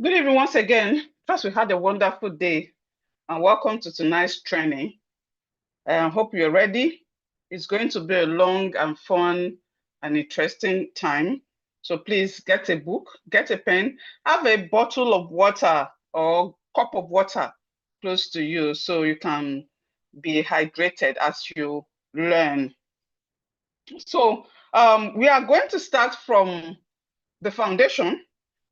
Good evening once again. First, we had a wonderful day, and welcome to tonight's training. I hope you're ready. It's going to be a long and fun and interesting time. So please get a book, get a pen, have a bottle of water or cup of water close to you so you can be hydrated as you learn. So we are going to start from the foundation.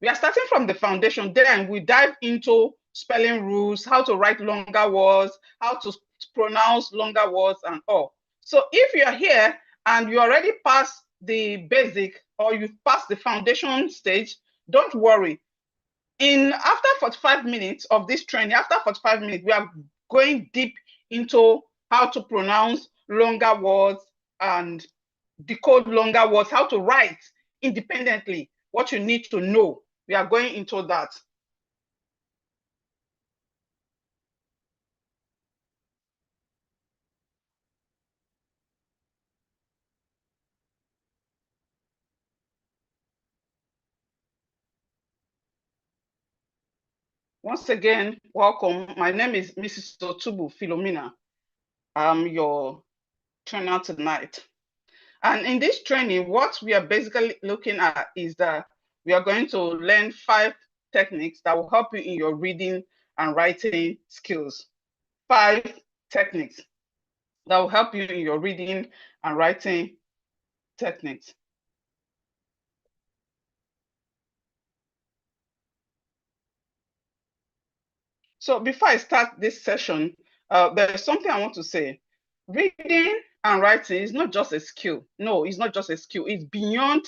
We are starting from the foundation, then we dive into spelling rules, how to write longer words, how to pronounce longer words and all. So if you're here and you already passed the basic or you passed the foundation stage, don't worry. After 45 minutes of this training, after 45 minutes, we are going deep into how to pronounce longer words and decode longer words, how to write independently, what you need to know. We are going into that. Once again, welcome. My name is Mrs. Otubu Philomena. I'm your trainer tonight. And in this training, what we are basically looking at is that we are going to learn 5 techniques that will help you in your reading and writing skills. 5 techniques that will help you in your reading and writing techniques. So before I start this session, there's something I want to say. Reading and writing is not just a skill. No, it's not just a skill. It's beyond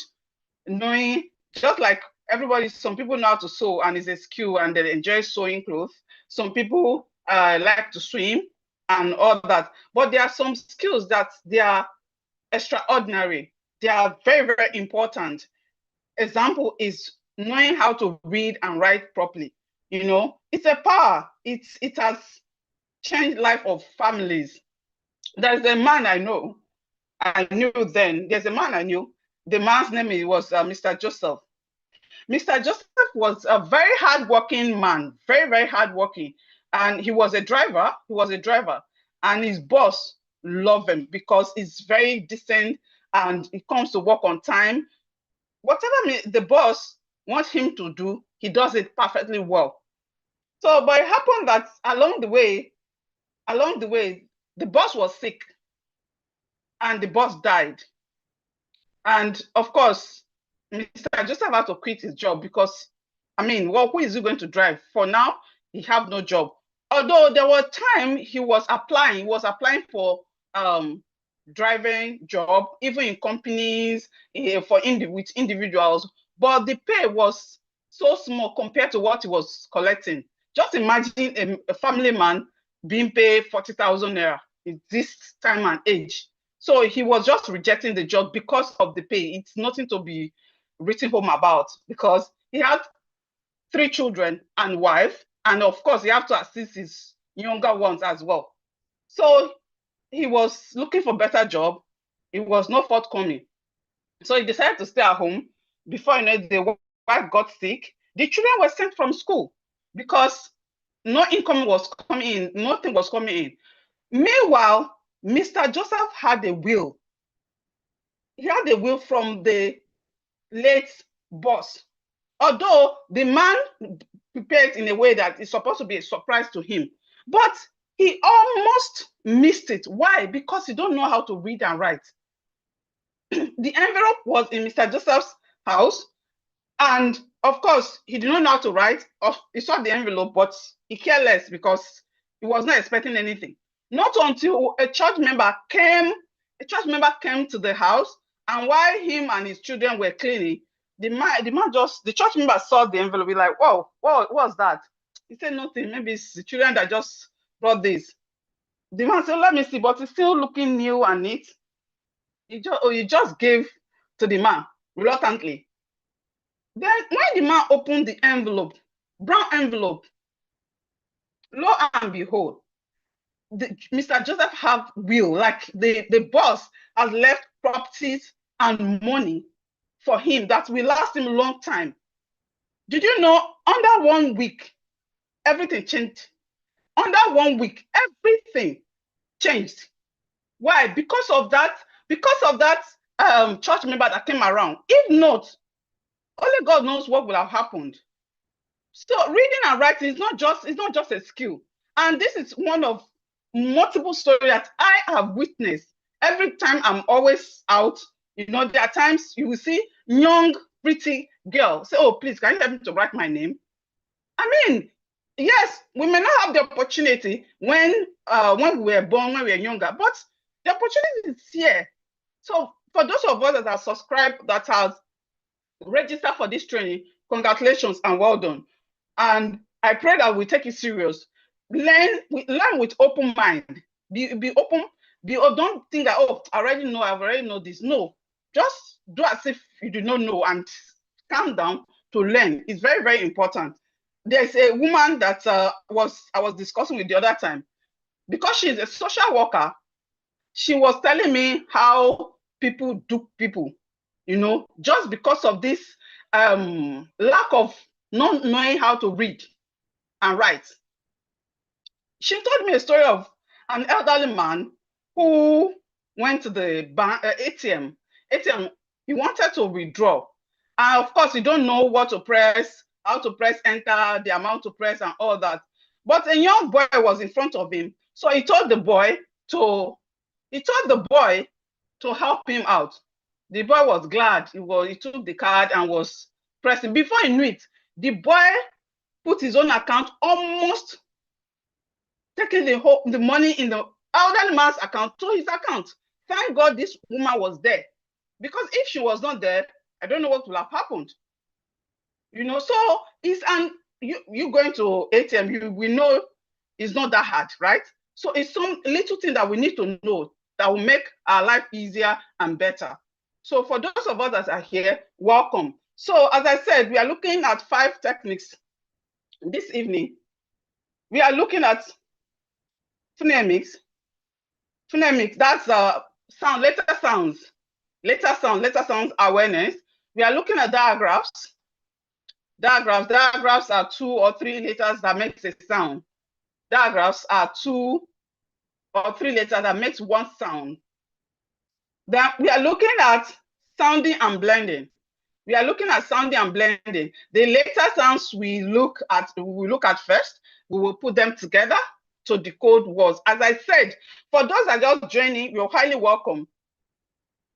knowing, just like everybody, some people know how to sew and it's a skill and they enjoy sewing clothes. Some people like to swim and all that. But there are some skills that they are extraordinary. They are very, very important. Example is knowing how to read and write properly. You know, it's a power. It has changed life of families. There's a man I know. I knew then. There's a man I knew. The man's name was Mr. Joseph. Mr. Joseph was a very hardworking man, very, very hardworking. And he was a driver. He was a driver. And his boss loved him because he's very decent and he comes to work on time. Whatever the boss wants him to do, he does it perfectly well. So, but it happened that along the way, the boss was sick and the boss died. And of course, Mr. Joseph had to quit his job because, I mean, well, who is he going to drive? For now, he have no job. Although there was time he was applying for driving job, even in companies, with individuals, but the pay was so small compared to what he was collecting. Just imagine a family man being paid 40,000 naira in this time and age. So he was just rejecting the job because of the pay. It's nothing to be written home about because he had 3 children and wife, and of course, he have to assist his younger ones as well. So he was looking for better job. It was not forthcoming. So he decided to stay at home. Before you know it, the wife got sick. The children were sent from school because no income was coming in, nothing was coming in. Meanwhile, Mr. Joseph had a will. He had a will from the late boss. Although the man prepared in a way that is supposed to be a surprise to him. But he almost missed it. Why? Because he don't know how to read and write. The envelope was in Mr. Joseph's house, and of course, he did not know how to write. He saw the envelope, but he cared less because he was not expecting anything. Not until a church member came to the house, and while him and his children were cleaning, the church member saw the envelope. He's like, "Whoa, what's that?" He said, "Nothing. Maybe it's the children that just brought this." The man said, "Let me see," but it's still looking new and neat. He just gave to the man reluctantly. Then when the man opened the envelope, brown envelope, lo and behold, Mr. Joseph have will, like the boss has left properties and money for him that will last him a long time. Did you know under 1 week, everything changed? Under 1 week, everything changed. Why? Because of that church member that came around. If not, only God knows what would have happened. So reading and writing is not just a skill. And this is one of multiple stories that I have witnessed. Every time I'm always out, there are times you will see young, pretty girl say, "Oh, please, can you help me to write my name?" I mean, yes, we may not have the opportunity when we were born, when we were younger, but the opportunity is here. So for those of us that are subscribed, that has registered for this training, congratulations and well done. And I pray that we take it serious. Learn with open mind. Be open. Don't think that, "Oh, I already know this." No, just do as if you do not know and calm down to learn. It's very, very important. There's a woman that I was discussing with the other time. Because she's a social worker, she was telling me how people dupe people, just because of this lack of not knowing how to read and write. She told me a story of an elderly man who went to the bank, ATM. He wanted to withdraw. And of course, you don't know what to press, how to press enter, the amount to press and all that. But a young boy was in front of him. So he told the boy to help him out. The boy was glad. He took the card and was pressing. Before he knew it, the boy put his own account, almost taking the money in the elderly man's account to his account. Thank God this woman was there. Because if she was not there, I don't know what would have happened. So you going to ATM, we know it's not that hard, right? So it's some little thing that we need to know that will make our life easier and better. So for those of us that are here, welcome. So as I said, we are looking at 5 techniques this evening. We are looking at phonemics. Phonemics, that's letter sounds awareness. We are looking at diagraphs. Diagraphs are 2 or 3 letters that makes a sound. Diagraphs are 2 or 3 letters that makes one sound. Then we are looking at sounding and blending. The later sounds we look at first. We will put them together to decode words. As I said, for those that are just joining, you're highly welcome.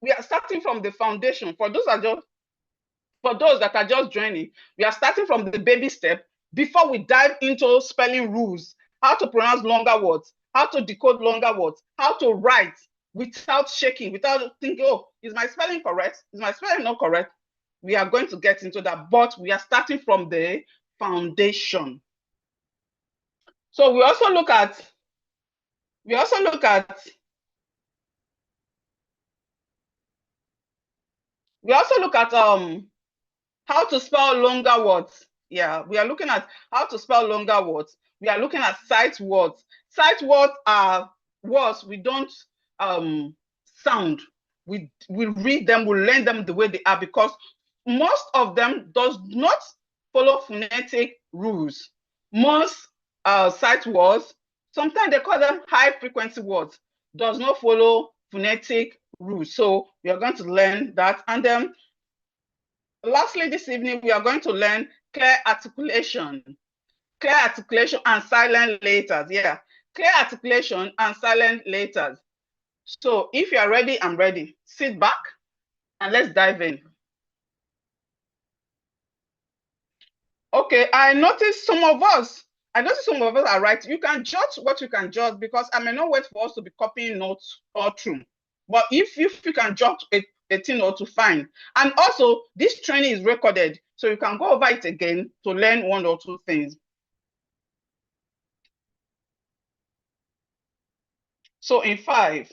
We are starting from the foundation. For those that are just joining, we are starting from the baby step before we dive into spelling rules, how to pronounce longer words, how to decode longer words, how to write without shaking, without thinking, "Oh, is my spelling correct? Is my spelling not correct?" We are going to get into that, but we are starting from the foundation. So we also look at how to spell longer words. Yeah, we are looking at how to spell longer words. We are looking at sight words. Sight words are words we don't sound. We read them, we learn them the way they are, because most of them does not follow phonetic rules. Most sight words, sometimes they call them high frequency words, does not follow phonetic rules. So we are going to learn that. And then lastly, this evening, we are going to learn clear articulation. clear articulation and silent letters. Yeah, clear articulation and silent letters. So if you are ready, I'm ready. Sit back and let's dive in. Okay, I noticed some of us are right. You can judge what you can judge because I may not wait for us to be copying notes all through. But if you can judge a thing or two, fine. And also, this training is recorded, so you can go over it again to learn one or two things. So in 5,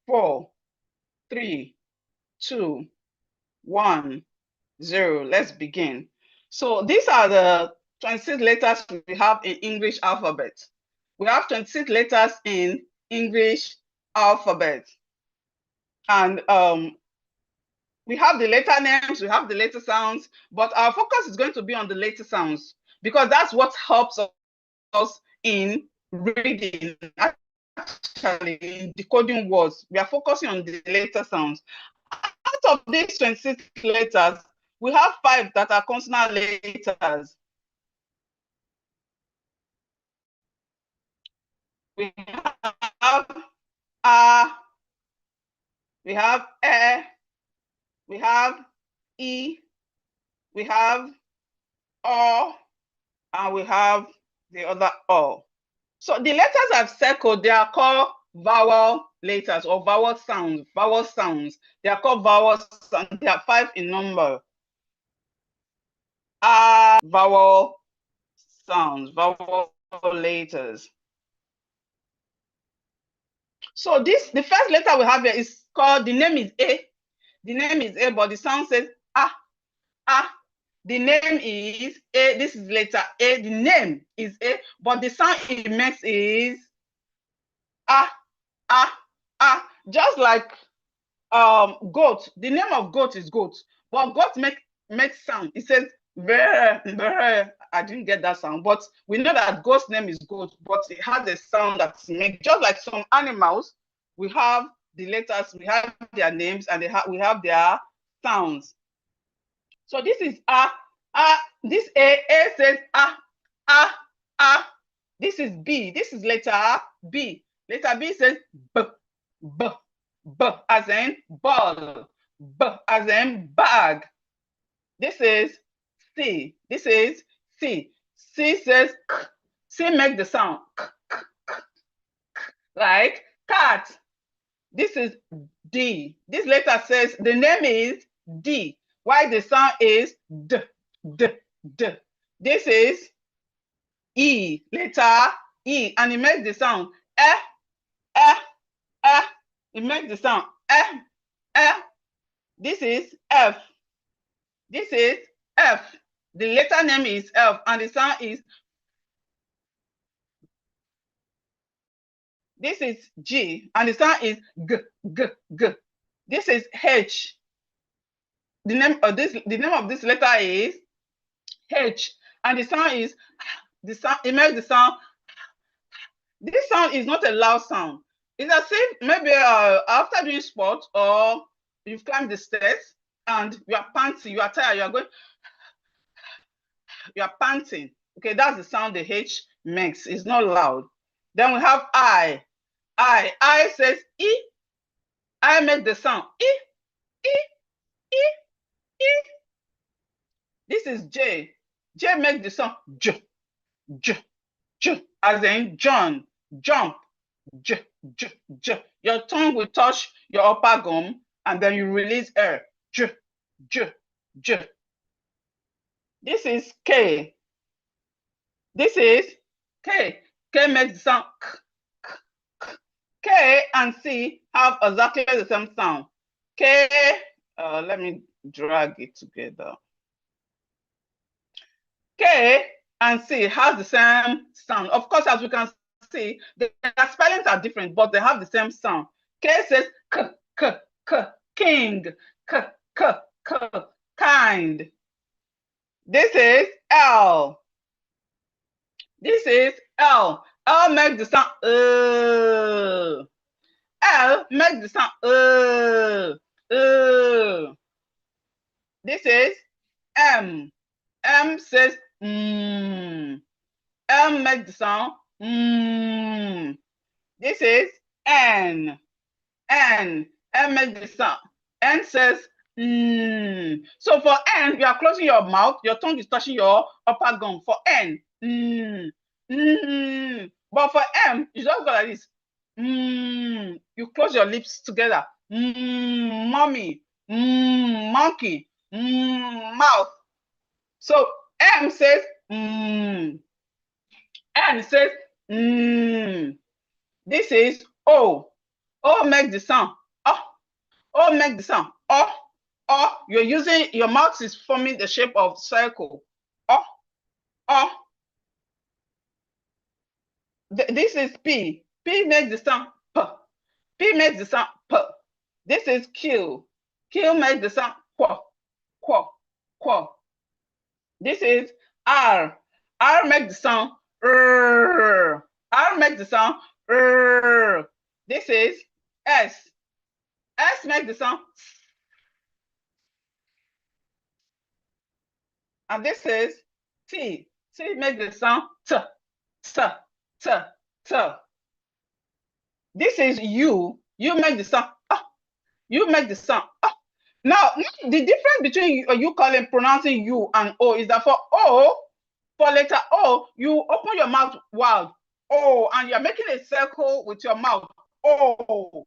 4, 3, 2, 1, 0, let's begin. So these are the 26 letters we have in English alphabet. We have 26 letters in English alphabet. And we have the letter names, we have the letter sounds, but our focus is going to be on the letter sounds because that's what helps us in reading, actually in decoding words. We are focusing on the letter sounds. Out of these 26 letters, we have 5 that are consonant letters. We have A, we have E, we have E, we have O, and we have the other O. So the letters I've circled, they are called vowel letters or vowel sounds. Vowel sounds. They are called vowel sounds. There are 5 in number. Vowel sounds, vowel letters. So the first letter we have here is called, the name is A. The name is A, but the sound says ah, ah. The name is A. This is letter A. The name is A, but the sound it makes is ah, ah, ah. Just like goat. The name of goat is goat, but goat makes sound. It says very, very. I didn't get that sound, but we know that goat's name is goat, but it has a sound that's made. Just like some animals, we have the letters, we have their names, and we have their sounds. So this is this A says ah. This is B. This is letter B. Letter B says b, b, b as in ball, b as in bag. This is C. This is C. C says k. C makes the sound k, k, k, k, like cat. This is D. This letter says the name is D. Why the sound is D, D, D. This is E, letter E, and it makes the sound eh, eh, eh. It makes the sound eh, eh. This is F. This is F. The letter name is F, and the sound is. This is G, and the sound is G, G, G. This is H. The name of this letter is H, and the sound is it makes the sound. This sound is not a loud sound. It's as if maybe after doing sports or you've climbed the stairs and you are panting, you are tired, you are panting. Okay, that's the sound the H makes. It's not loud. Then we have I. I says E. I make the sound E, E, E, E. This is J. J makes the sound J, J, J, as in John, jump, J, J, J. Your tongue will touch your upper gum and then you release air. J, J, J. This is K. This is K. K makes the sound K, K, K. K and C have exactly the same sound. K, let me drag it together. K and C has the same sound. Of course, as we can see, their spellings are different, but they have the same sound. K says k, k, k, king, k, k, k, kind. This is L. This is L. L makes the sound L makes the sound This is M. M says This is N. N. N makes the sound. N says So for N, you are closing your mouth, your tongue is touching your upper gum. For N, But for M, you just go like this. You close your lips together. Mommy, monkey, mouth. So M says N says This is O. O makes the sound. Oh, O makes the sound. Oh. You're using your mouth is forming the shape of circle. Oh. This is P. P makes the sound P. P makes the sound P. This is Q. Q makes the sound Qu. Qu. Qu. This is R. R makes the sound R. R makes the sound R. This is S. S makes the sound. And this is T. T makes the sound T. T. T. T. This is U. You make the sound. You make the sound. Now, the difference between you calling pronouncing U and O is that for O, for letter O, you open your mouth wide. O, and you're making a circle with your mouth. O.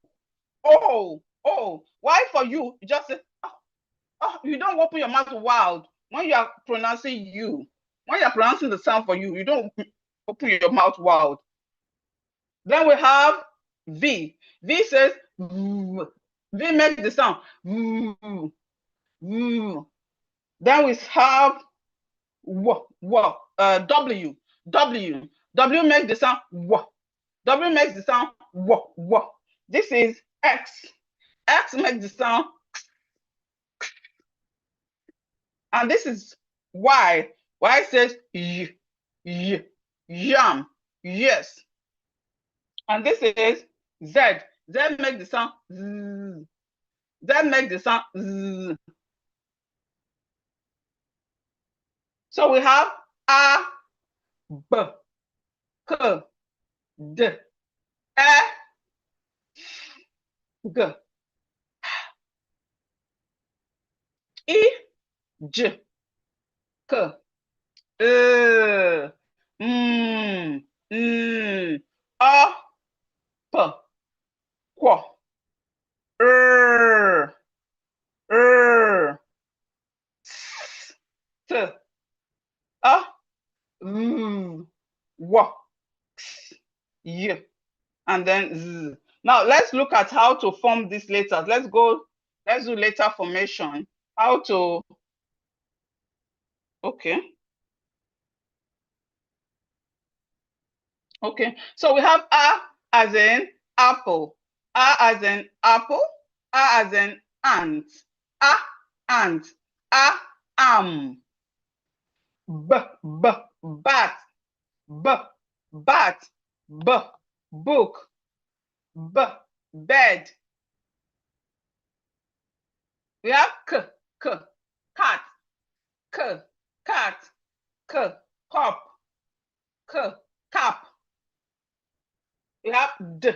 Why for you just say, you don't open your mouth wide when you are pronouncing U. When you're pronouncing the sound for you, you don't open your mouth wide. Then we have V. V says V. V makes the sound V. Then we have W. W makes the sound W. W makes the sound W. This is X. X makes the sound and this is Y. Y says yam. Yes. And this is Z. Z makes the sound Z. Z makes the sound Z. So we have A, B, K, D, E, G, I, J, K, O, P, Q, R, T, A, W, X, Y, and then Z. Now let's look at how to form these letters. Let's do letter formation. How to, okay. Okay, so we have A as in apple, A as in apple, A as in ant, A, ant, A, B, bat, B, bat, B, book, B, bed. We have K, cat, K, cat, K, cup, K, cap. We have D,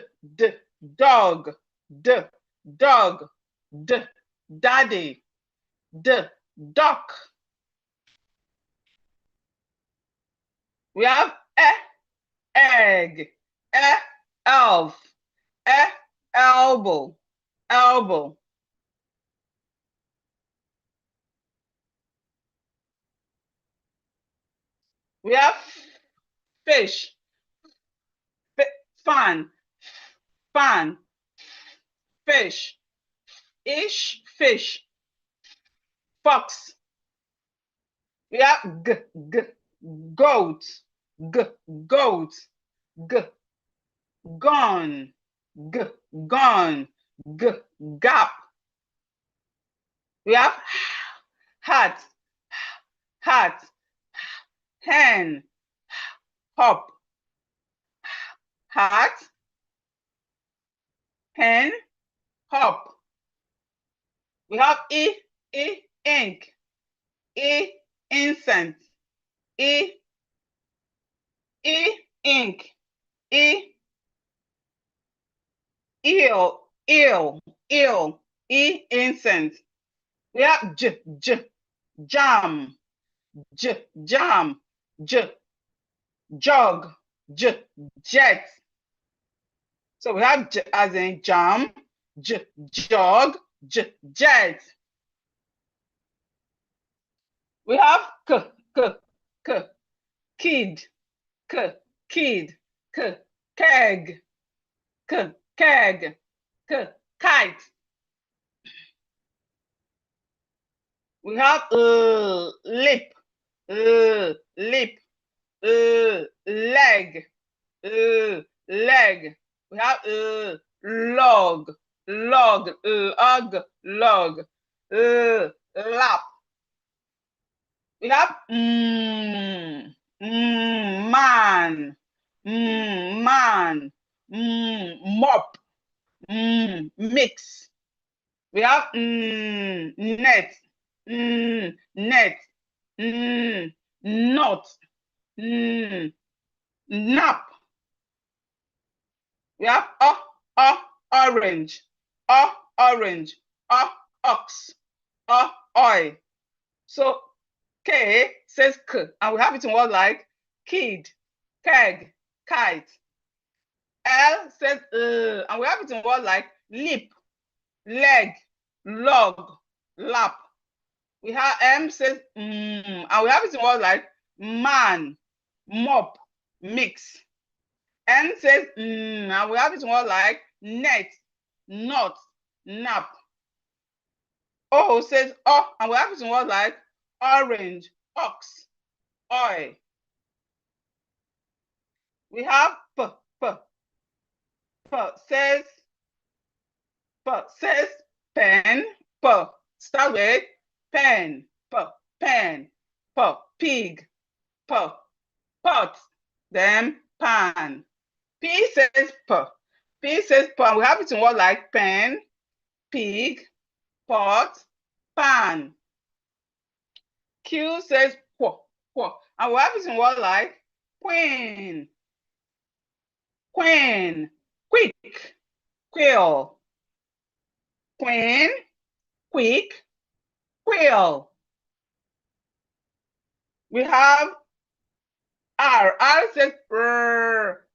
dog, D, dog, D, daddy, D, duck. We have egg, elf, elbow, elbow. We have fish, fan, fish, fish, fox. We have goat, goat, gun, gun, gap. We have hat, hen, hop, hat, hen, hop. We have ink, incense, ink, ill, incense. We have jam, jam, jog, jet. So we have as in jam, jog, jet. We have kid, kid, keg, keg, kite. We have lip, lip, leg, leg. We have log, log, log, lap. We have man, man, mop, mix. We have net, net, knot, nap. We have orange, orange, ox, oil. So K says K, and we have it in words like kid, keg, kite. L says and we have it in words like lip, leg, log, lap. We have M says and we have it in words like man, mop, mix. N says and we have it in words like net, knot, nap. O says and we have it in words like orange, ox, oil. We have p says pen, start with pen, pen, pig, pot, then pan. P says pan. We have it in words like pen, pig, pot, pan. Q says and we have it in words like queen, queen, quick, quill, queen, quick, quill. We have R says R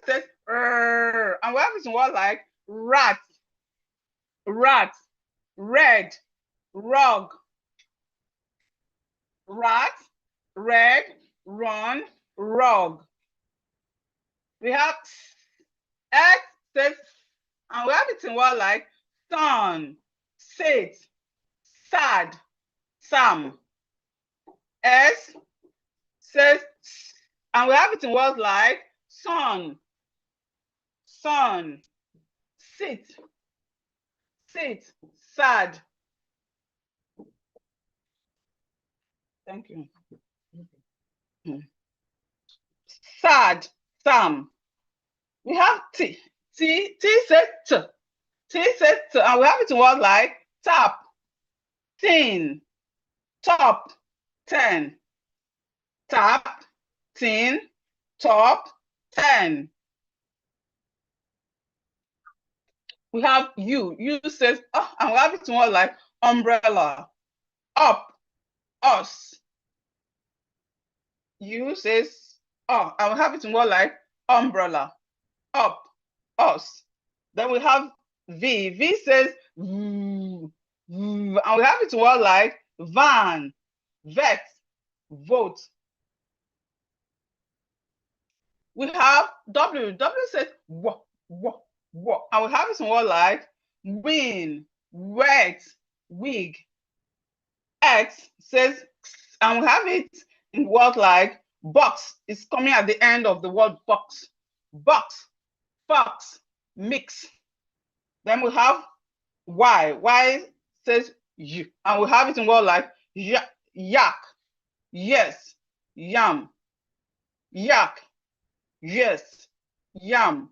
says and we have it in words like rat, rat, red, rug, rat, red, run, rug. We have X says, and we have it in words like sun, sit, sad, Sam. S says, and we have it in words like sun, sun, sit, sad. Thank you. Sad, Sam. We have T says T. T says T, and we have it in words like tap, tin, top, 10. Tap, tin, top, 10. We have U says, and we have it in words like umbrella, up, us. U says, and we have it in words like umbrella, up, us. Then we have V. V says and we have it in words like van, vet, vote. We have W. W says what, and we have it in words like win, wet, wig. X says, and we have it in words like box. It's coming at the end of the word box. Box, fox, mix. Then we have Y. Y says you, and we have it in words like yak, yes, yam, yak, yes, yam.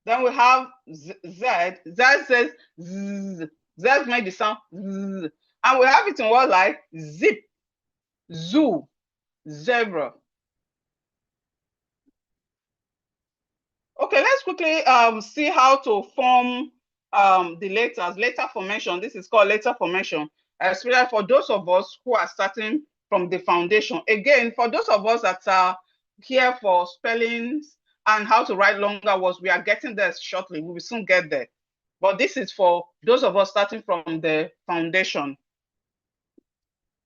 Then we have Z. Z says z. Z made the sound z. And we have it in words like zip, zoo, zebra. Okay, let's quickly see how to form the letters, letter formation. This is called letter formation, especially for those of us who are starting from the foundation. Again, for those of us that are here for spellings and how to write longer words, we are getting there shortly. We will soon get there. But this is for those of us starting from the foundation.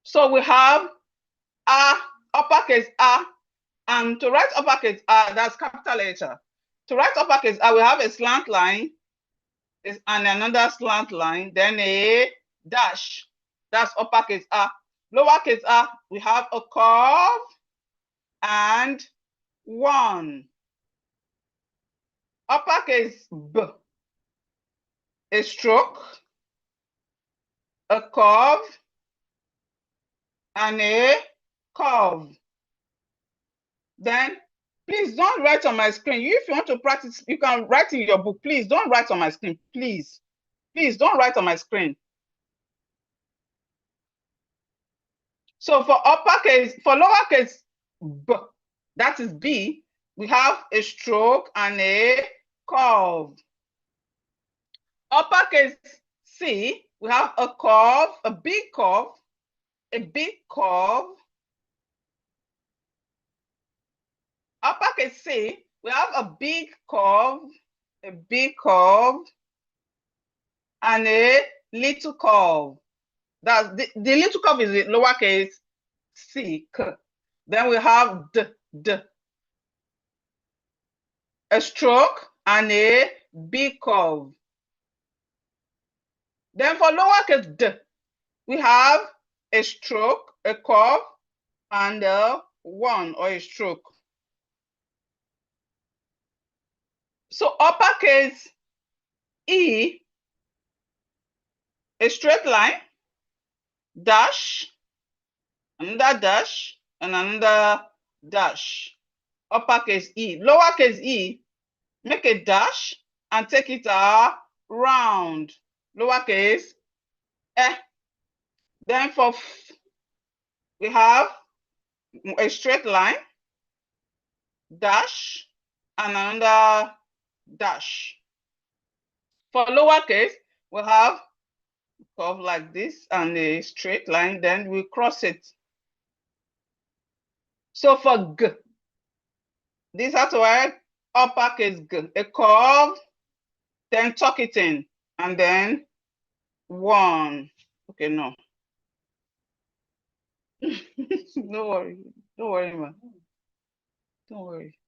So we have A, uppercase A, and to write uppercase A, that's capital letter. To write uppercase A, we have a slant line and another slant line, then a dash. That's uppercase A. Lowercase a, we have a curve and 1. Uppercase B, a stroke, a curve, and a curve. Then please don't write on my screen. If you want to practice, you can write in your book. Please don't write on my screen, please. Please don't write on my screen. So for lowercase b, that is B, we have a stroke and a curve. Uppercase C, we have a curve, a big curve, a big curve. Uppercase C, we have a big curve, and a little curve. That's the little curve is the lowercase c. Then we have d, a stroke and a big curve. Then for lowercase d, we have a stroke, a curve, and a 1 or a stroke. So uppercase E, a straight line, dash, another dash, and another dash. Uppercase E. Lowercase e, make a dash and take it around. Lowercase e. Then for f, we have a straight line, dash, and another dash. For lowercase, we have curve like this and a straight line, then we cross it. So for G, this has to write uppercase G, a curve, then tuck it in, and then 1. Okay, no. Don't worry, man. Don't worry.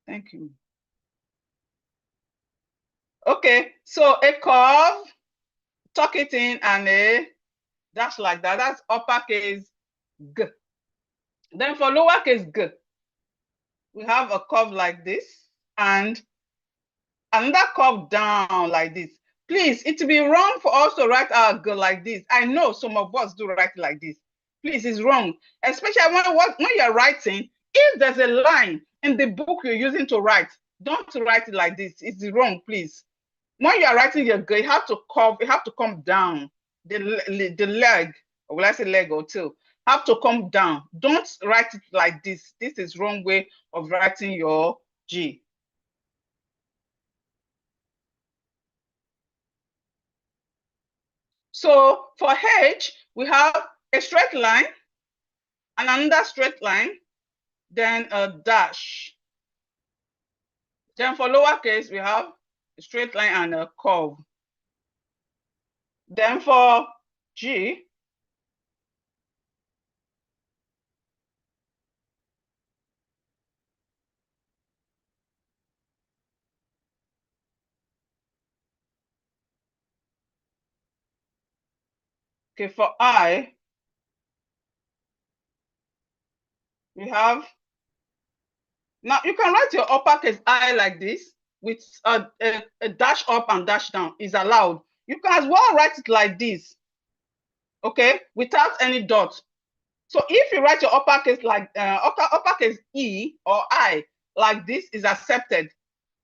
Thank you. Okay, so a curve, tuck it in, and a dash like that. That's uppercase G. Then for lowercase g, we have a curve like this and another curve down like this. Please, it will be wrong for us to write our g like this. I know some of us do write like this. Please, it's wrong. Especially when you're writing, if there's a line in the book you're using to write, don't write it like this. It's wrong, please. When you are writing your g, you have to curve, you have to come down. The leg, or will I say leg or tail, have to come down. Don't write it like this. This is wrong way of writing your G. So for H, we have a straight line and another straight line, then a dash. Then for lowercase, we have a straight line and a curve. Then for G, okay, for I, we have, now you can write your uppercase I like this with a dash up and dash down is allowed. You can as well write it like this, okay, without any dot. So if you write your uppercase like uppercase E or I like this is accepted,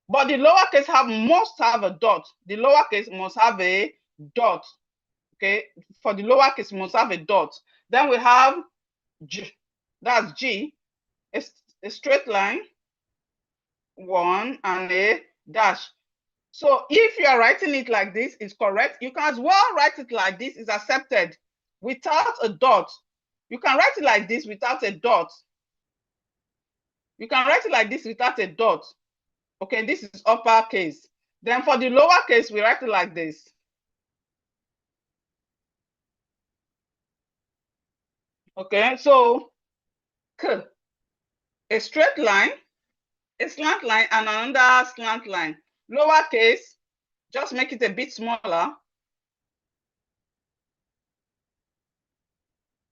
but the lowercase must have a dot. The lowercase must have a dot, okay? For the lowercase must have a dot. Then we have G, that's G, a straight line, 1 and a dash. So if you are writing it like this, it's correct. You can as well write it like this, is accepted, without a dot. You can write it like this without a dot. You can write it like this without a dot. Okay, this is uppercase. Then for the lowercase, we write it like this. Okay, so K, a straight line, a slant line, and another slant line. Lowercase, just make it a bit smaller.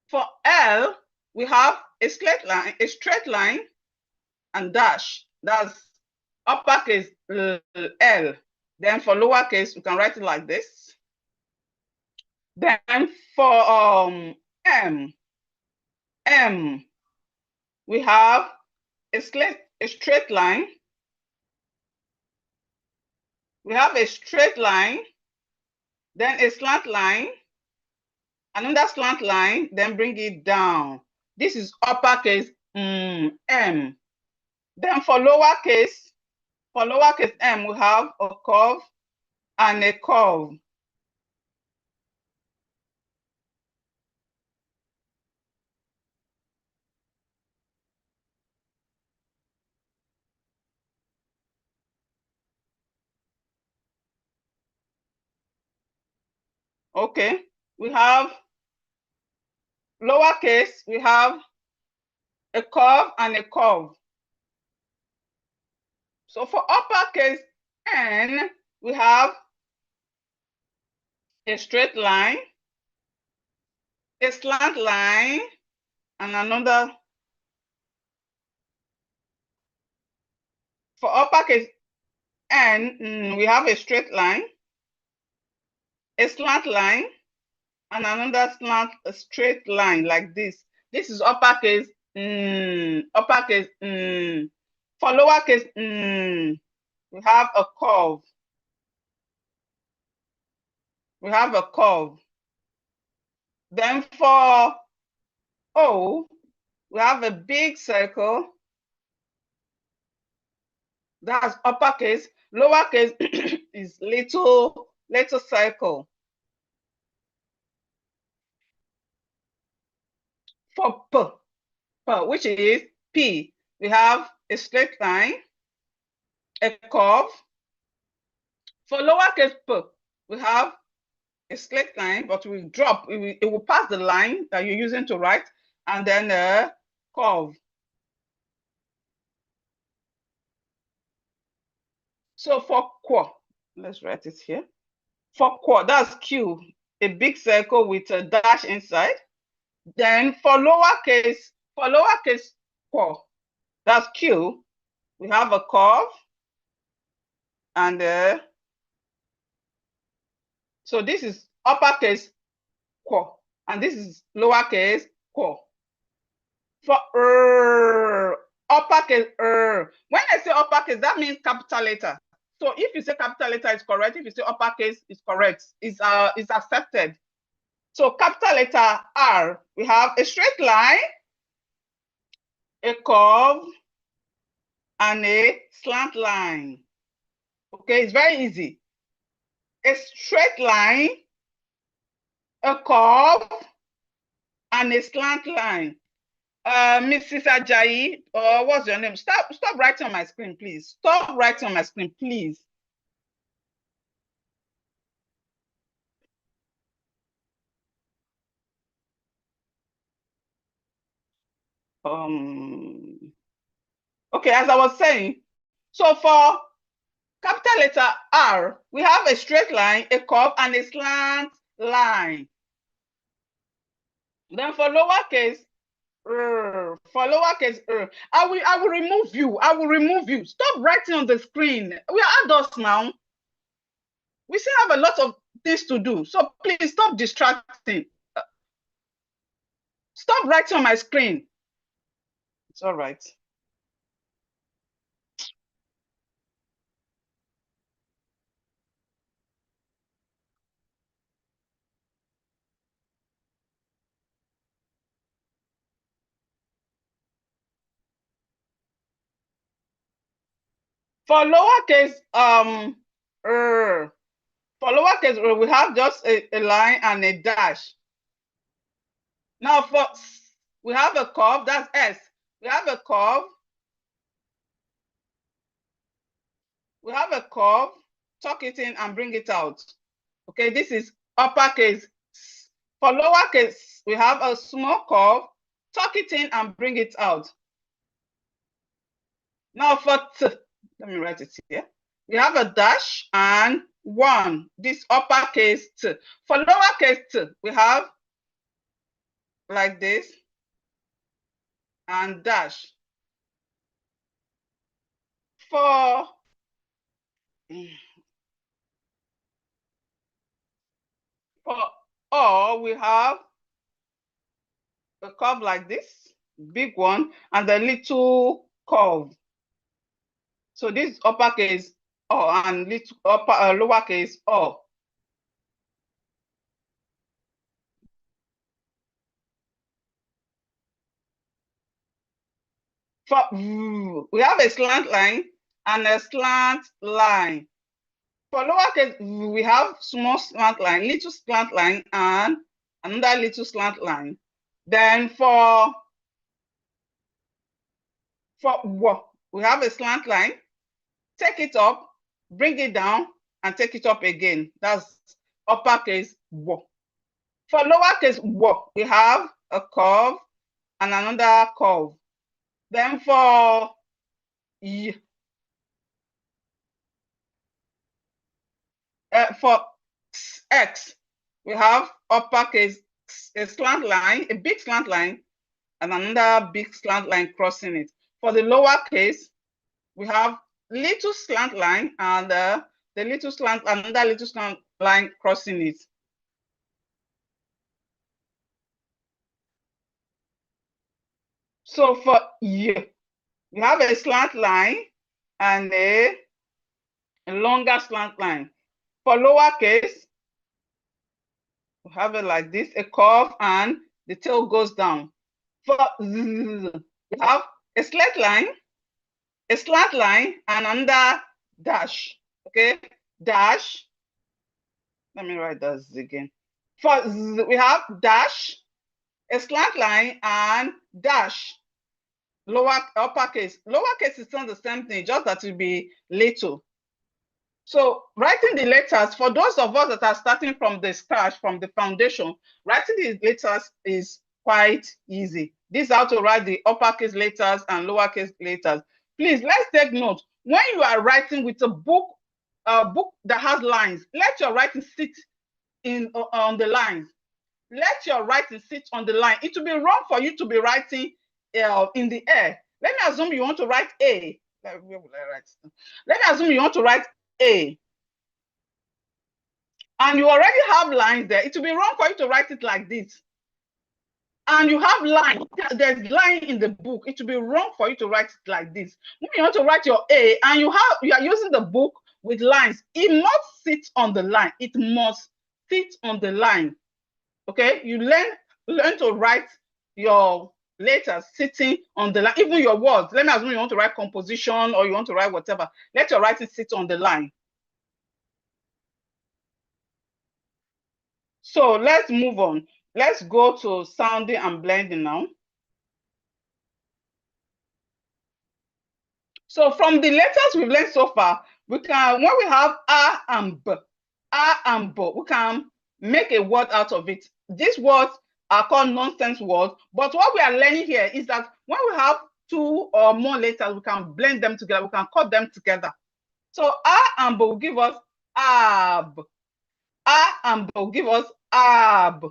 For L, we have a straight line, and dash. That's uppercase L. Then for lowercase, we can write it like this. Then for M, we have a straight line. We have a straight line, then a slant line, another slant line, then bring it down. This is uppercase M. Then for lowercase M, we have a curve and a curve. Okay, we have lowercase, we have a curve and a curve. So for uppercase N, we have a straight line, a slant line, and another. For uppercase N, we have a straight line, a slant line, and another straight line like this. This is uppercase uppercase For lowercase we have a curve. We have a curve. Then for O, we have a big circle. That's uppercase. Lowercase is little circle. For P, which is P, we have a straight line, a curve. For lowercase p, we have a straight line, but we drop, it will pass the line that you're using to write, and then a curve. So for Q, let's write it here. For Q, that's Q, a big circle with a dash inside. Then for lowercase Q, that's Q, we have a curve, and so this is uppercase Q, and this is lowercase Q. For uppercase when I say uppercase, that means capital letter. So if you say capital letter is correct, if you say uppercase is correct, is accepted. So capital letter R, we have a straight line, a curve, and a slant line. Okay, it's very easy. A straight line, a curve, and a slant line. Mrs. Ajayi, or what's your name? Stop writing on my screen, please. Stop writing on my screen, please. Okay, as I was saying, so for capital letter R, we have a straight line, a curve, and a slant line. Then for lowercase I will remove you. I will remove you. Stop writing on the screen. We are adults now. We still have a lot of things to do. So please stop distracting. Stop writing on my screen. It's all right. For lowercase for lowercase we have just a line and a dash. Now for we have a curve, that's S. We have a curve. We have a curve, tuck it in and bring it out. Okay, this is uppercase. For lowercase, we have a small curve, tuck it in and bring it out. Now for T, let me write it here. We have a dash and 1, this uppercase T. For lowercase T, we have like this and dash. For O, we have a curve like this, big one, and a little curve. So this uppercase O and little lowercase O. For we have a slant line and a slant line. For lowercase, we have small slant line, little slant line, and another little slant line. Then for we have a slant line, take it up, bring it down, and take it up again. That's uppercase W. For lowercase W, we have a curve and another curve. Then for X, we have uppercase a slant line, a big slant line, and another big slant line crossing it. For the lowercase, we have little slant line and the little slant, another little slant line crossing it. So for Y, we have a slant line and a longer slant line. For lowercase, we have it like this, a curve, and the tail goes down. For Z, we have a slant line, and another dash. Okay, dash. Let me write that again. For Z, we have dash, a slant line, and dash. Uppercase. Lowercase is not the same thing, just that it will be little. So writing the letters, for those of us that are starting from the scratch, from the foundation, writing the letters is quite easy. This is how to write the uppercase letters and lowercase letters. Please, let's take note. When you are writing with a book that has lines, let your writing sit on the lines. Let your writing sit on the line. It will be wrong for you to be writing in the air. Let me assume you want to write A. Where will I write? Let me assume you want to write A. And you already have lines there. It will be wrong for you to write it like this. And you have line. There's line in the book. It will be wrong for you to write it like this. When you want to write your A and you are using the book with lines, it must sit on the line. It must sit on the line. Okay, you learn to write your letters sitting on the line, even your words. Let me assume you want to write composition or you want to write whatever. Let your writing sit on the line. So let's move on. Let's go to sounding and blending now. So from the letters we've learned so far, we can, when we have A and B, we can make a word out of it. These words are called nonsense words, but what we are learning here is that when we have 2 or more letters, we can blend them together, we can cut them together. So A and B will give us ab. A and B will give us ab.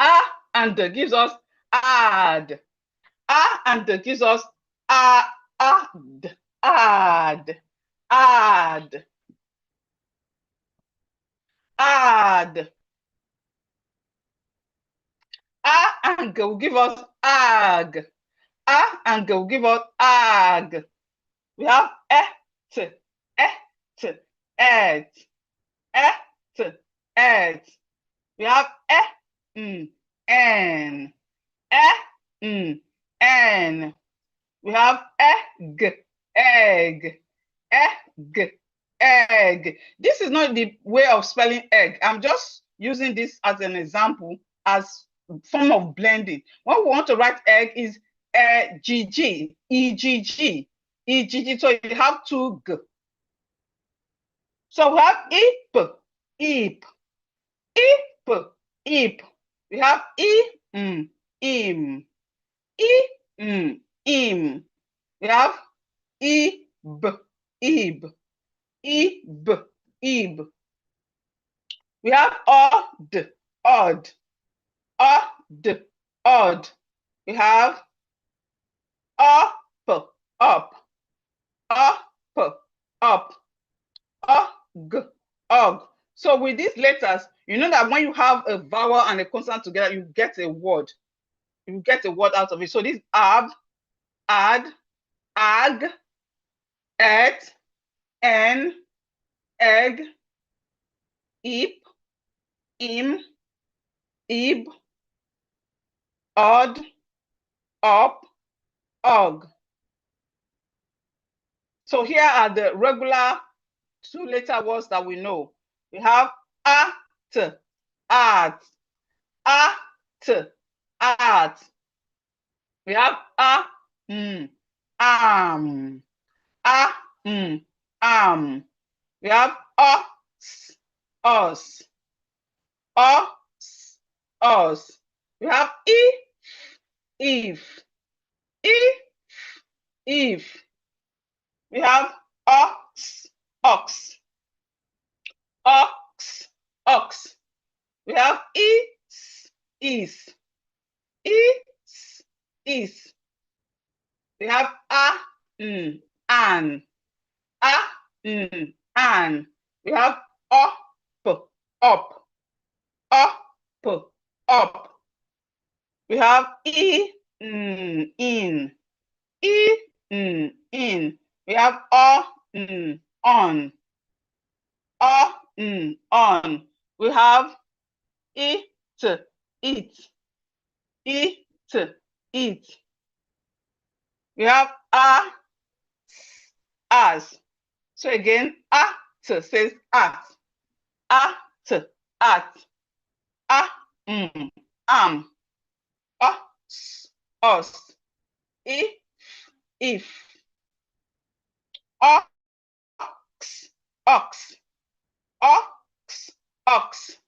A and D gives us ad. A and D gives us ad, ad, ad, ad. A and G will give us ag. A and G will give us ag. We have et, et, et. We have n, n. We have egg, egg, egg, egg. This is not the way of spelling egg. I'm just using this as an example, as form of blending. When we want to write egg is egg, egg, egg. So you have two g. So we have ip, ip, ip, ip. We have im, im, im. We have ib, ib, ib, ib. We have odd, odd, odd, odd. We have up, up, up, up, og, og. So with these letters, you know that when you have a vowel and a consonant together, you get a word. You get a word out of it. So this ab, ad, ag, et, en, egg, ip, im, ib, odd, up, og. So here are the regular two-letter words that we know. We have at, art, art. We have arm, arm. We have us, us, us, us. We have if, if. We have ox, ox, ox, ox. We have is, is. We have an, an. We have up, up, up. We have in, in. We have on, on. We have eat, eat, eat. We have as. So again, says at, at, am, us, if, ox, ox, ox, ox,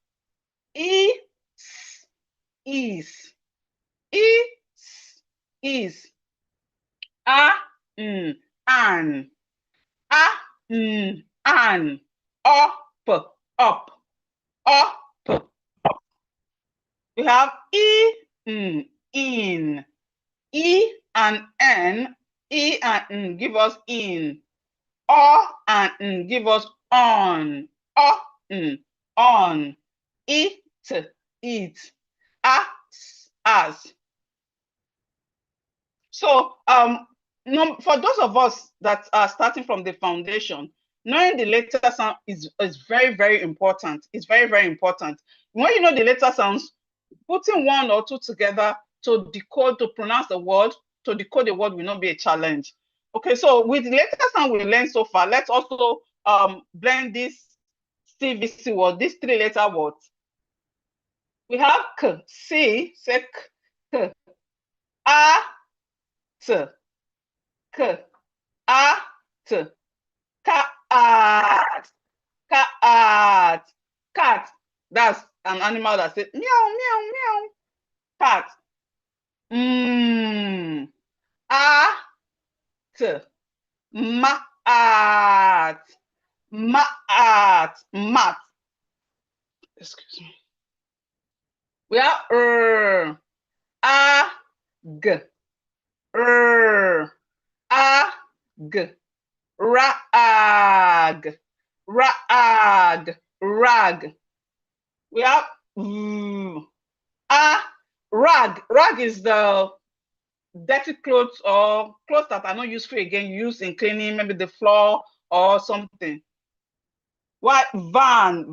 is, an, up, up, up. We have in, and n, and n give us in, and n give us on, on, it, as. So for those of us that are starting from the foundation, knowing the letter sound is very, very important. It's very, very important. When you know the letter sounds, putting one or two together to decode, to pronounce the word, to decode the word will not be a challenge. Okay, so with the letter sound we learned so far, let's also blend this CVC word, these three-letter words. We have k, c, say k, a, t, k, a, t, cat, cat, cat. That's an animal that says meow, meow, meow. Cat. At, mat, mat. Excuse me. We have ag, ag, rag, rag, rag. We have rag. Rag is the dirty clothes or clothes that are not useful again, used in cleaning, maybe the floor or something. What van?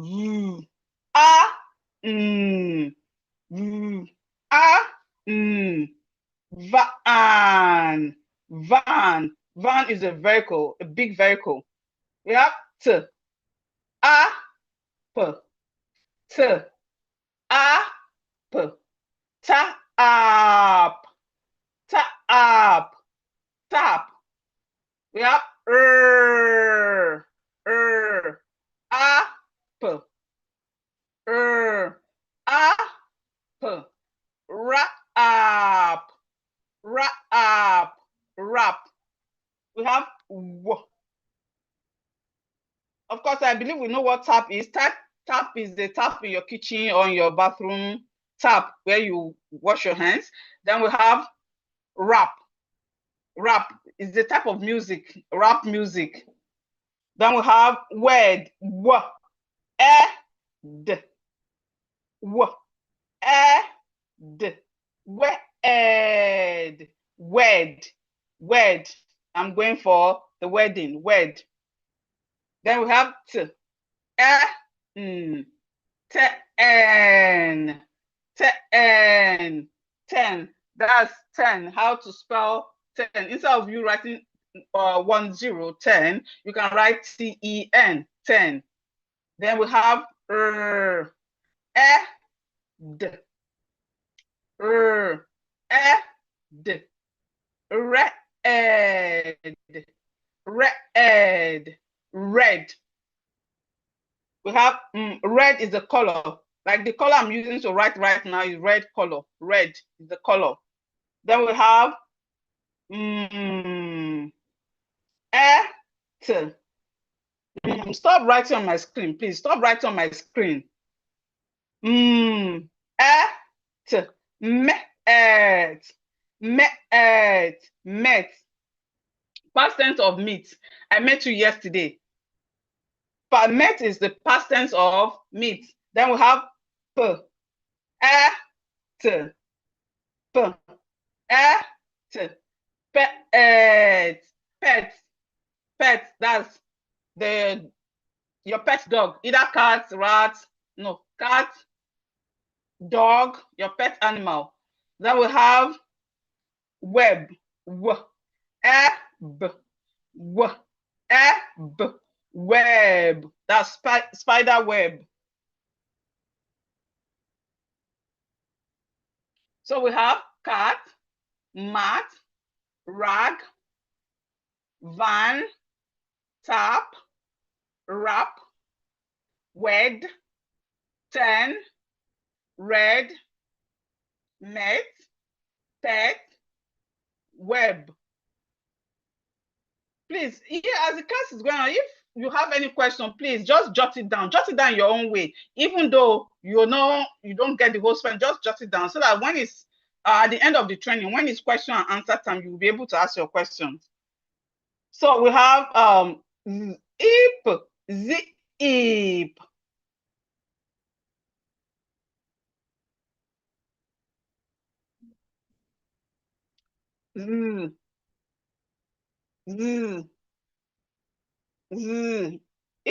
Van. Van. Van is a vehicle, a big vehicle. We have T. A. P. T. A. P. Tap. Tap. Tap. We have Up. Up. Wrap. Wrap. Wrap. We have W. Of course, I believe we know what tap is. Tap is the tap in your kitchen or in your bathroom tap where you wash your hands. Then we have rap. Rap is the type of music, rap music. Then we have word. W. E. W. E. Word. Word. Word. I'm going for the wedding. Word. Then we have T. Ten. Ten. 10. That's 10. How to spell 10. Instead of you writing 10, 10, you can write TEN, 10. Then we have ed. Ed. Red. Red. Red. We have red is the color. Like the color I'm using to write right now is red color. Red is the color. Then we have stop writing on my screen, please. Stop writing on my screen. Met. Met. Past tense of meet. I met you yesterday. But met is the past tense of meet. Then we have p. Pet. Pet. That's your pet dog. Either cat, rat, no, cat, dog, your pet animal. Then we have web. Web. That's spider web. So we have cat, mat, rag, van, tap, wrap, wed, 10, red, met, pet, web. Please, here as the class is going on, if you have any question, please just jot it down. Jot it down your own way. Even though you know you don't get the whole spend, just jot it down so that when it's at the end of the training, when it's question and answer time, you'll be able to ask your questions. So we have zip. Z. Z. Z. E.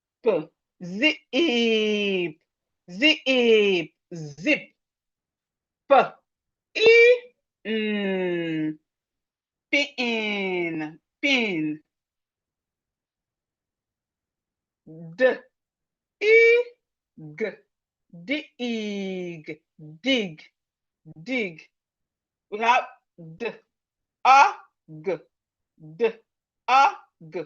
Z. Zip. Zip. Zip. Zip. P. E. Pin. Pin. D. Ig. Dig. Dig. Dig. We have D. A. G. D. A. G.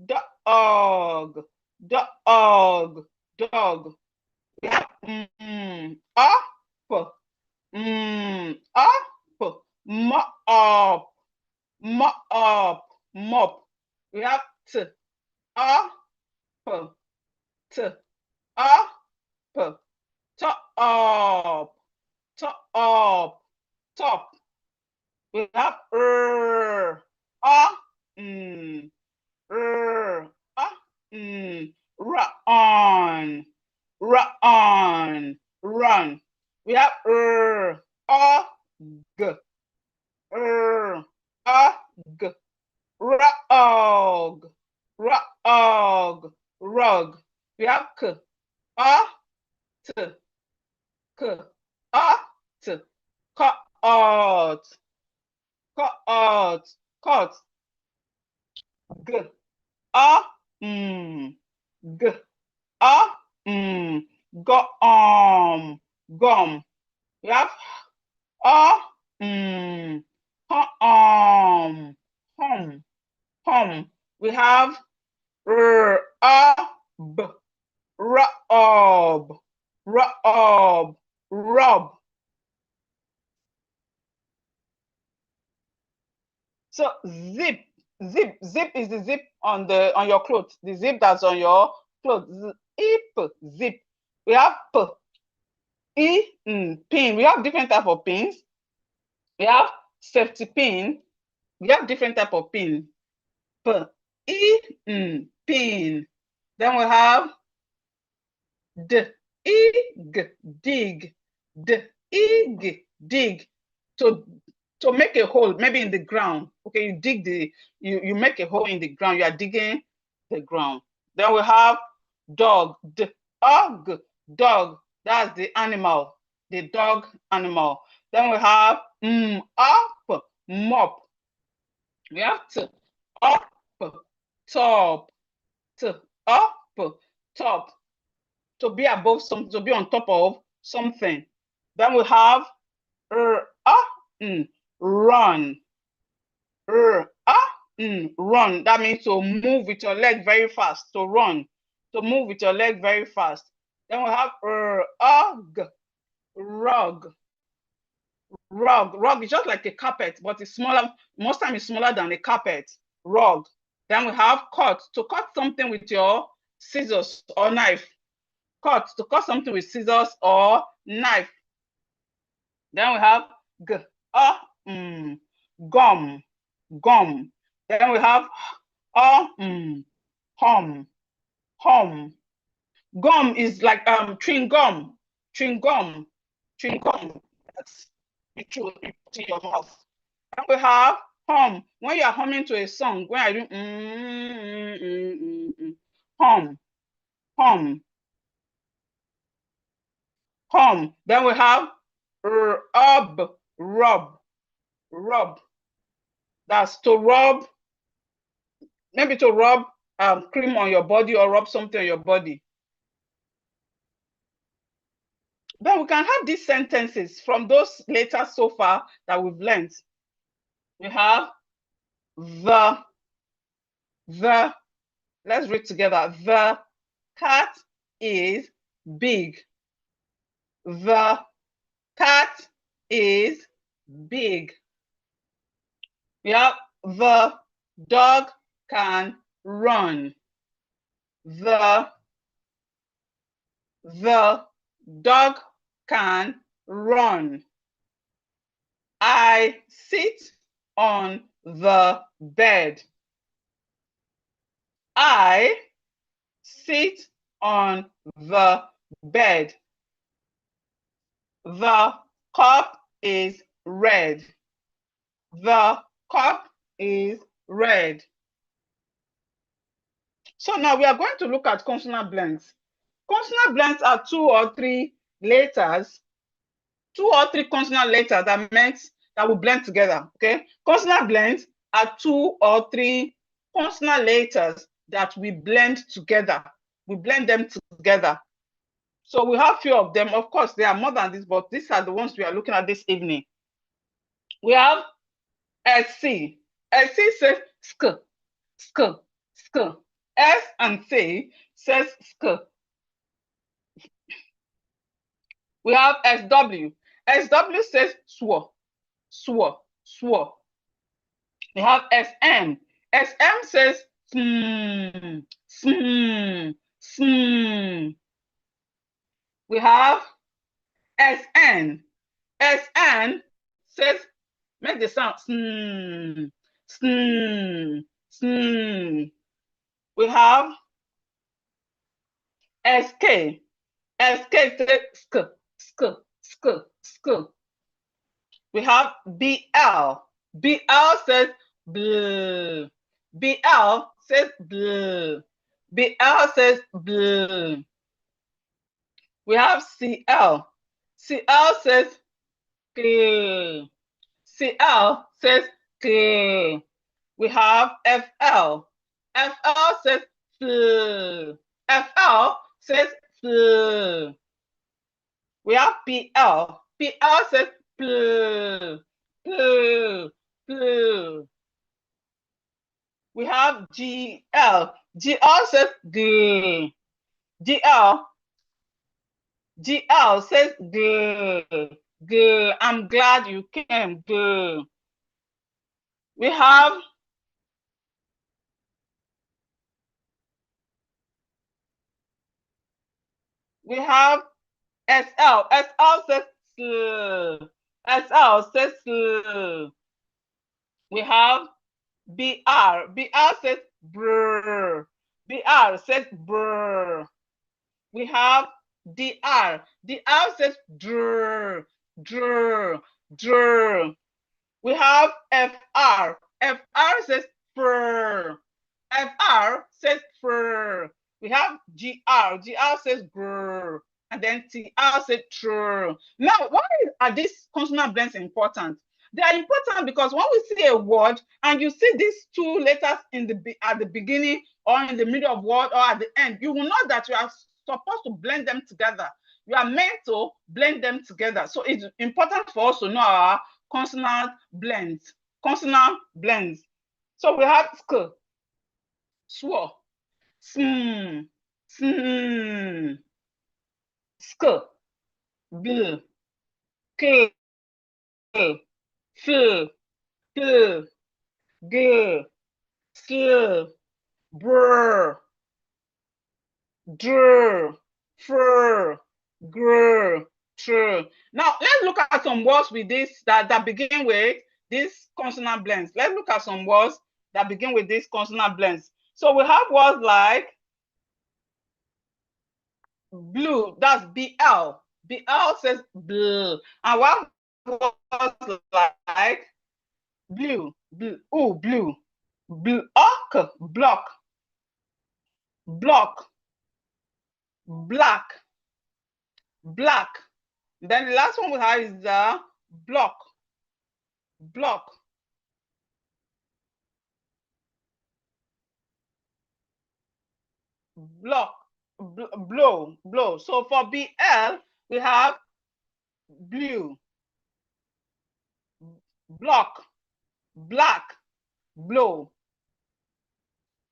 Dog. Dog. Dog. We have up. Up. Mop. Mop. Mop. We have T. Up. T. Up. Top. Top. Top. We have run. Run. We have g. Rug. Rug. We have k. k, t, cut, cut, cut, g, g, gum, gum. We have hum, hum. We have b, rub, rub. So zip, zip is the zip on your clothes. The zip that's on your clothes. Zip. We have pin. We have different type of pins. We have safety pin. We have different type of pin. Pin. Then we have dig. Dig. To make a hole, maybe in the ground. Okay, you dig you make a hole in the ground. You are digging the ground. Then we have dog. Dog. That's the animal. The dog animal. Then we have mop. We have up, top, top. To be above something, to be on top of something. Then we have run. Run. That means to move with your leg very fast. To run. To move with your leg very fast. Then we have rug. Rug is just like a carpet, but it's smaller. Most time it's smaller than a carpet. Rug. Then we have cut. To cut something with your scissors or knife. Cut. To cut something with scissors or knife. Then we have gum. Then we have hum. Gum is like chewing gum. That's you chew it in your mouth. And we have hum. When you are humming to a song, when I do hum. Then we have rub. That's to rub, maybe to rub cream on your body or rub something on your body. Then we can have these sentences from those letters so far that we've learned. We have the, let's read together. The cat is big. The cat is big. We have the dog can run. The dog can run. I sit on the bed. I sit on the bed. The cup is red. The cup is red. So now we are going to look at consonant blends. Consonant blends are 2 or 3 letters, 2 or 3 consonant letters that will blend together. Okay, consonant blends are 2 or 3 consonant letters that we blend together. We blend them together. So we have few of them. Of course, there are more than this, but these are the ones we are looking at this evening. We have SC. SC says sk. S and C says sk. We have SW. SW says swo. We have SM. SM says sm. We have SN. SN says, make the sound sn. We have SK. SK says sk. We have BL. BL says bl. BL says bl. BL says bl. We have CL. CL says cl. CL says cl. We have FL. FL says fl. FL says fl. We have PL. PL says pl. Pl. Pl. We have GL. GL says gl. GL. GL says gl. Gl. I'm glad you came. Gl. We have SL. SL says sl. SL says sl. We have BR. BR says brr. BR says brr. We have DR. DR says drr. Drr. Drr. We have FR. FR says fur. FR says fur. We have GR. GR says grr. And then TR says trr. Now, why are these consonant blends important? They are important because when we see a word and you see these two letters at the beginning or in the middle of word or at the end, you will know that you are supposed to blend them together. You are meant to blend them together. So it's important for us to know our consonant blends. Consonant blends. So we have sk, sw, sm, sm, sk, bl, k, fl, fl, g, sl, brr, dr, fr, gr, tr. Now let's look at some words with this that begin with these consonant blends. Let's look at some words that begin with these consonant blends. So we have words like blue, that's BL. BL says blue. And we have words like blue, blue, oh, blue, block, block, block, black, black. Then the last one we have is block, block. Block, blow, blow. So for BL, we have blue, block, black, blow.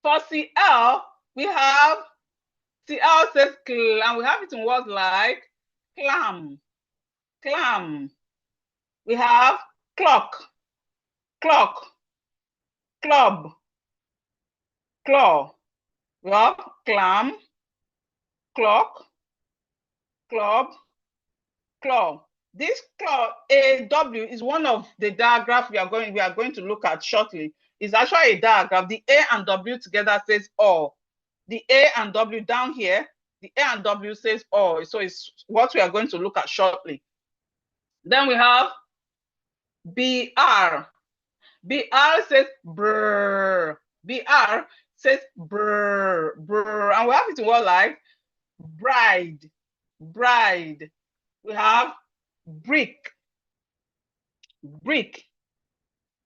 For CL, we have CL says cl, and we have it in words like clam, clam. We have clock, clock, club, claw. We have clam, clock, club, claw. This claw, AW, is one of the diagrams we are going to look at shortly. It's actually a diagram. The A and W together says all. The A and W down here, the A and W says all. So it's what we are going to look at shortly. Then we have BR. BR says brr. BR says brr, brr. And we have it in what like bride, bride. We have brick, brick.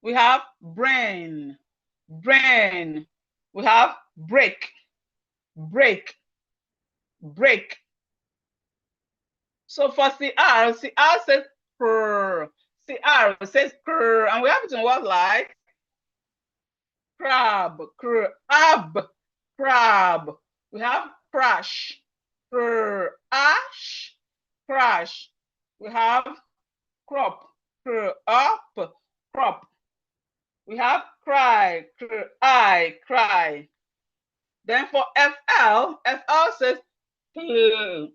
We have brain, brain. We have break, break, break. So for CR, CR says crr. CR says crr. And we have it in words like crab, crab, crab. We have crash, crash, crash. We have crop, up, crop. We have cry, cry. Then for FL, FL says fl.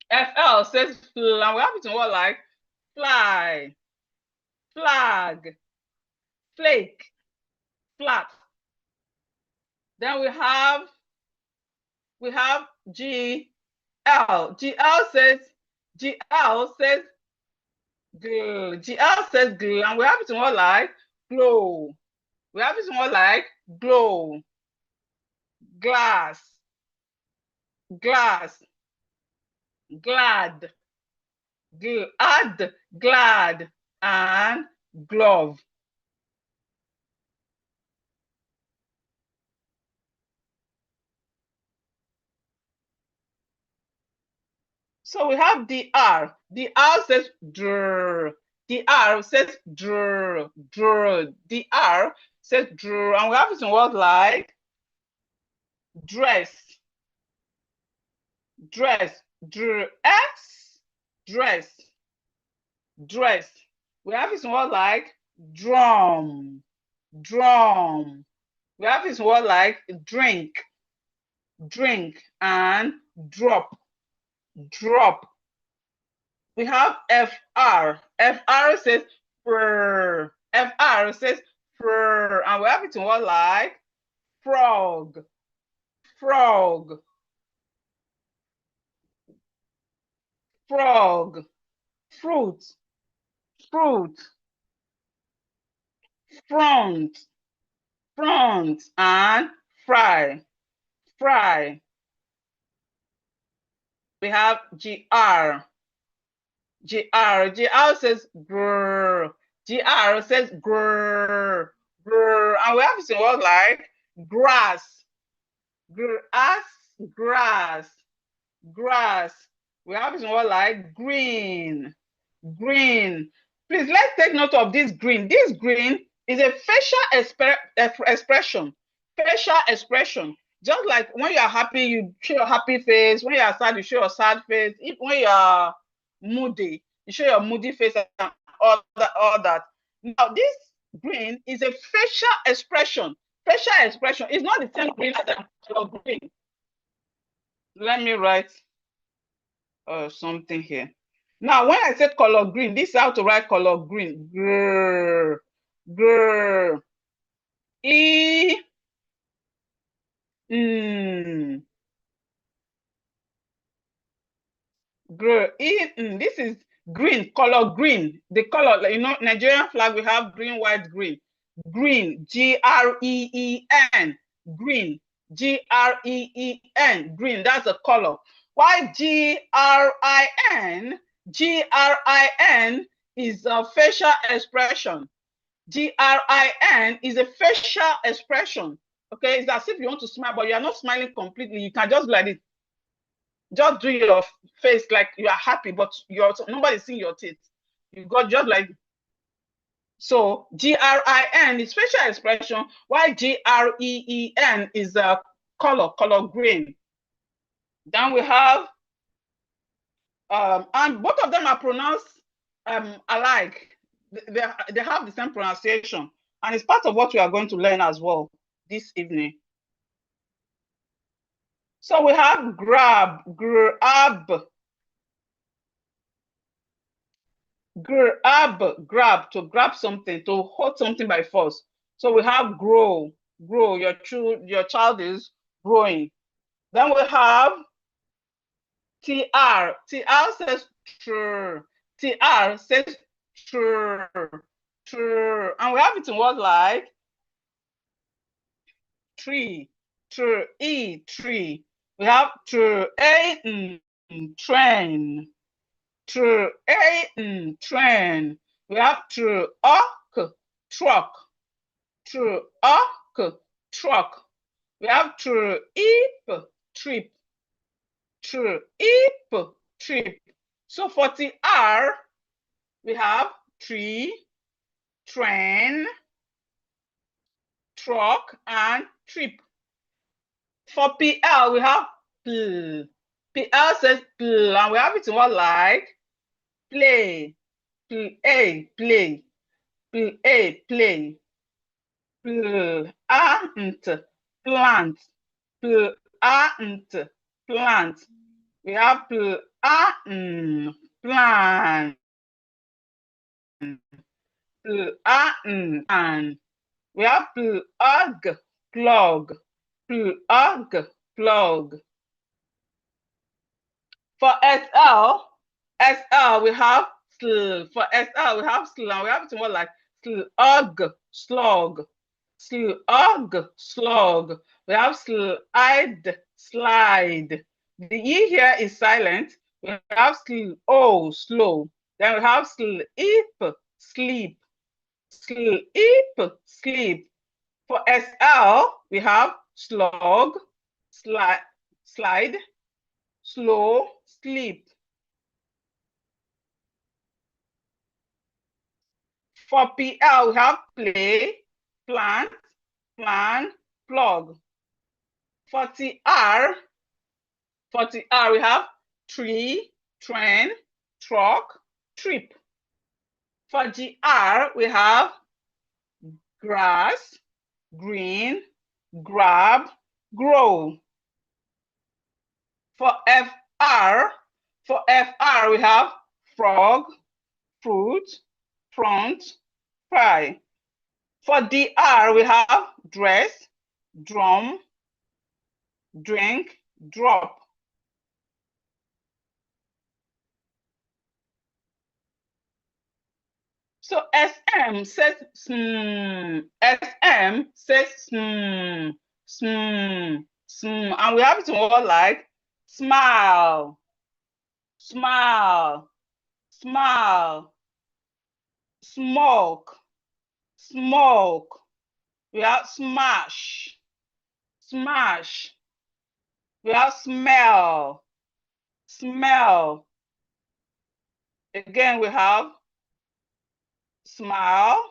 FL says fl, and we have it in what like fly, flag, flake, flat. Then we have GL. GL says gl. GL says gl, and we have it in what like glow. We have it in what like glow, glass, glass. glad, glad, and glove. So we have the R. The R says dr. The R says dr, dr. The R says dr. And we have it in words like dress, dress, dress, dress, dress. We have it in words like drum, drum. We have it in words like drink, drink, and drop, drop. We have FR. FR says fur. FR says fur. And we have it in words like frog, frog, frog, fruit, fruit, front, front, and fry, fry. We have GR. GR says grr. GR says grr, grr. And we have it in words like grass, grass, grass, grass. We have it in words like green, green. Please, let's take note of this green. This green is a facial expression. Facial expression. Just like when you are happy, you show your happy face. When you are sad, you show your sad face. If when you are moody, you show your moody face and all that. Now, this green is a facial expression. Facial expression is not the same green as the green. Let me write something here. Now, when I said color green, this is how to write color green. Grr, grr. E. Mm. Grr. E. This is green, color green. The color, you know, Nigerian flag, we have green, white, green. Green, Green, green, Green, green. That's a color. Why Grin? Grin is a facial expression. Grin is a facial expression. Okay, it's as if you want to smile, but you are not smiling completely. You can just like it. Just do your face like you are happy, but nobody's seeing your teeth. You got just like so. Grin is facial expression, while Green is a color green. Then we have and both of them are pronounced alike. They have the same pronunciation, and it's part of what we are going to learn as well this evening. So we have grab, grab, grab, to grab something, to hold something by force. So we have grow, grow. Your child is growing. Then we have tr. Tr says true. Tr says true, true, and we have it in words like tree, tree, tree. We have true, train, true, train. We have true, truck, true, truck. We have true, trip, true, trip. So for TR, we have tree, train, truck, and trip. For PL, we have pl. PL says pl, and we have it in what like play, play, play, play, play, plant, plant, plant, plant. We have plant, plant, and we have plug, plug, plug, plug. For SL, we have sl. For SL, we have sl, and we have it more like slug, slug, slug, slug. We have slide, slide. The E here is silent. We have O, slow. Then we have sleep, sleep, sleep, sleep. For SL, we have slog, slide, slow, sleep. For PL, we have play, plant, plan, plug. For TR, we have tree, train, truck, trip. For GR, we have grass, green, grab, grow. For FR, we have frog, fruit, front, fry. For DR, we have dress, drum, drink, drop. So SM says SM says and we have it in word like smile, smile, smile, smoke, smoke. We have smash, smash. We have smell, smell. Again, we have smile,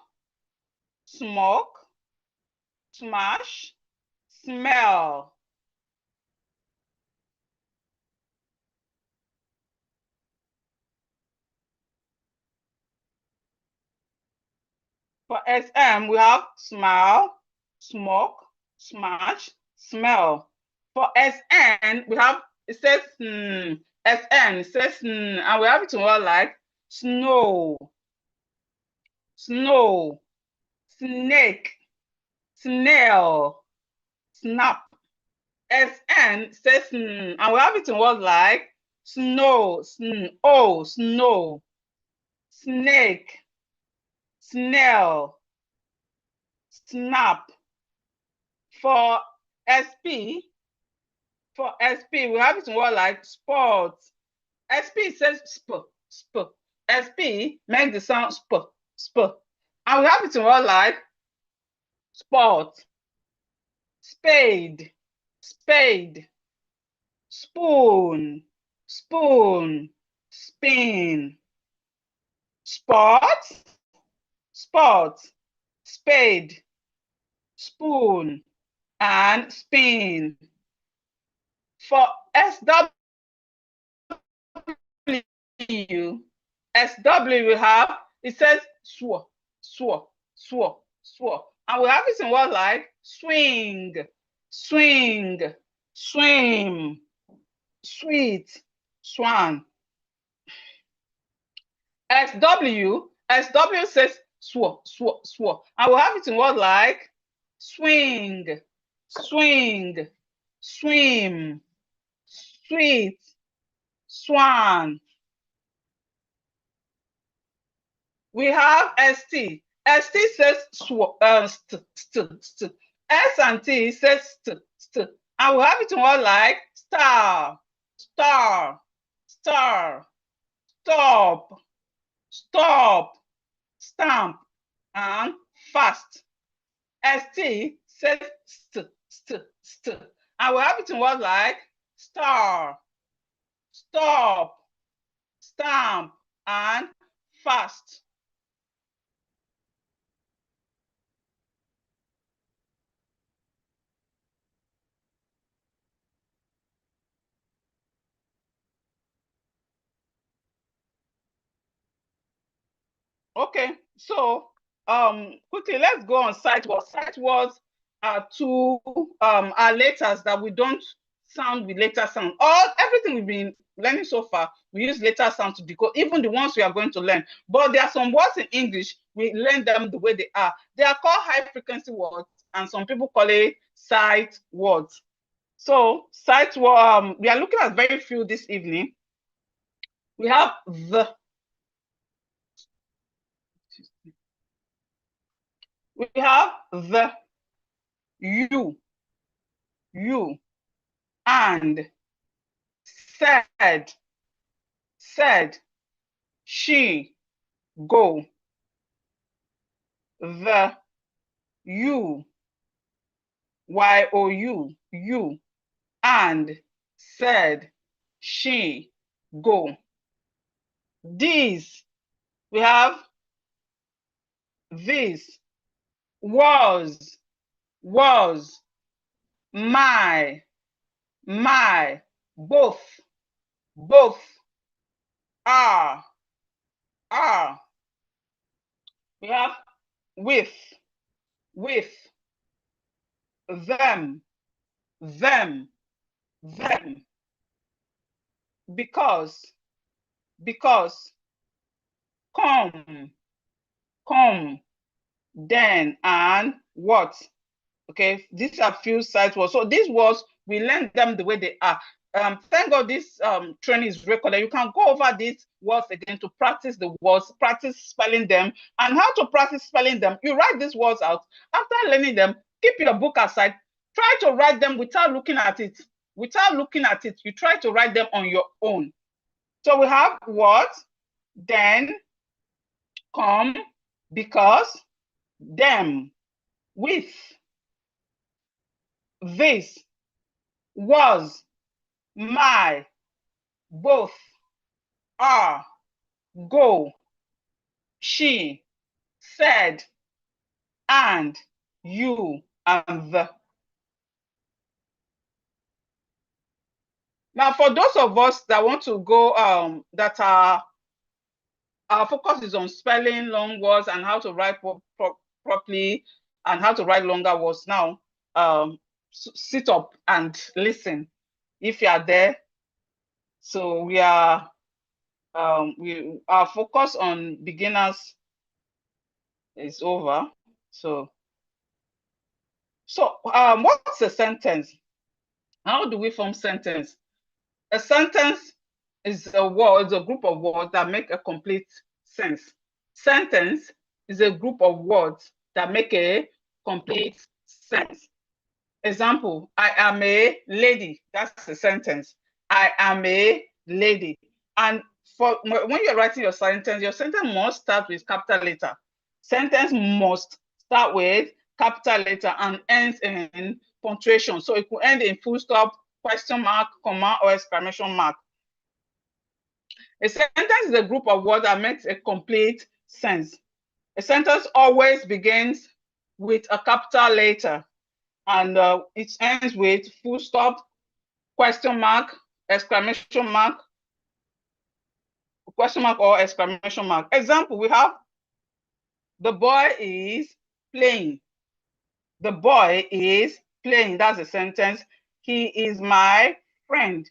smoke, smash, smell. For SM, we have smile, smoke, smash, smell. For SN, we have, it says SN, it says and we have it in word like snow, snow, snake, snail, snap. SN says and we have it in words like snow, snow, snake, snail, snap. For SP, we have it in word like sports. SP says sp. SP makes the sound sp. And we have it in word like sport, spade, spade, spoon, spoon, spin, sport, sport, spade, spoon, and spin. For SW, we have, it says swore. And we have it in words like swing, swing, swim, sweet, swan. SW says swore. And we have it in words like swing, swing, swim, sweet, swan. We have ST. ST says S and T says and we have it in word like star, star, star, stop, stop, stamp, and fast. ST says and we have it in words like star, stop, stamp, and fast. Okay, so quickly let's go on sight words. Sight words are two are letters that we don't sound with letter sound. Everything we've been learning so far, we use letter sound to decode, even the ones we are going to learn. But there are some words in English, we learn them the way they are. They are called high frequency words, and some people call it sight words. So sight word, we are looking at very few this evening. We have the. We have the, you, and, said, said, she, go. The, you, you, you, and, said, she, go. These, we have this, was, my, both, are. We have with, them, because, come, then, and what. Okay, these are few sight words. So these words, we learn them the way they are. Thank God this training is recorded. You can go over these words again to practice the words, practice spelling them. And how to practice spelling them, you write these words out. After learning them, keep your book aside. Try to write them without looking at it. Without looking at it, you try to write them on your own. So we have what, then, come, because, them, with, this, was, my, both, are, go, she, said, and, you, and the. Now, for those of us that want to go, that are, our focus is on spelling long words and how to write properly and how to write longer words. Now, sit up and listen if you are there. So we are, our focus on beginners is over. So what's a sentence? How do we form sentence? A sentence is a word, a group of words that make a complete sense. Sentence is a group of words that make a complete sense. Example, I am a lady. That's a sentence. I am a lady. And for when you're writing your sentence must start with capital letter. Sentence must start with capital letter and ends in punctuation. So it could end in full stop, question mark, comma, or exclamation mark. A sentence is a group of words that makes a complete sense. A sentence always begins with a capital letter and it ends with full stop, question mark, exclamation mark, question mark, or exclamation mark. Example, we have the boy is playing. The boy is playing. That's a sentence. He is my friend.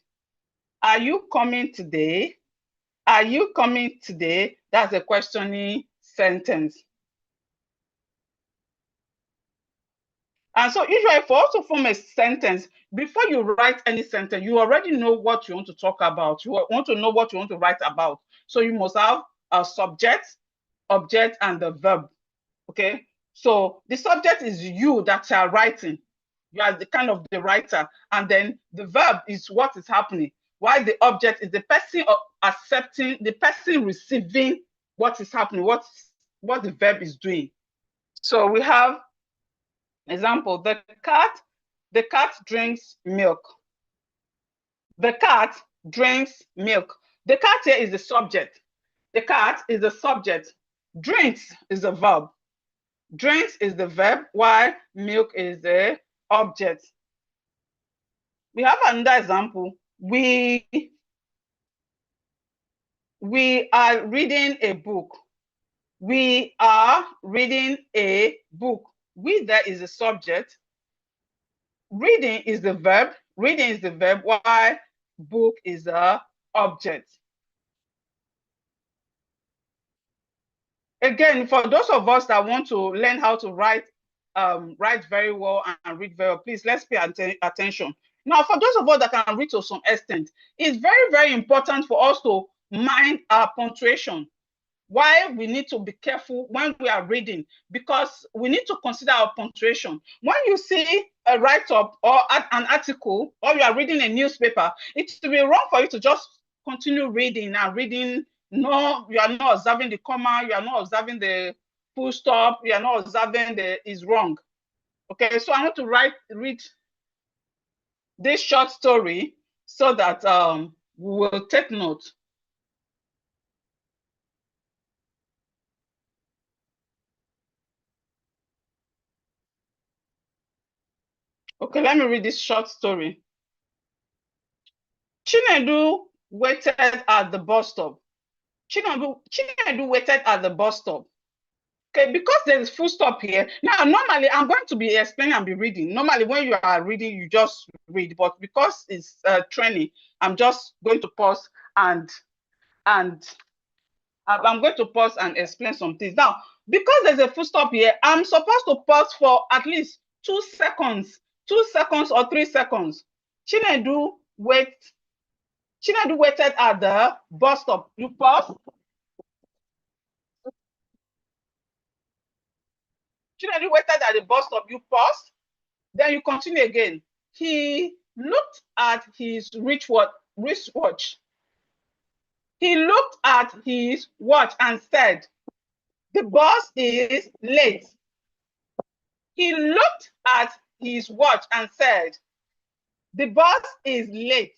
Are you coming today? Are you coming today? That's a questioning sentence. And so usually for us to form a sentence, before you write any sentence, you already know what you want to talk about. You want to know what you want to write about. So you must have a subject, object, and the verb. Okay. So the subject is you that are writing. You are the kind of the writer. And then the verb is what is happening. While the object is the person accepting, the person receiving what is happening, what the verb is doing. So we have example, the cat drinks milk. The cat drinks milk. The cat here is the subject. The cat is the subject. Drinks is the verb. Drinks is the verb, while milk is the object. We have another example. We are reading a book. We are reading a book. We there is the subject. Reading is the verb. Reading is the verb, while book is the object. Again, for those of us that want to learn how to write very well and read very well, please let's pay attention. Now, for those of us that can read to some extent, it's very, very important for us to mind our punctuation. Why we need to be careful when we are reading, because we need to consider our punctuation. When you see a write-up or an article, or you are reading a newspaper, it will be wrong for you to just continue reading and reading. No, you are not observing the comma, you are not observing the full stop, you are not observing the is wrong. Okay, so I want to read this short story so that we will take note. Okay, let me read this short story. Chinedu waited at the bus stop. Chinedu waited at the bus stop. Okay, because there is full stop here. Now, normally I'm going to be explaining and be reading. Normally, when you are reading, you just read. But because it's training, I'm just going to pause and I'm going to pause and explain some things. Now, because there's a full stop here, I'm supposed to pause for at least 2 seconds, 2 seconds or 3 seconds. Chinedu waited at the bus stop. You pause. Chinedu waited at the bus stop. You pause. Then you continue again. He looked at his wristwatch. He looked at his watch and said, "The bus is late." He looked at his watch and said, "The bus is late."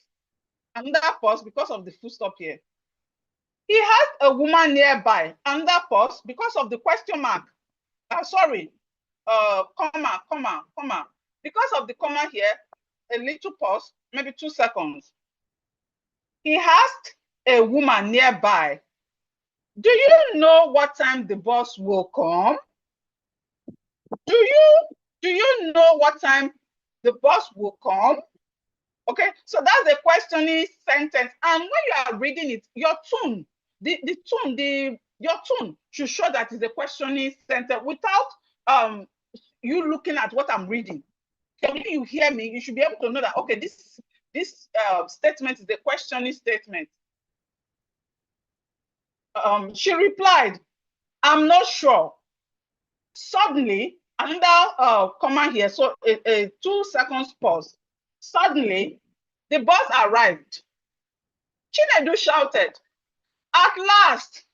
Another pause because of the full stop here. He had a woman nearby. Another pause because of the question mark. Sorry, comma. Because of the comma here, a little pause, maybe 2 seconds. He asked a woman nearby, "Do you know what time the bus will come? Do you know what time the bus will come?" Okay, so that's a questioning sentence. And when you are reading it, your tone, your tone should show that it's a questioning sentence without you looking at what I'm reading. So when you hear me, you should be able to know that, okay, this statement is a questioning statement. She replied, "I'm not sure." Suddenly, another comma here, so a 2 seconds pause. Suddenly, the bus arrived. Chinedu shouted, "At last!"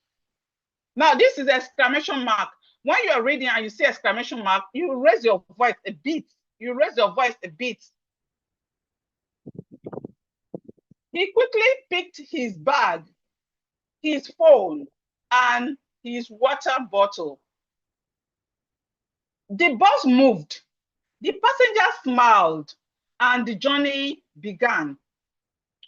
Now, this is exclamation mark. When you are reading and you see exclamation mark, you raise your voice a bit. You raise your voice a bit. He quickly picked his bag, his phone, and his water bottle. The bus moved. The passenger smiled, and the journey began.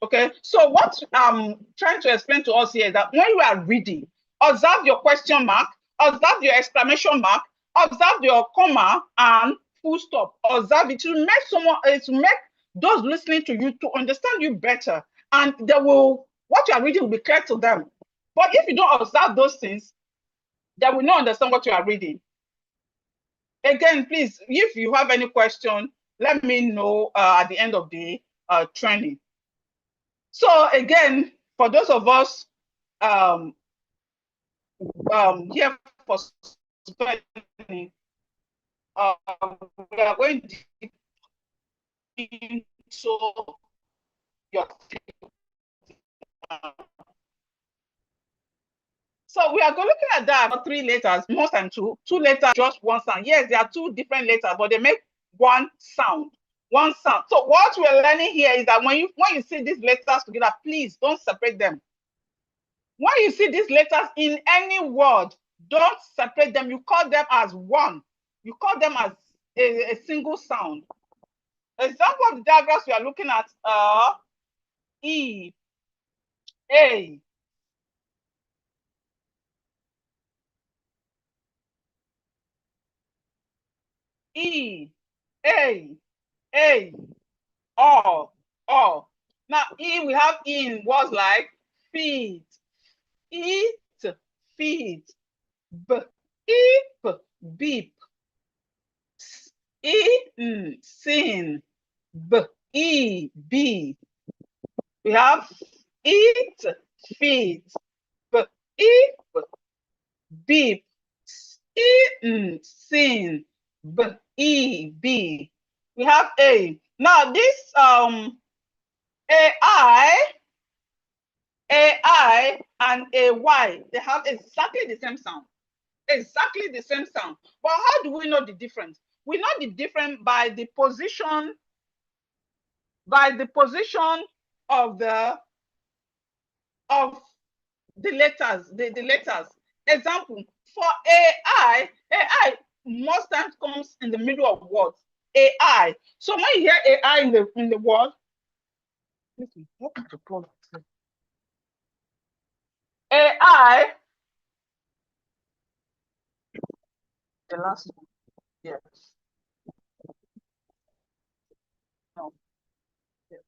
Okay, so what I'm trying to explain to us here is that when you are reading, observe your question mark, observe your exclamation mark, observe your comma and full stop. Observe it to make those listening to you to understand you better, and what you are reading will be clear to them. But if you don't observe those things, they will not understand what you are reading. Again, please, if you have any question, let me know at the end of the training. So again, for those of us here for spelling, we are going into your so we are looking at that 3 letters, most and two letters, just one sound. Yes, there are 2 different letters, but they make one sound. One sound. So what we're learning here is that when you see these letters together, please don't separate them. When you see these letters in any word, don't separate them. You call them as one. You call them as a single sound. Example of the diagrams we are looking at are E, A, E, A, O. Now, E, we have in words like feet, eat, feet, beep, beep, sin, be. We have eat, feet, beep, beep, sin, be. We have A. Now this AI AI and AY, they have exactly the same sound. Exactly the same sound. But how do we know the difference? We know the difference by the position of the letters, the letters. Example, for AI most times comes in the middle of words. AI. So when you hear AI in the word, listen, what to plug? AI, the last one, yes. No. Yes.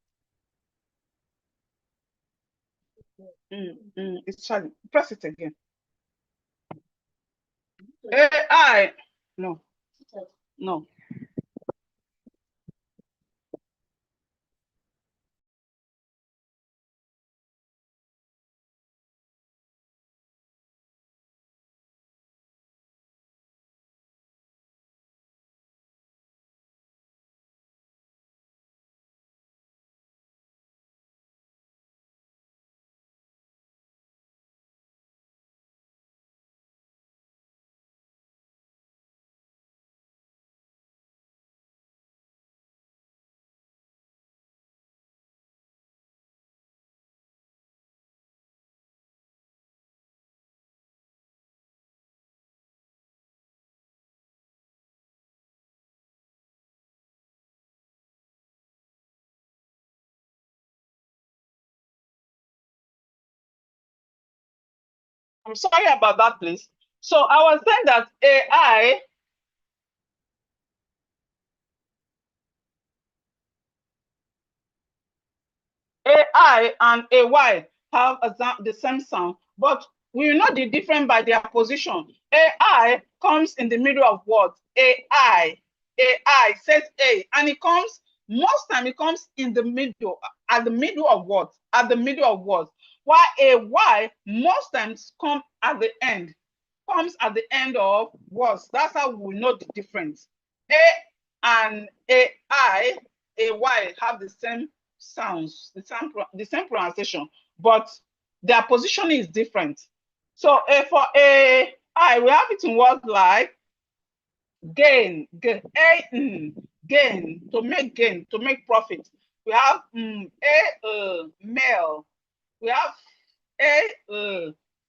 It's Charlie. Press it again. AI. No. No. I'm sorry about that, please. So I was saying that AI and AY have the same sound, but we know the difference by their position. AI comes in the middle of words. AI says A, and most time it comes in the middle, at the middle of words, While AY most times comes at the end of words. That's how we know the difference. A and AI, AY have the same sounds, the same pronunciation, but their positioning is different. So for AI, we have it in words like gain, gain, to make profit. We have male. We have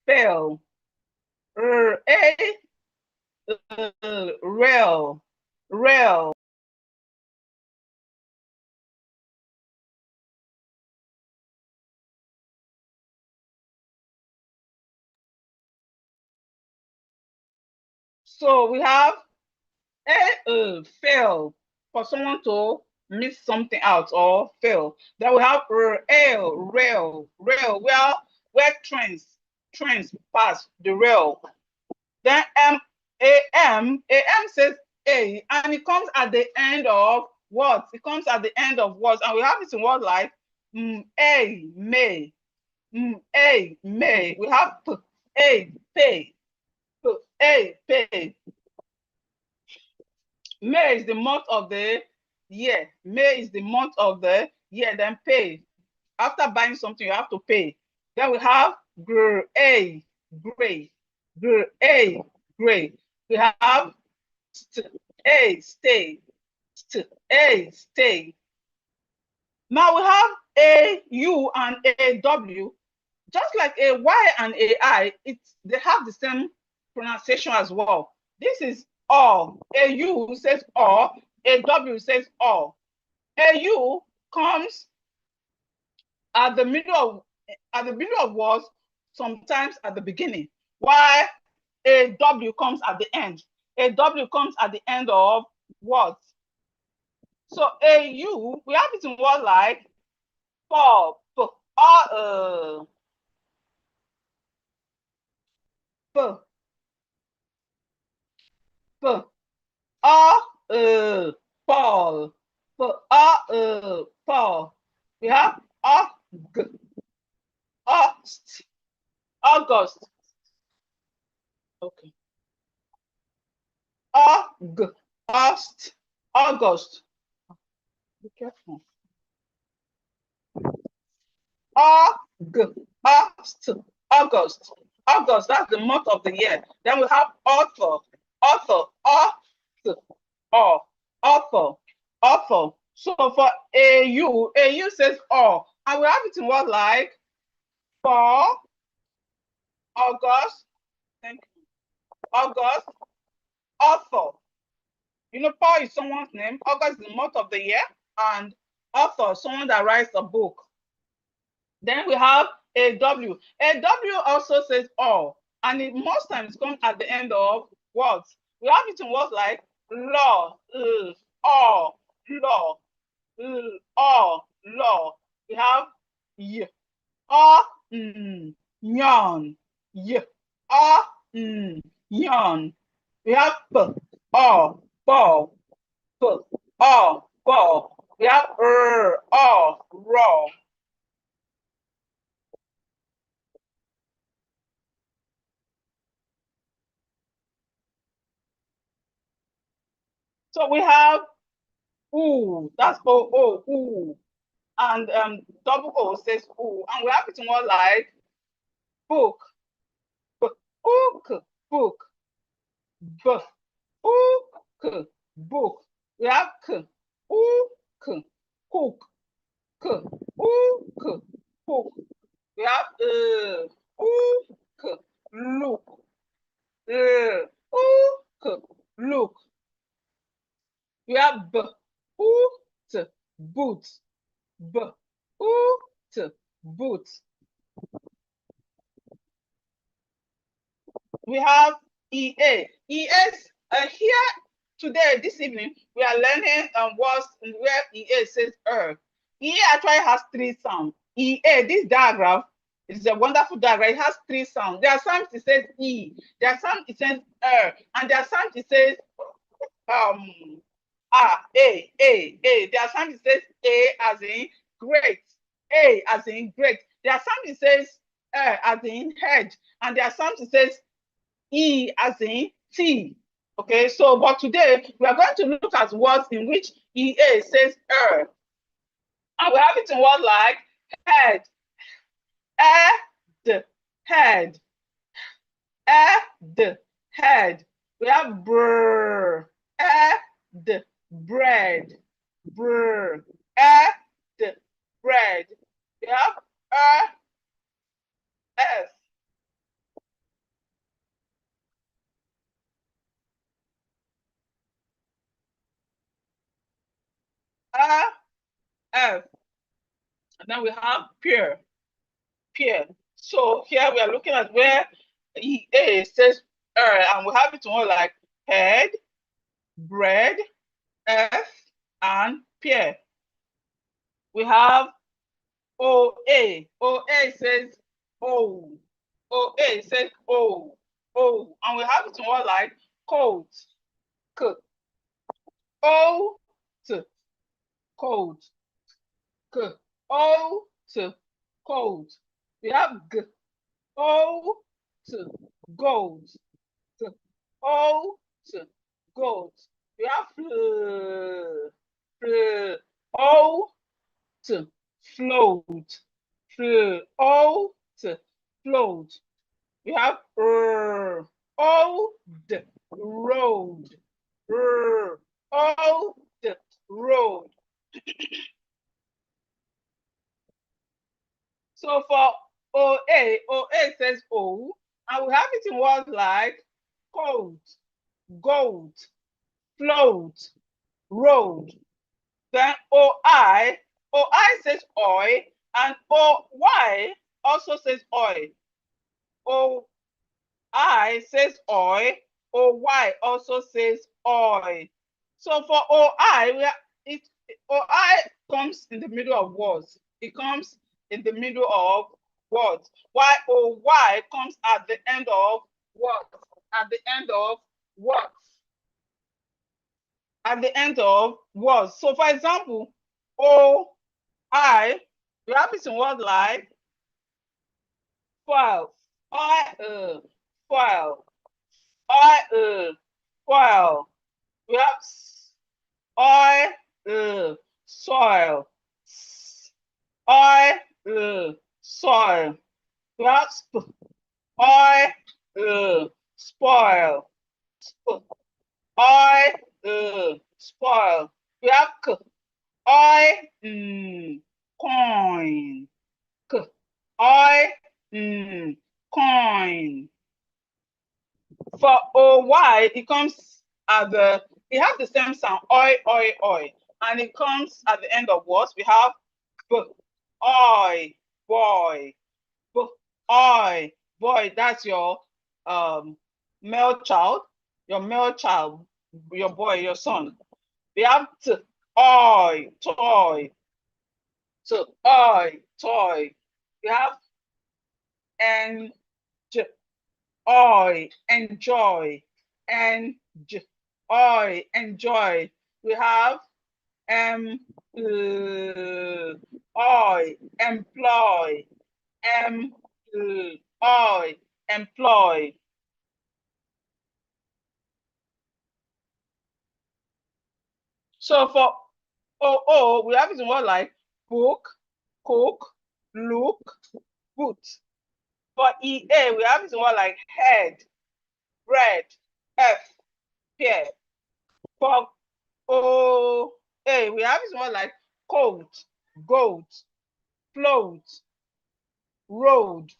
fail. Rail. So we have fail, for someone to miss something out or fail. Then we have rail, where trains pass the rail. Then am says A, and it comes at the end of words. It comes at the end of words, and we have it in words like A, may. A, may. We have A, pay. A, pay. May is the month of the year. May is the month of the year. Then pay. After buying something, you have to pay. Then we have gray. Gray. We have stay. Stay. Now we have AU and AW. Just like a Y and AI, they have the same pronunciation as well. This is all. AU says all. AW says all. AU comes at the middle of words, sometimes at the beginning, while AW comes at the end. AW comes at the end of words. So AU, we have it in words like pop, Paul. Paul. We have August. Okay. August. Be careful. August. August, that's the month of the year. Then we have author, author. So for AU says all. And we have it in what like for August, thank you, August, author. You know, Paul is someone's name. August is the month of the year. And author, someone that writes a book. Then we have AW. AW also says all. And it most times comes at the end of words. We have it in words like law, all, law, all, law. We have y, yawn, y, yawn. We have p, ball, ball, p, ball. We have raw. So we have ooh, that's ooh. And double O says ooh. And we have it more like book, book, book, book, book. We have cook, cook. We have look, look. We have boot, boot, boot. We have EA. ES here today, this evening, we are learning words where EA says EA actually has 3 sounds. EA, this diagram is a wonderful diagram. It has 3 sounds. There are times it says E, there are times it says and there are times it says A. There are times it says A as in great. A as in great. There are times it says as in head, and there are times it says E as in T. Okay, so but today we are going to look at words in which EA says and we have it in words like head, head, head. We have bread, bread, bread. We have S. F. And then we have peer. So here we are looking at where EA says and we have it more like head, bread, F, and peer. We have OA. OA says O. OA says O. And we have it more like coat. O to coat. O to coat. We have O to gold. O to gold. We have O to float. O to float. We have old road. Old road. So for OA says O, and we have it in words like cold, gold, float, road. Then OI says oil, and OY also says oil. OI says oil, OY also says oil. So for OI, OI comes in the middle of words. It comes in the middle of words. While OY comes at the end of words. At the end of words. At the end of words. So for example, OI, we have it in words like file, file, file. We have soil, coin. Coin. Coin. For OY, it comes at it has the same sound, oi. And it comes at the end of words. We have oi, boy, oi, boy. That's your male child, your boy, your son. We have oi, toy. So oi, toy. We have oi, enjoy, and oi, enjoy. We have oi, employ, oi, employ. So for OO, we have it in word like book, cook, look, boot. For EA, we have it in word like head, bread, F, pear. For OA, we have it in word like coat, goat, float, road.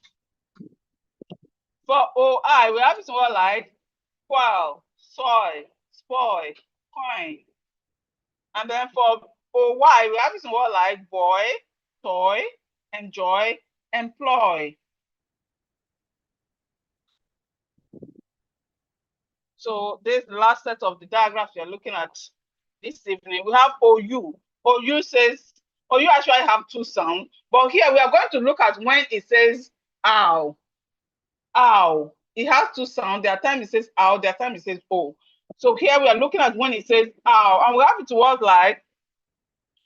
For OI, we have it in word like quail, soy, spoil, coin. And then for OY, we have it in word like boy, toy, enjoy, employ. So this is the last set of the diagrams we are looking at this evening. We have OU. OU says, OU actually have two sounds, but here we are going to look at when it says ow. Ow. It has two sounds. There are times it says ow, there are times it says o. So here we are looking at when it says ow, and we have it to words like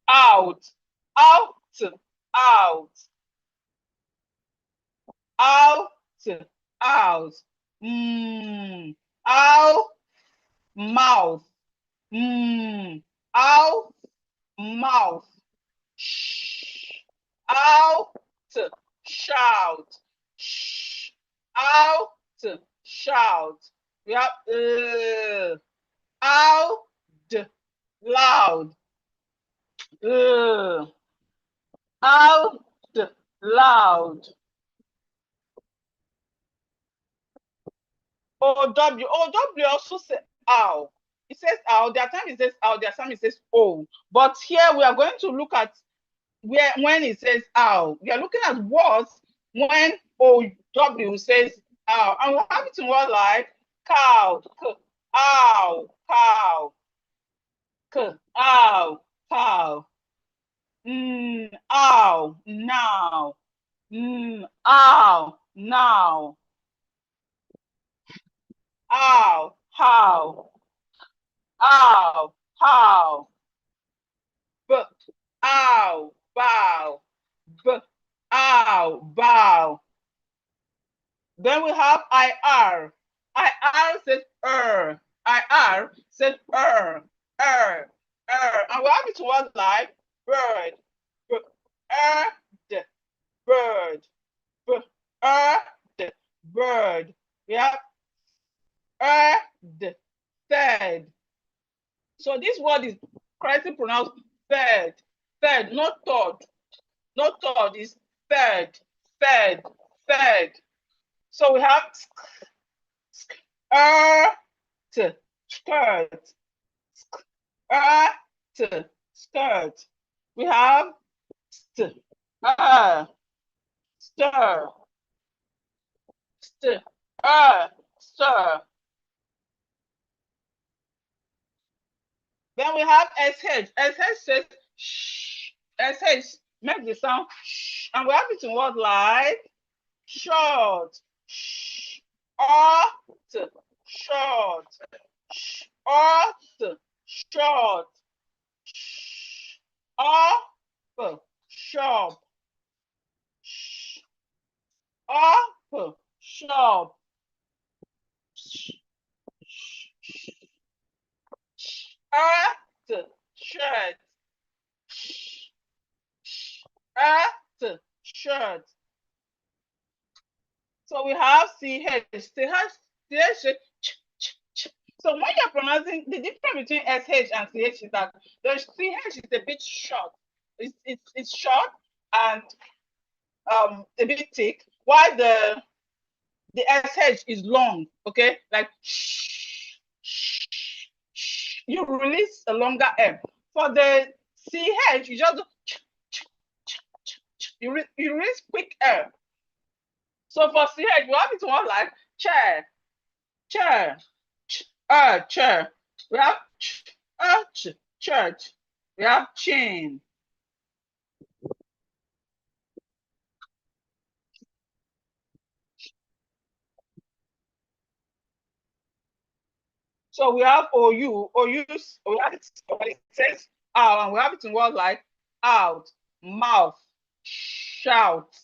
out, out, out, out, out, ow, mouth, ow, mouth, shh, out, shout, shh, out, shout. We have out, loud, out, loud. OW also says ow. It says ow. There are times it says ow. There are times it says oh. But here we are going to look at when it says ow. We are looking at words when OW says ow. And we have it in words like cow, ow, cow, ow, cow, ow, now, ow, now, ow, how, ow, how, ow, bow, ow, bow. Then we have IR. IR says IR says and we have it words like bird, bird, bird. We have third. So this word is correctly pronounced third, not third. Not third, is third, third. So we have skirt, skirt. We have stir, stir. Then we have SH. SH says shh. SH makes the sound shh. And we have it in words like short, shh, short, short, short, shop, shop, shirt, shirt. So we have CH. So So when you're pronouncing, the difference between SH and CH is that the CH is a bit short. It's short and a bit thick, while the SH is long, okay? Like shh, shh, shh. You release a longer M. For the CH, you just do you release quick M. So for CH, we have it one like chair, chair, chair. We have church. We have chain. So we have OU, OU's, we have it, it says out, and we have it in words like out, mouth, shout,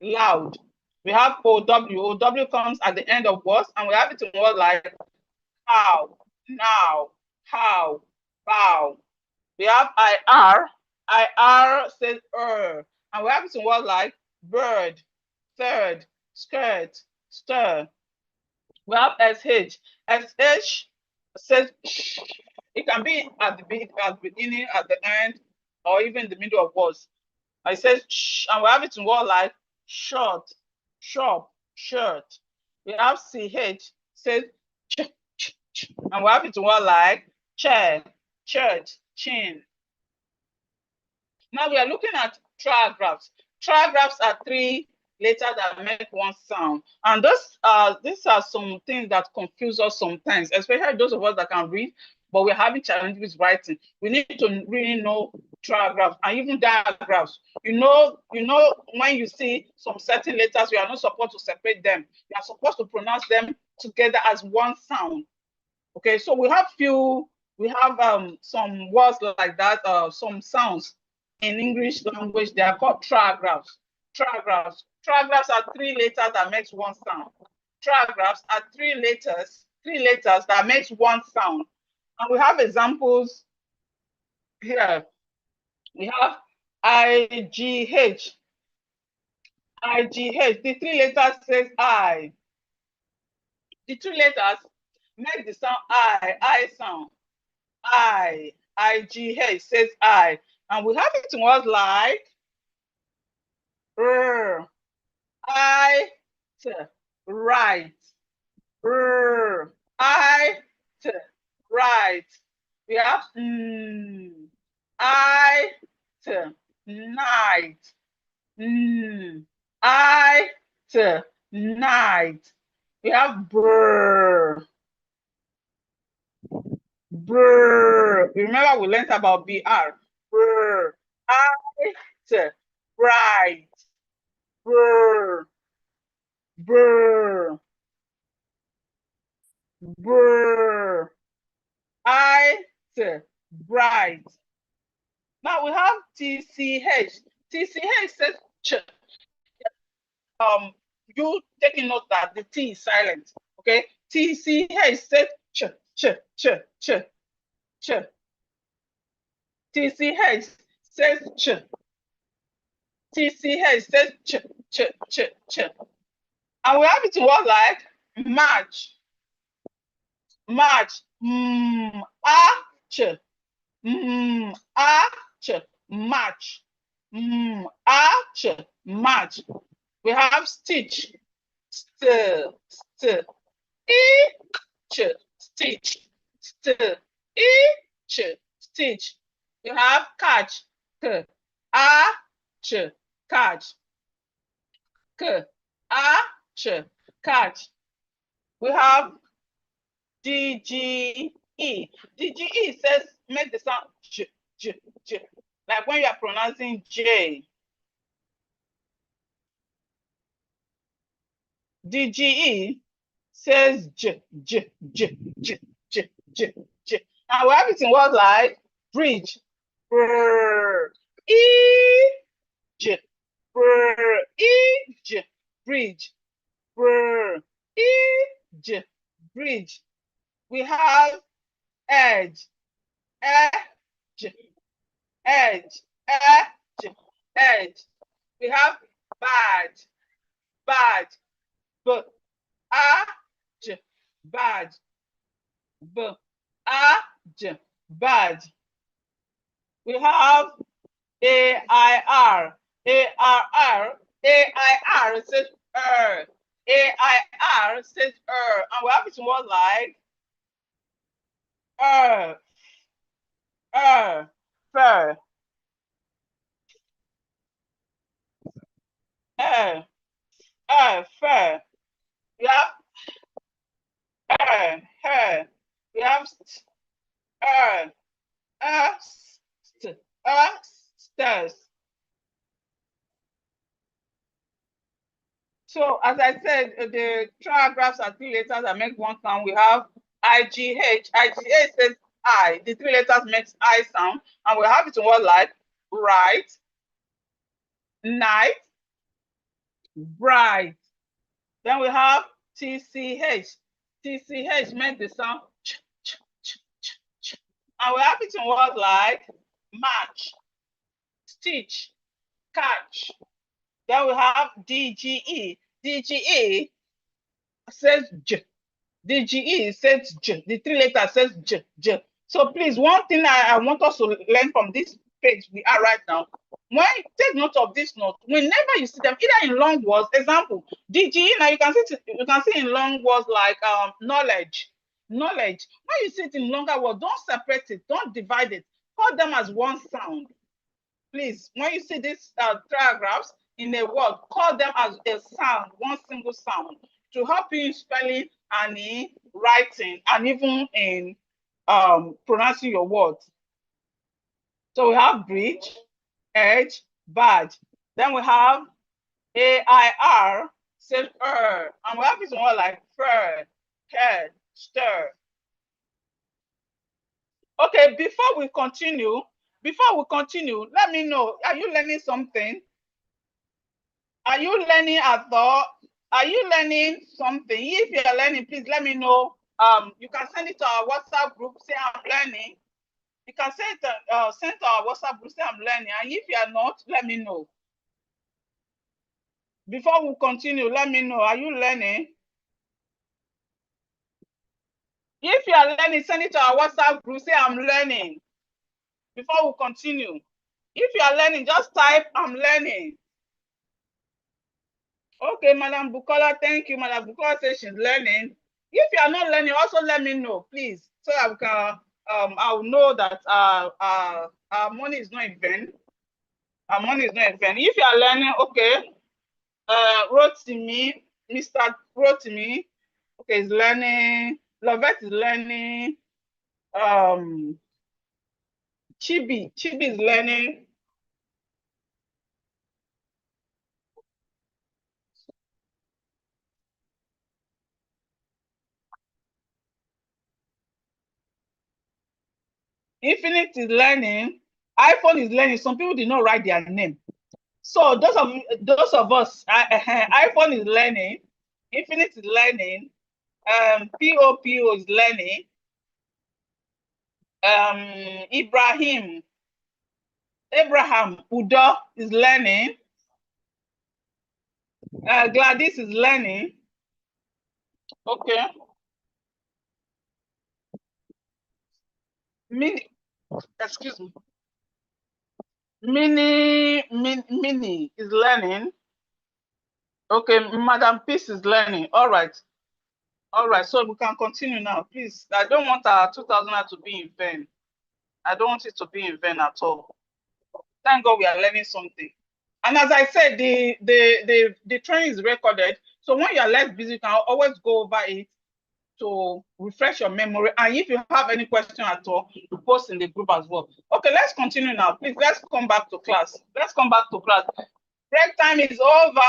loud. We have OW, OW comes at the end of words, and we have it in words like how, now, how, bow. We have IR, IR says and we have it in words like bird, third, skirt, stir. We have SH, SH says shh. It can be at the beginning, at the end, or even the middle of words. It says shh, and we have it in words like short, shop, shirt. We have CH says ch, ch, ch, and we have it in words like chair, church, chin. Now we are looking at trigraphs. Trigraphs are three letters that make one sound. And these are some things that confuse us sometimes, especially those of us that can read, but we're having challenges with writing. We need to really know trigraphs and even digraphs. You know, when you see some certain letters, you are not supposed to separate them. You are supposed to pronounce them together as one sound. Okay, so we have some words like that, some sounds in English language. They are called trigraphs. Trigraphs. Trigraphs are three letters that makes one sound. Trigraphs are three letters that makes one sound. And we have examples here. We have IGH. IGH. The three letters says I. The two letters make the sound I sound. IGH says I. And we have it in words like I, right, I, right. We have I, night, I, night. We have brr. Brr. Remember we learned about BR. Brr. I, bright. Brr. Brr. Brr. I, bright. Now we have TCH. TCH says ch. You taking note that the T is silent. Okay. TCH says ch, ch, ch, ch, ch. TCH says ch. TCH says ch, ch, ch, ch. And we have it in words like March, March, ch, ch, March, ch, March. We have stitch, st, ch, stitch, st, stitch. We have catch, ch, catch, ch, catch. We have DGE. DGE says make the sound j, j, j. Like when you are pronouncing J. DGE says j, j, j, j, j, j, j. And we have it in words like bridge, brr, j, brr, j, bridge, brr, j, bridge. We have edge, edge, edge, edge, edge. We have badge, badge, but badge. B-A-J, badge. We have A-I-R, A-R-R, A-I-R says A-I-R says and we have it in words like fur, fur. We have hair. We have stairs. So as I said, the trigraphs are 3 letters that make one sound. We have IGH. IGH says I. The 3 letters makes I sound, and we have it in word like right, night, bright. Then we have TCH. TCH makes the sound ch, ch, ch, ch, ch. And we have it in words like match, stitch, catch. Then we have DGE. DGE says J. DGE says J. The 3 letters says J, J. So please, one thing I want us to learn from this page we are right now, when take note of this note, whenever you see them, either in long words, example, DGE, now you can see in long words like knowledge. Knowledge. When you see it in longer words, don't separate it, don't divide it. Call them as one sound. Please, when you see these trigraphs in a word, call them as a sound, one single sound, to help you in spelling and in writing and even in pronouncing your words. So we have bridge, edge, badge. Then we have AIR, says and we have this one like fur, head, stir. Okay, before we continue, let me know, are you learning something? Are you learning at all? Are you learning something? If you're learning, please let me know. You can send it to our WhatsApp group, say I'm learning. You can send to our WhatsApp group, say I'm learning. And if you are not, let me know. Before we continue, let me know. Are you learning? If you are learning, send it to our WhatsApp group, say I'm learning. Before we continue. If you are learning, just type I'm learning. Okay, Madam Bukola, thank you. Madam Bukola says she's learning. If you are not learning, also let me know, please, so I can I'll know that our money is not in vain. Our money is not in vain. If you are learning, okay. Rotimi, Mr. Rotimi, okay, is learning. Lovette is learning. Chibi is learning. Infinite is learning. iPhone is learning. Some people did not write their name. So those of us, iPhone is learning. Infinite is learning. POPO is learning. Abraham Udo is learning. Gladys is learning. Okay. Excuse me. Mini is learning. Okay, Madam Peace is learning. All right. All right, so we can continue now, please. I don't want our 2000 to be in vain. I don't want it to be in vain at all. Thank God we are learning something. And as I said, the training is recorded. So when you are less busy, you can always go over it to refresh your memory. And if you have any question at all, you post in the group as well. Okay, let's continue now. Please, let's come back to class. Let's come back to class. Break time is over.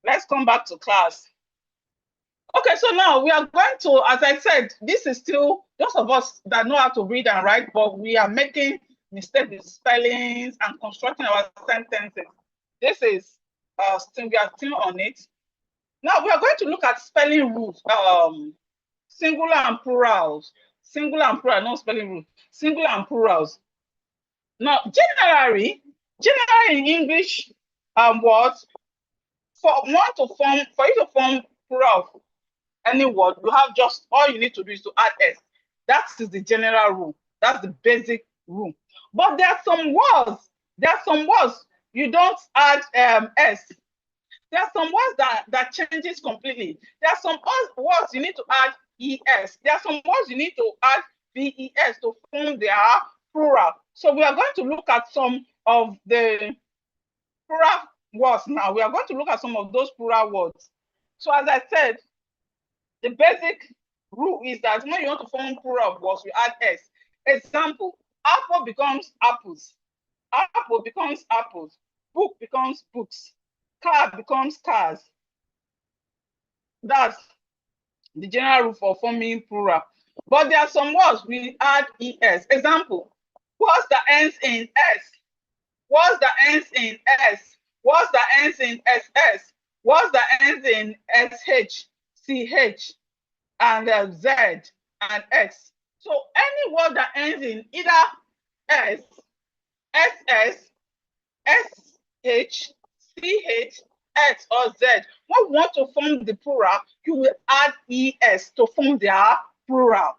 Let's come back to class. Okay, so now we are going to, as I said, this is still those of us that know how to read and write, but we are making mistakes with spellings and constructing our sentences. This is still, we are still on it. Now we are going to look at spelling rules, singular and plurals. Singular and plural, not spelling rules. Singular and plurals. Now, generally in English words, for you to form plural, any word, you have just, all you need to do is to add S. That is the general rule. That's the basic rule. But there are some words you don't add S. There are some words that changes completely. There are some words you need to add ES. There are some words you need to add VES to form their plural. So we are going to look at some of the plural words now. We are going to look at some of those plural words. So as I said, the basic rule is that when you want to form plural of words, you add S. Example, apple becomes apples. Apple becomes apples. Book becomes books. Car becomes cars. That's the general rule for forming plural. But there are some words we add ES. Example, words that ends in S. Words that ends in S. Words that ends in SS. Words that ends in SH, CH, and Z and X. So any word that ends in either S, SS, SH, CH, X, or Z, when we want to form the plural, you will add ES to form their plural.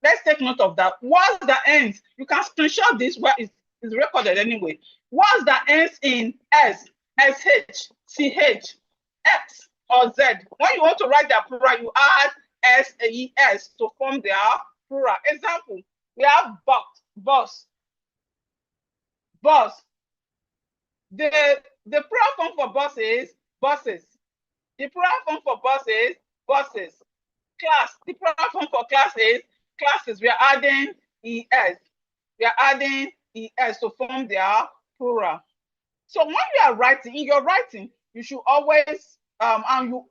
Let's take note of that. Words that ends, you can screenshot this where it's recorded anyway. Words that ends in S, SH, CH, X, or Z. When you want to write their plural, you add SES to form their plural. Example, we have bus. The plural form for bus is buses. The plural form for bus is buses. Class, the plural form for class is classes. We are adding ES. We are adding ES to form their plural. So when you are writing, in your writing, you should always, when you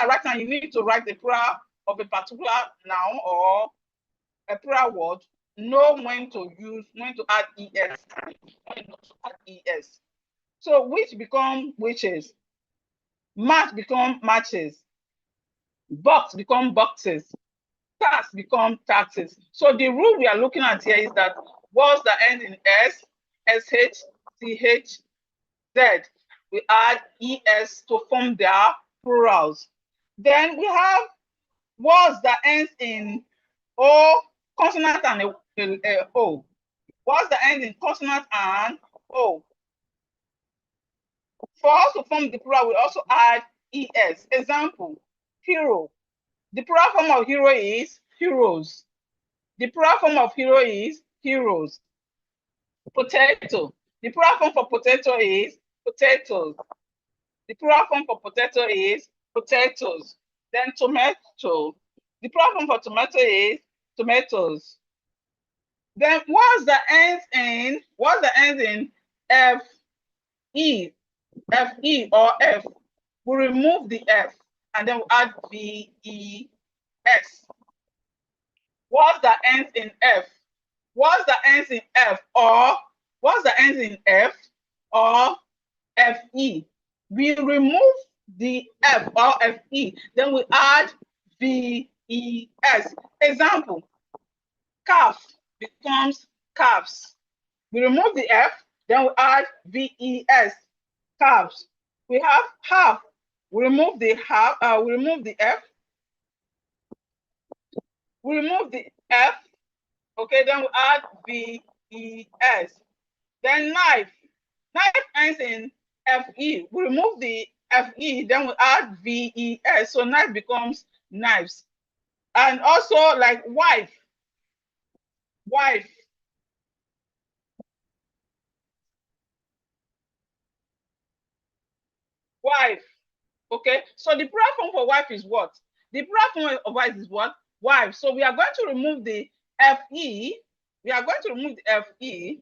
are writing, you need to write the plural of a particular noun or a plural word. Know when to add ES, when not to add ES. So which become whiches, match become matches, box become boxes, tax become taxes. So the rule we are looking at here is that words that end in S, SH, CH, Z, we add ES to form their plurals. Then we have words that ends in O, consonant and O. Words that end in consonant and O. For us to form the plural, we also add ES. Example, hero. The plural form of hero is heroes. The plural form of hero is heroes. Potato. The plural form for potato is potatoes. The plural form for potato is potatoes. Then tomato. The plural form for tomato is tomatoes. Then words that ends in FE or F, we remove the F and then we add VES. Words that ends in F, words that ends in F or words that ends in F or FE, we remove the F or FE, then we add VES. Example, calf becomes calves. We remove the F, then we add VES, calves. We have half. We remove the half. We remove the F. We remove the F. Okay, then we add VES. Then knife. Knife ends in FE. We remove the FE, then we add VES. So knife becomes knives. And also like wife. Wife. Wife. Okay, so the plural form for wife is what? The plural form of wife is what? Wife. So we are going to remove the FE. We are going to remove the FE.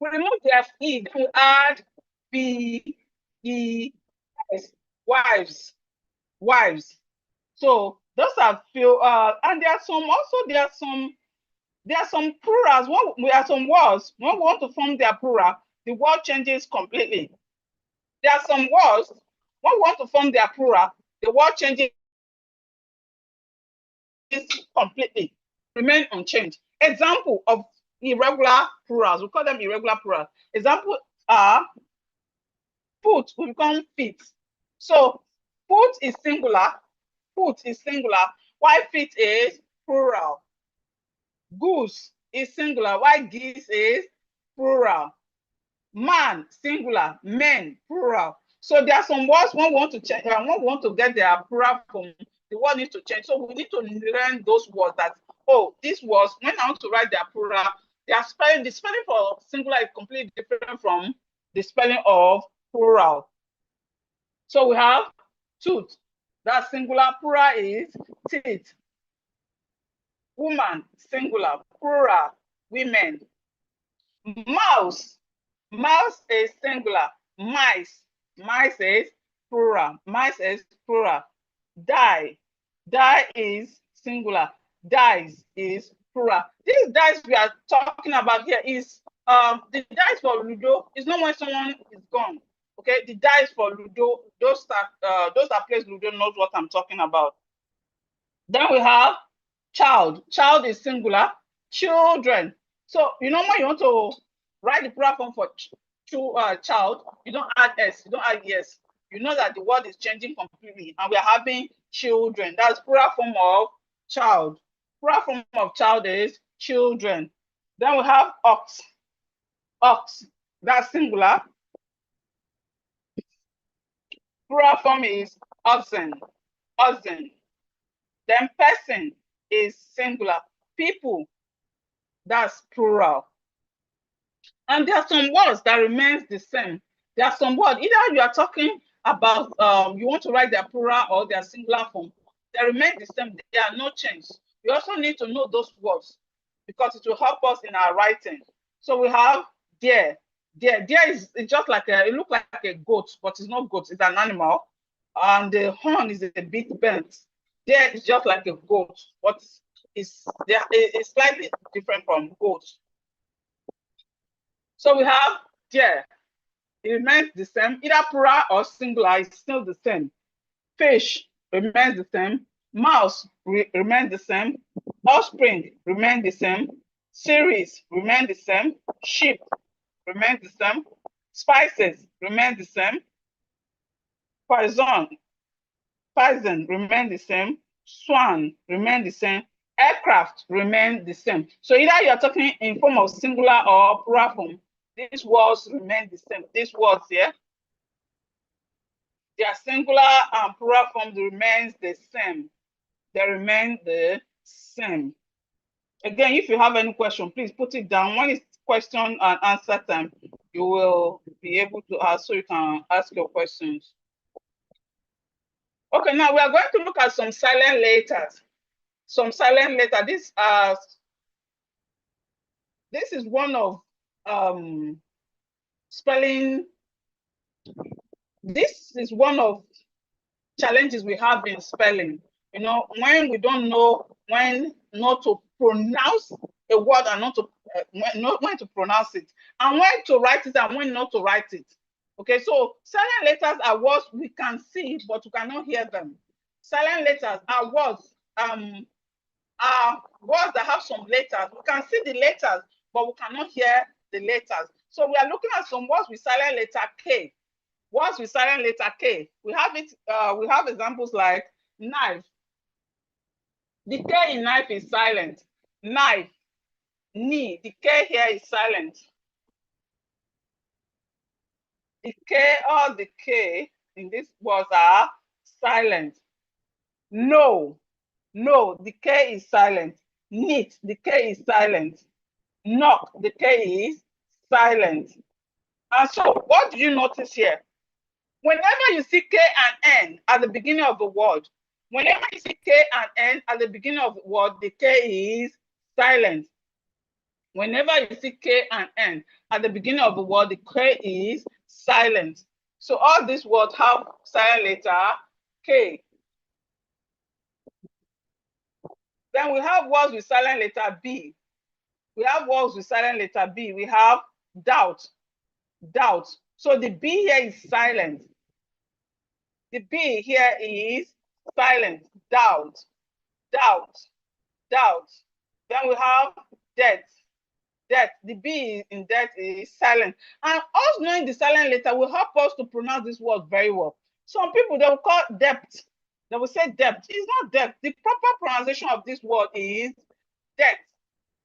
We remove the FE to add VES, wives. Wives. So those are few, and there are some plurals. We have some words. When we want to form their plural, the word changes completely. There are some words, when we want to form their plural, the word changes completely, remain unchanged. Example of irregular plurals, we call them irregular plurals. Example are foot will become feet, So foot is singular. Foot is singular. While feet is plural. Goose is singular. While geese is plural. Man, singular. Men, plural. So there are some words when we want to check, when we want to get their plural form, the word needs to change. So we need to learn those words that, oh, these words, when I want to write their plural, their spelling, the spelling for singular is completely different from the spelling of plural. So we have tooth. That singular, plural is teeth. Woman, singular, plural, women. Mouse. Mouse is singular. Mice. Mice is plural. Mice is plural. Die. Die is singular. Dice is plural. These dice we are talking about here is the dice for Ludo is not when someone is gone. Okay, the dice for Ludo, those that plays Ludo knows what I'm talking about. Then we have child. Child is singular. Children. So you know when you want to write the plural form for child, you don't add s, you don't add yes. You know that the word is changing completely, and we are having children. That's plural form of child. Plural form of child is children. Then we have ox. Ox. That's singular. Plural form is oxen. Oxen. Then person is singular. People, that's plural. And there are some words that remains the same. There are some words, either you are talking about, you want to write their plural or their singular form, they remain the same. There are no change. You also need to know those words because it will help us in our writing. So we have deer. Deer is just like it looks like a goat, but it's not goat, it's an animal. And the horn is a bit bent. Deer is just like a goat, but it's slightly different from goat. So we have deer. It remains the same. Either plural or singular is still the same. Fish remains the same. Mouse remains the same. Offspring remains the same. Series remain the same. Sheep remains the same. Spices remain the same. Poison remain the same. Swan remain the same. Aircraft remain the same. So either you are talking in form of singular or plural form, these words remain the same. These words here, their singular and plural form remains the same. They remain the same. Again, if you have any question, please put it down. When it's question and answer time, you will be able to ask, so you can ask your questions. Okay, now we are going to look at some silent letters. Some silent letter. This is one of spelling. This is one of challenges we have in spelling. You know, when we don't know when not to pronounce a word and not to when to pronounce it, and when to write it and when not to write it. Okay, so silent letters are words we can see but we cannot hear them. Silent letters are words that have some letters. We can see the letters, but we cannot hear the letters. So we are looking at some words with silent letter K. Words with silent letter K. We have it. We have examples like knife. The K in knife is silent. Knife, knee. The K here is silent. The K or the K in these words are silent. No, no. The K is silent. Knit. The K is silent. Knock. The K is silent. And so, what do you notice here? Whenever you see K and N at the beginning of the word, whenever you see K and N at the beginning of the word, the K is silent. Whenever you see K and N at the beginning of the word, the K is silent. So all these words have silent letter K. Then we have words with silent letter B. We have words with silent letter B. We have doubt, doubt. So the B here is silent. The B here is silent, doubt, doubt, doubt. Then we have death, death. The B in death is silent. And us knowing the silent letter will help us to pronounce this word very well. Some people, they will call depth. They will say depth. It's not depth. The proper pronunciation of this word is depth.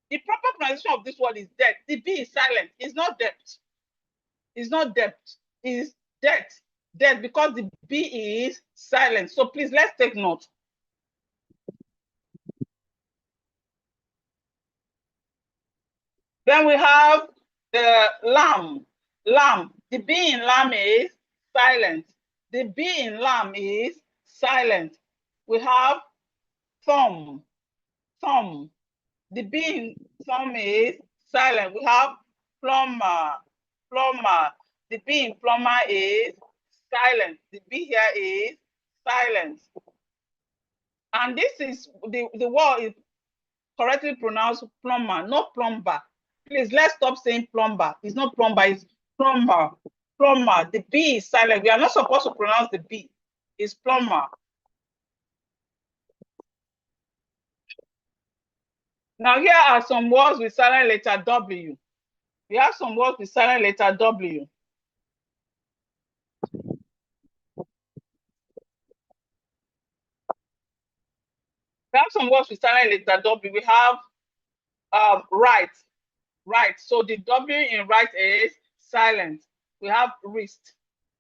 The proper pronunciation of this word is depth. The B is silent. It's not depth. It's not depth. It's depth. Depth, because the B is silent. So please, let's take note. Then we have the lamb. Lamb. The B in lamb is silent. The B in lamb is silent. We have thumb. Thumb. The B in thumb is silent. We have plumber. Plumber. The B in plumber is silent. The B here is silent. And this is the word is correctly pronounced plumber, not plumber. Please, let's stop saying plumber. It's not plumber, it's plumber. Plumber. The B is silent. We are not supposed to pronounce the B. It's plumber. Now, here are some words with silent letter W. We have some words with silent letter W. We have some words with silent letter W. We have right. Right. So the W in right is silent. We have wrist.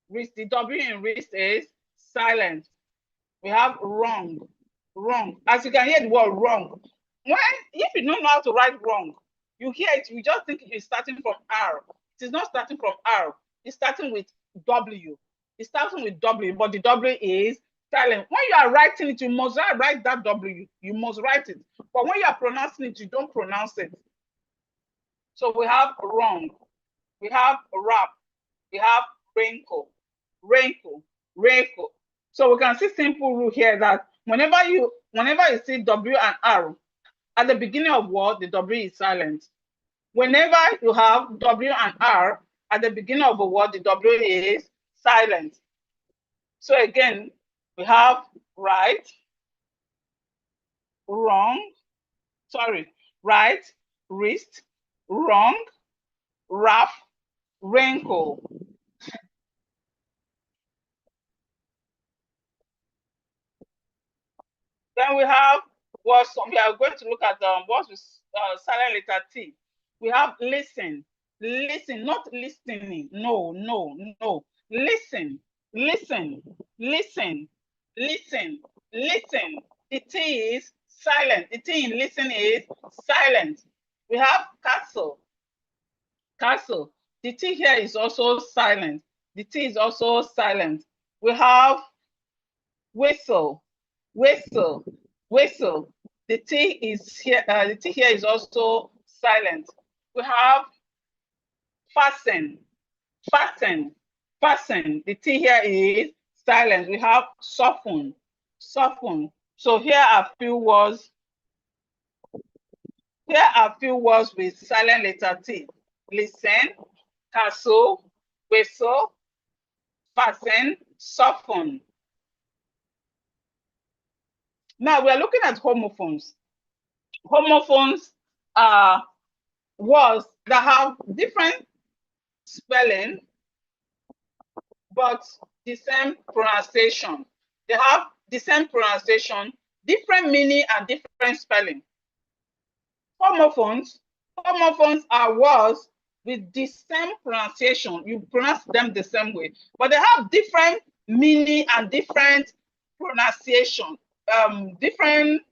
Wrist. The W in wrist is silent. We have wrong. Wrong. As you can hear the word wrong. If you don't know how to write wrong, you hear it, you just think it's starting from R. It is not starting from R. It's starting with W. It's starting with W, but the W is silent. When you are writing it, you must write that W. You must write it. But when you are pronouncing it, you don't pronounce it. So we have wrong. We have wrap. We have wrinkle. Wrinkle. Wrinkle. So we can see simple rule here that whenever you see W and R at the beginning of word, the W is silent. Whenever you have W and R at the beginning of a word, the W is silent. So again, we have right, wrong, right, wrist, wrong, wrap, wrinkle. Then we have words. We are going to look at words with silent letter T. We have listen. Listen, not listening. No, no, no. Listen, listen, listen, listen, listen. The T is silent. The T in listen is silent. We have castle. Castle. The T here is also silent. The T is also silent. We have whistle. Whistle. Whistle. The T is here. The T here is also silent. We have fasten. Fasten. Fasten. The T here is silent. We have soften. Soften. So here are few words. Here are few words with silent letter T. Listen, castle, whistle, fasten, soften. Now we are looking at homophones. Homophones are words that have different spelling, but the same pronunciation. They have the same pronunciation, different meaning, and different spelling. Homophones are words with the same pronunciation. You pronounce them the same way, but they have different meaning and different pronunciation. Different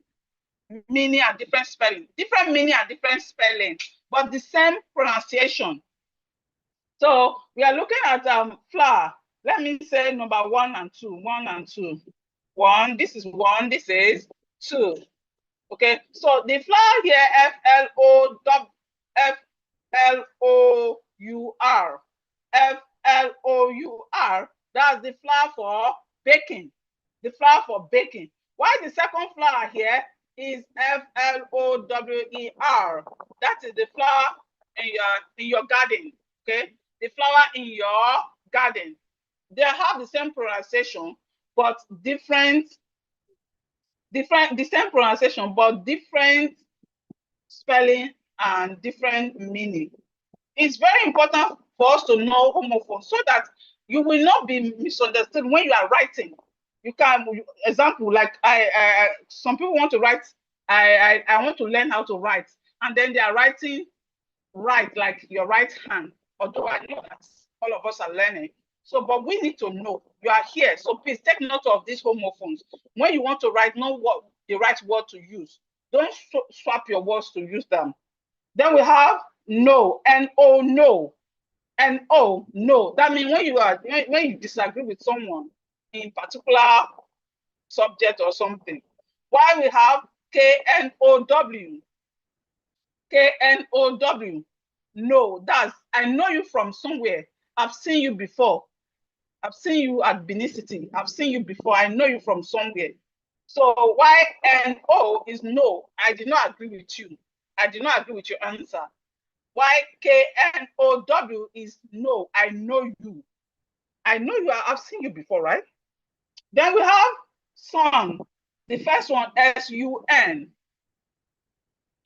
meaning and different spelling. Different meaning and different spelling, but the same pronunciation. So we are looking at flower. Let me say number 1 and 2. 1 and 2. 1, this is 1, this is 2. Okay, so the flower here, F-L-O-U-R. F-L-O-U-R, that's the flower for baking. The flower for baking. Why the second flower here is F-L-O-W-E-R. That is the flower in your garden. Okay, the flower in your garden. They have the same pronunciation, but the same pronunciation, but different spelling and different meaning. It's very important for us to know homophones so that You will not be misunderstood when you are writing. You can, example, like some people want to write, I want to learn how to write, and then they are writing right, like your right hand. Although I know that all of us are learning. So, but we need to know you are here. So please take note of these homophones. When you want to write, know what the right word to use. Don't swap your words to use them. Then we have no, N-O, no. N-O, no. That means when you disagree with someone in particular subject or something. Why we have K-N-O-W. K-N-O-W. No, that's, I know you from somewhere. I've seen you before. I've seen you at Benicity. I've seen you before. I know you from somewhere. So Y-N-O is no. I did not agree with you. I did not agree with your answer. Y-K-N-O-W is no. I know you. I know you. I've seen you before, right? Then we have son. The first one, S-U-N.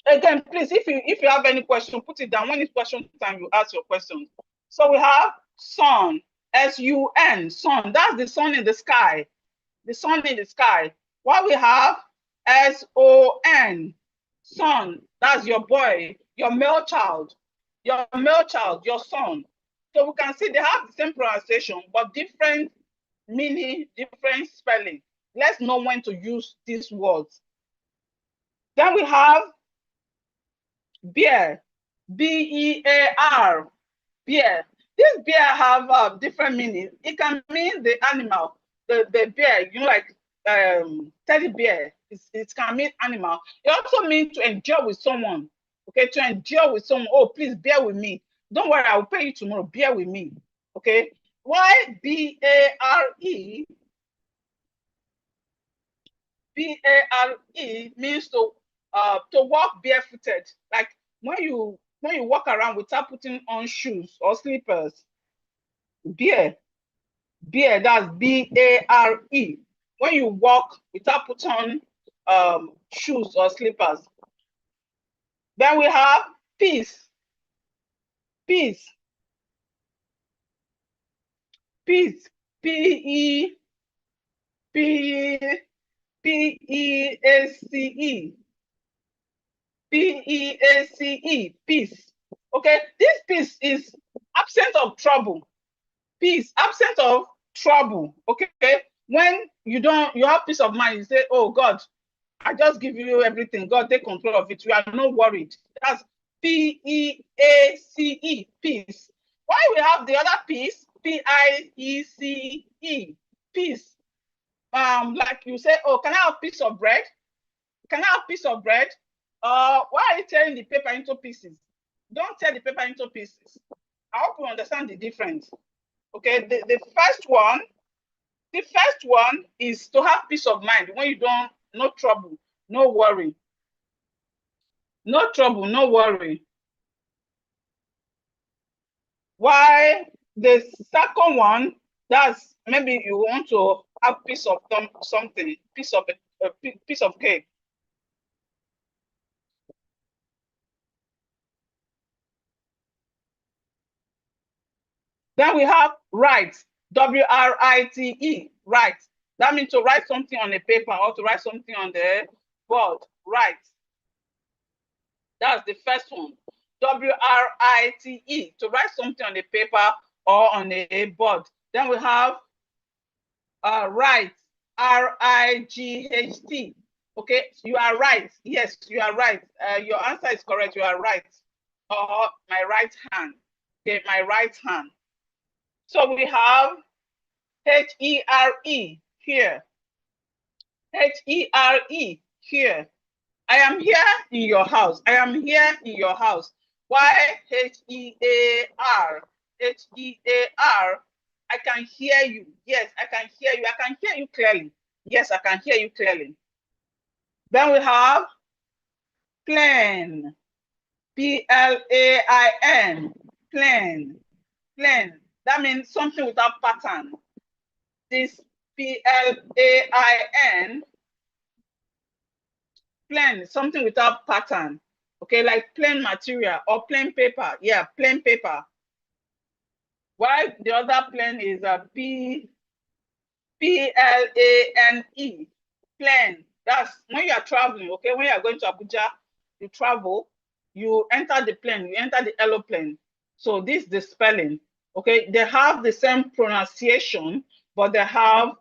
Again, please, if you have any question, put it down. When it's question time, you ask your questions. So we have sun, S-U-N, sun. That's the sun in the sky. The sun in the sky. Why we have S-O-N, son. That's your boy, your male child, your son. So we can see they have the same pronunciation, but different meaning, different spelling. Let's know when to use these words. Then we have bear, B-E-A-R, bear. This bear have different meaning. It can mean the animal, the bear, you know, like teddy bear. It can mean animal. It also means to endure with someone. Okay, to endure with someone. Oh, please bear with me. Don't worry, I will pay you tomorrow. Bear with me. Okay. Why B-A-R-E? B-A-R-E means to walk barefooted. Like when you walk around without putting on shoes or slippers. Bear, that's B-A-R-E. When you walk without putting on shoes or slippers. Then we have peace. Peace. Peace. P-E-P-E-A-C-E. P-E-A-C-E. Peace. Okay, this peace is absence of trouble. Peace, absence of trouble. Okay, when you have peace of mind, you say, oh God, I just give you everything. God, take control of it. You are not worried. That's P-E-A-C-E, peace. Why we have the other peace, P-I-E-C-E, peace. Like you say, oh, can I have a piece of bread? Can I have a piece of bread? Why are you tearing the paper into pieces? Don't tear the paper into pieces. I hope you understand the difference. Okay, the first one is to have peace of mind when you don't, no trouble, no worry. No trouble, no worry. Why the second one, that's maybe you want to have piece of something, piece of cake. Then we have write, W-R-I-T-E, write. That means to write something on a paper or to write something on the board, write. That's the first one, W-R-I-T-E, to write something on a paper or on a board. Then we have write, R-I-G-H-T. Okay, you are right. Yes, you are right. Your answer is correct. You are right. Or my right hand. Okay, my right hand. So we have H-E-R-E here. H-E-R-E here. I am here in your house. I am here in your house. Why H-E-A-R? H-E-A-R. I can hear you. Yes, I can hear you. I can hear you clearly. Yes, I can hear you clearly. Then we have plain. P-L-A-I-N. Plain. Plain. That means something without pattern. This P-L-A-I-N. Plain, something without pattern. Okay, like plain material or plain paper. Yeah, plain paper. While the other plane is a Plane, plane. That's when you are traveling, okay? When you are going to Abuja, you travel, you enter the plane, you enter the aeroplane. So this is the spelling, okay? They have the same pronunciation, but they have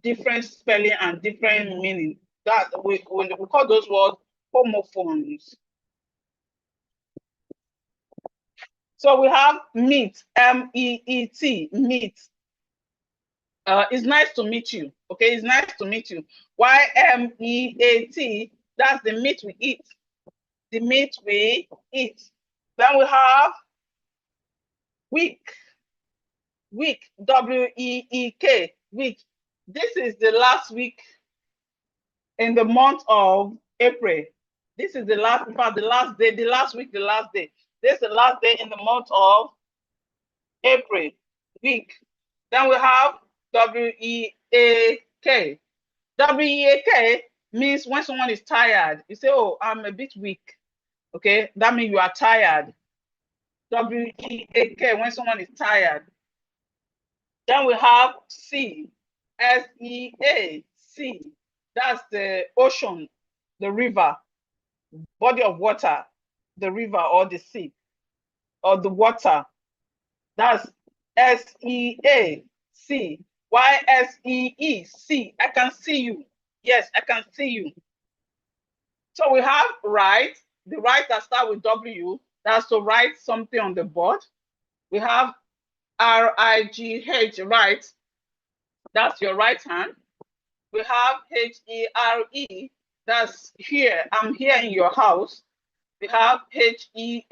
different spelling and different meaning. That we call those words homophones. So we have meet, MEET, meet. It's nice to meet you. Okay, it's nice to meet you. YMEAT, that's the meat we eat. The meat we eat. Then we have week. Week, WEEK, week. This is the last week in the month of April. This is the last, in fact, the last day, the last week, the last day. This is the last day in the month of April, week. Then we have WEAK. WEAK means when someone is tired. You say, oh, I'm a bit weak. Okay, that means you are tired. WEAK, when someone is tired. Then we have sea, SEA, sea. That's the ocean, the river, body of water, the river or the sea, or the water. That's SEA, sea. YSEE, see. I can see you. Yes, I can see you. So we have write, the write that start with W, that's to write something on the board. We have RIGH, right, that's your right hand. We have HERE, that's here, I'm here in your house. We have HEAR,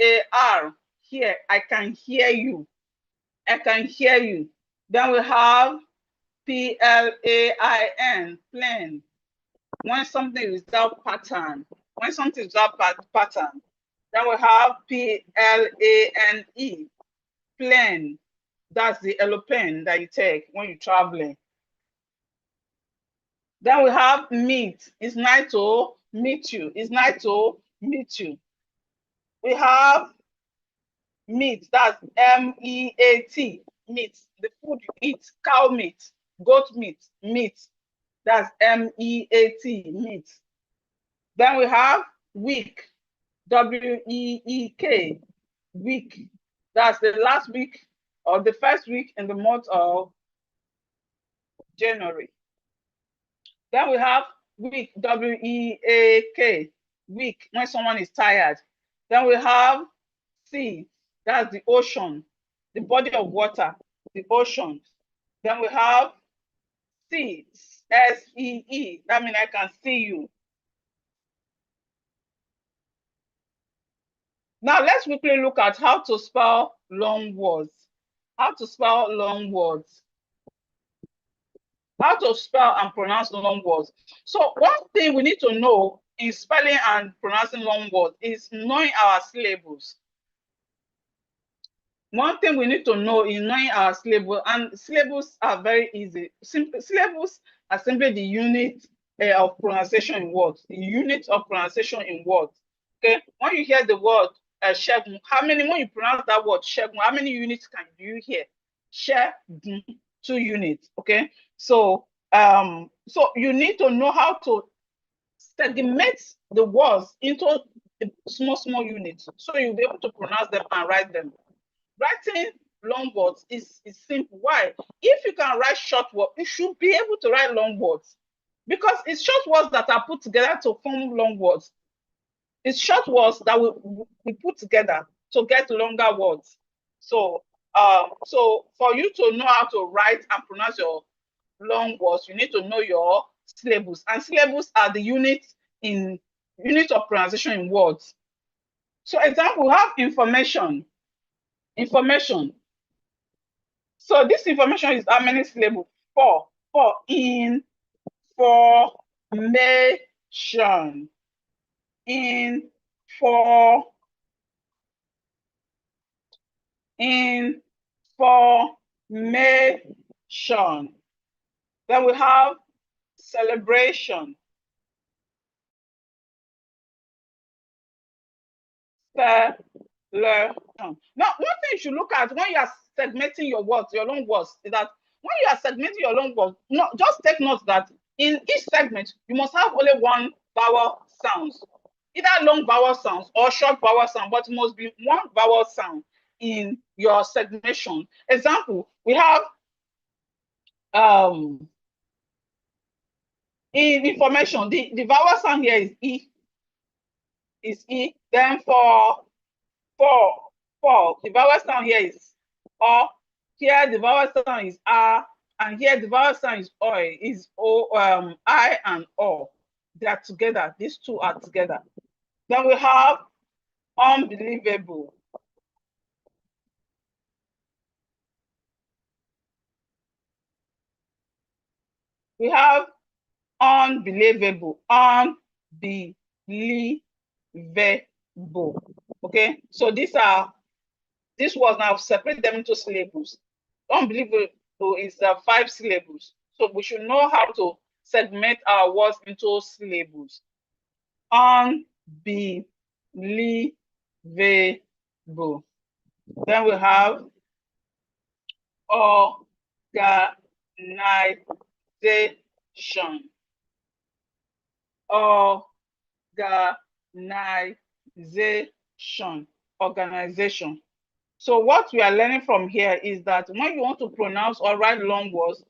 here, I can hear you. I can hear you. Then we have PLAIN, plain. When something is without pattern, when something is without pattern. Then we have PLANE, plane. That's the aeroplane that you take when you're traveling. Then we have meet. It's nice to meet you. It's nice to meet you. We have meat. That's MEAT, meat. The food you eat, cow meat, goat meat, meat. That's MEAT, meat. Then we have week, WEEK, week. That's the last week or the first week in the month of January. Then we have week, WEAK, week, when someone is tired. Then we have sea, that's the ocean, the body of water, the ocean. Then we have see, SEE, that means I can see you. Now let's quickly look at how to spell long words. How to spell long words. How to spell and pronounce long words. So one thing we need to know in spelling and pronouncing long words is knowing our syllables. One thing we need to know is knowing our syllables, and syllables are very easy. Syllables are simply the unit of pronunciation in words, the unit of pronunciation in words. Okay, when you hear the word Shegun, how many, when you pronounce that word Shegun, how many units can you hear? Shegun, 2 units. Okay, so so you need to know how to segment the words into small units, so you'll be able to pronounce them and write them. Writing long words is simple. Why? If you can write short words, you should be able to write long words, because it's short words that are put together to form long words. It's short words that we put together to get longer words. So, so for you to know how to write and pronounce your long words, you need to know your syllables, and syllables are the unit of pronunciation in words. So, example, we have information. Information. So this information is how many syllables? 4. Information. Information. Then we have celebration. Now, one thing you should look at when you are segmenting your words, your long words, is that when you are segmenting your long words, just take note that in each segment, you must have only one vowel sounds, either long vowel sounds or short vowel sound, but it must be one vowel sound in your segmentation. Example, we have in information, the vowel sound here is E, Then for the vowel sound here is O. Here the vowel sound is R, and here the vowel sound is I and O. They are together. These two are together. Then we have unbelievable. We have unbelievable. Unbelievable. Okay, so these words now separate them into syllables. Unbelievable is 5 syllables. So we should know how to segment our words into syllables. Unbelievable. Then we have organization. Organization. So what we are learning from here is that when you want to pronounce or write long words,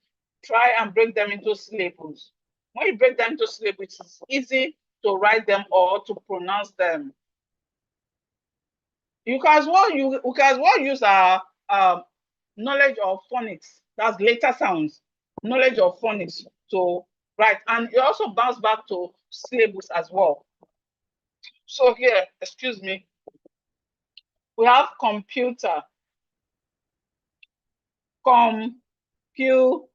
try and break them into syllables. When you break them into syllables, it's easy to write them or to pronounce them. You can as well use our knowledge of phonics, that's later sounds, knowledge of phonics to write, and it also bounce back to syllables as well. So here, excuse me, we have computer, computer,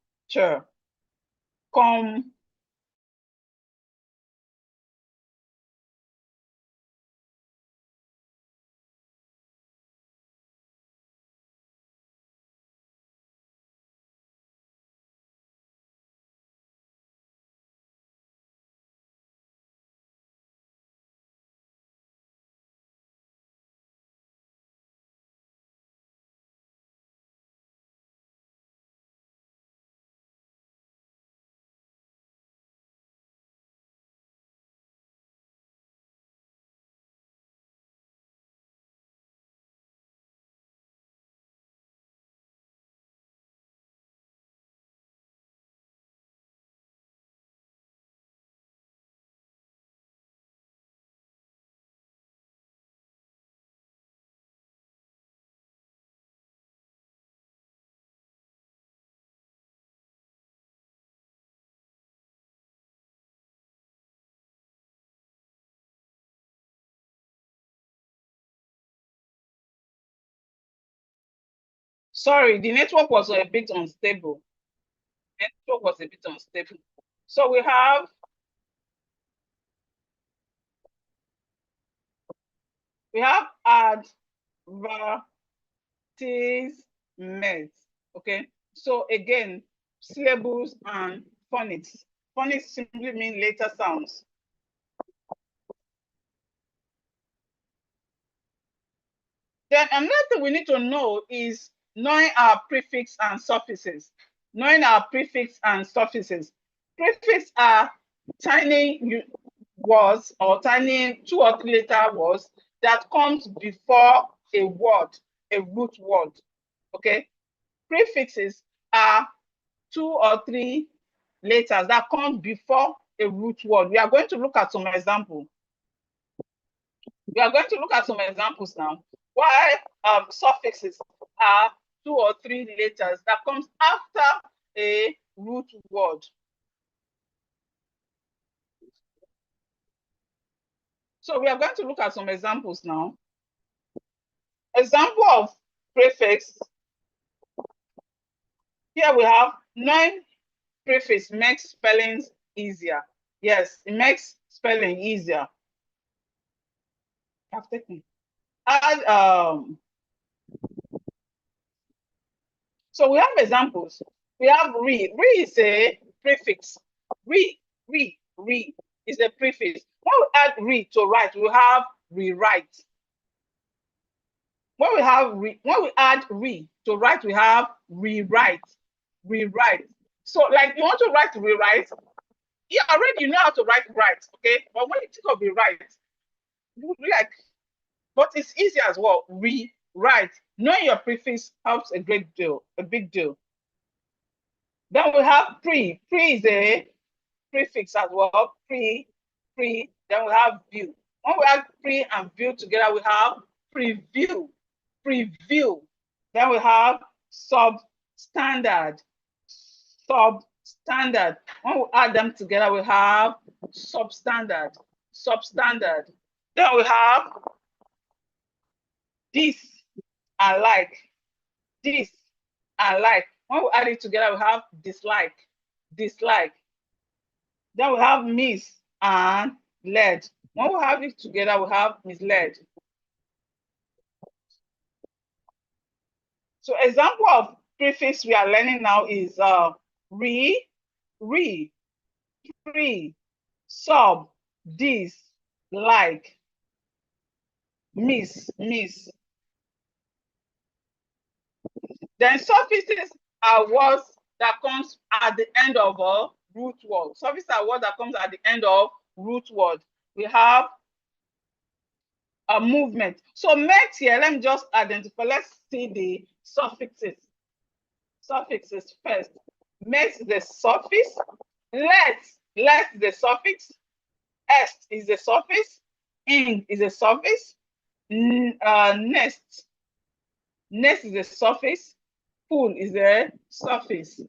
Sorry, the network was a bit unstable. So we have advertisement. Okay, so again, syllables and phonics. Phonics simply mean later sounds. Then another thing we need to know is knowing our prefix and suffixes. Prefix are tiny words or tiny 2 or 3 letter words that comes before a word, a root word. Okay, prefixes are 2 or 3 letters that come before a root word. We are going to look at some examples. Now. Why suffixes are 2 or 3 letters that comes after a root word. So we are going to look at some examples now. Example of prefix. Here we have prefix makes spellings easier. Yes, it makes spelling easier. I've taken. So we have examples. We have re. Re is a prefix. Re is a prefix. When we add re to write, we have rewrite. have when we add re to write, we have rewrite. Rewrite. So like you want to write rewrite, yeah, already you know how to write okay? But when you think of rewrite, you would be like, but it's easy as well. Rewrite. Knowing your prefix helps a great deal, a big deal. Then we have pre. Pre is a prefix as well. Pre. Then we have view. When we add pre and view together, we have preview. Preview. Then we have substandard. Substandard. When we add them together, we have substandard. Substandard. Then we have this and like. This and like. When we add it together, we have dislike. Dislike. Then we have miss and led. When we have it together, we have misled. So example of prefix we are learning now is re, free, sub, this, like, miss. Then suffixes are words that comes at the end of a root word. Suffixes are words that comes at the end of root word. We have a movement. So met here, let me just identify. Let's see the suffixes. Suffixes first. Met is the suffix. Let is the suffix. Est is the suffix. In is a suffix. Nest is the suffix. Full is the suffix.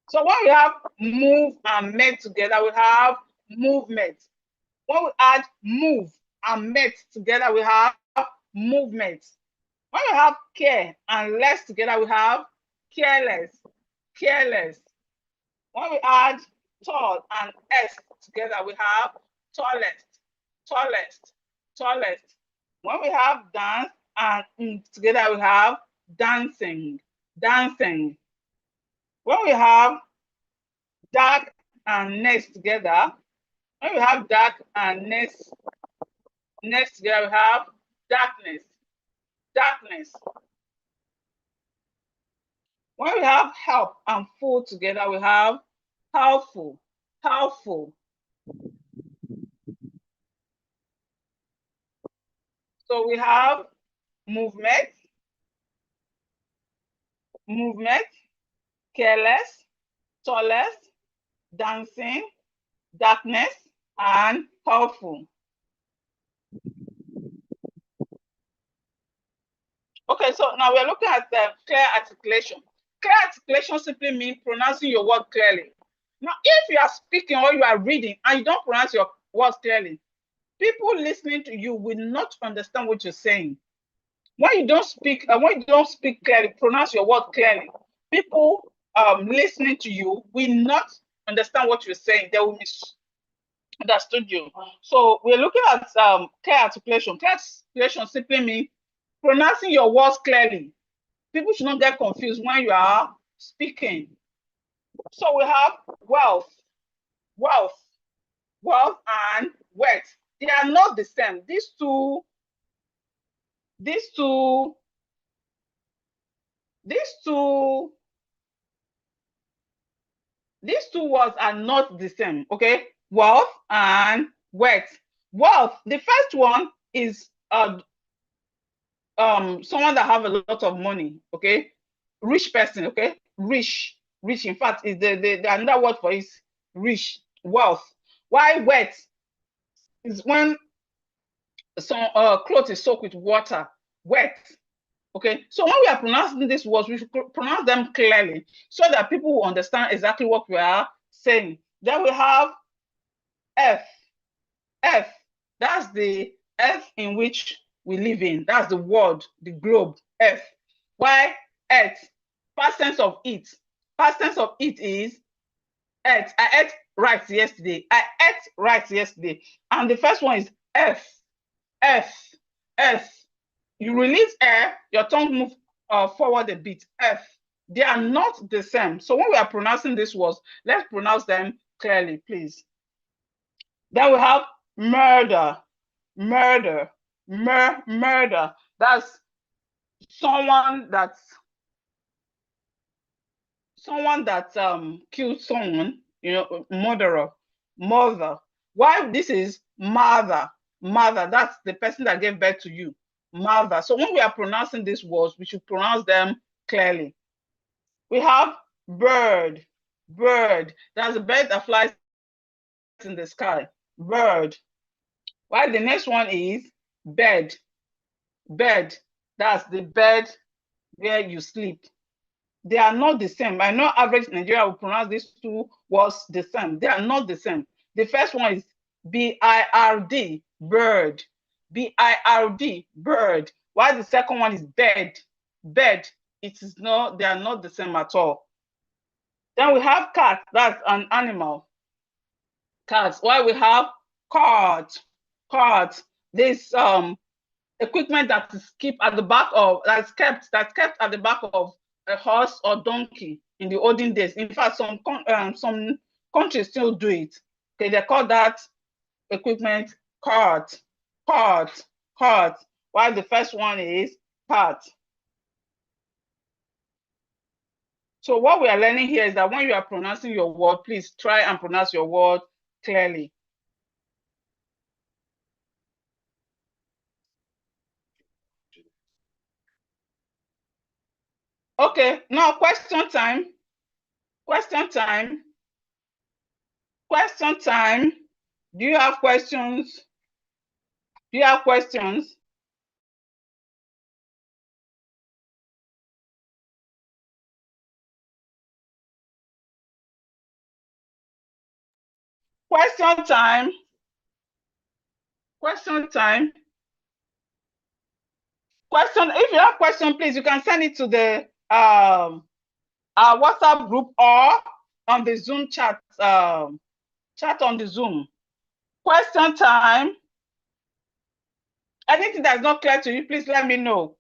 So when we have move and met together, we have movement. When we add move and met together, we have movement. When we have care and less together, we have careless. Careless. When we add tall and s together, we have tallest. Tallest. Tallest. When we have dance and together, we have dancing. Dancing. When we have dark and next together, when we have dark and next together, we have darkness. Darkness. When we have help and full together, we have helpful. Helpful. So we have movement, careless, tallest, dancing, darkness, and helpful. Okay, so now we're looking at the clear articulation. Clear articulation simply means pronouncing your word clearly. Now, if you are speaking or you are reading and you don't pronounce your words clearly, people listening to you will not understand what you're saying. When you don't speak clearly, pronounce your word clearly, people listening to you will not understand what you're saying. They will misunderstood you. So we're looking at clear articulation. Clear articulation simply means pronouncing your words clearly. People should not get confused when you are speaking. So we have wealth and wealth. They are not the same. These two words are not the same. Okay, wealth and wealth. Wealth. The first one is someone that have a lot of money. Okay, rich person. Okay, rich. In fact, is the another word for is rich. Wealth. Why wealth is when some clothes is soaked with water. Wet. Okay, so when we are pronouncing these words, we should pronounce them clearly so that people will understand exactly what we are saying. Then we have F. That's the Earth in which we live in. That's the world, the globe, Earth. Why Earth? Past tense of it. Past tense of it is Earth. I ate rice yesterday. And the first one is F. You release air, your tongue moves forward a bit. F. They are not the same. So when we are pronouncing these words, let's pronounce them clearly, please. Then we have murder. Murder. That's someone that killed someone, murderer. Mother. Why this is mother? That's the person that gave birth to you. Mother. So when we are pronouncing these words, we should pronounce them clearly. We have bird. That's a bird that flies in the sky. Bird. While the next one is bed. That's the bed where you sleep. They are not the same. I know average Nigeria will pronounce these two words the same. They are not the same. The first one is B-I-R-D, bird. B-I-R-D, bird. While the second one is bed. It is not, they are not the same at all. Then we have cat, that's an animal. Cats. While we have cart. This equipment that is kept at the back of, that's kept at the back of a horse or donkey in the olden days. In fact, some countries still do it. Okay, they call that equipment cart. While the first one is part. So what we are learning here is that when you are pronouncing your word, please try and pronounce your word clearly. Okay, now question time. Do you have questions? Question time. If you have question, please, you can send it to the our WhatsApp group or on the Zoom chat, chat on the Zoom. Question time. Anything that's not clear to you, please let me know.